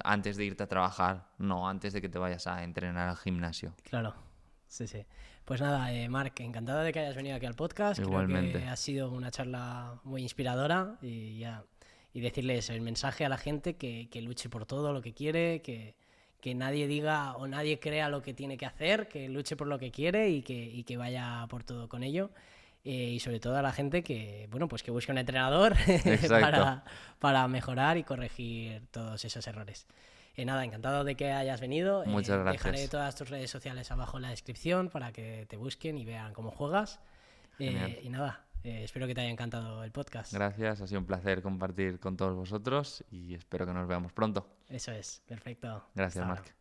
antes de irte a trabajar, no antes de que te vayas a entrenar al gimnasio. Claro, sí, sí. Pues nada, Marc, encantado de que hayas venido aquí al podcast. Igualmente. Creo que ha sido una charla muy inspiradora y decirles el mensaje a la gente que luche por todo lo que quiere, que nadie diga o nadie crea lo que tiene que hacer, que luche por lo que quiere y que vaya por todo con ello. Y sobre todo a la gente que, bueno, pues que busque un entrenador Exacto. para mejorar y corregir todos esos errores. Nada, encantado de que hayas venido. Muchas gracias. Dejaré todas tus redes sociales abajo en la descripción para que te busquen y vean cómo juegas. Genial. Y nada, espero que te haya encantado el podcast. Gracias, ha sido un placer compartir con todos vosotros y espero que nos veamos pronto. Eso es, perfecto. Gracias, Hasta ahora. Marc.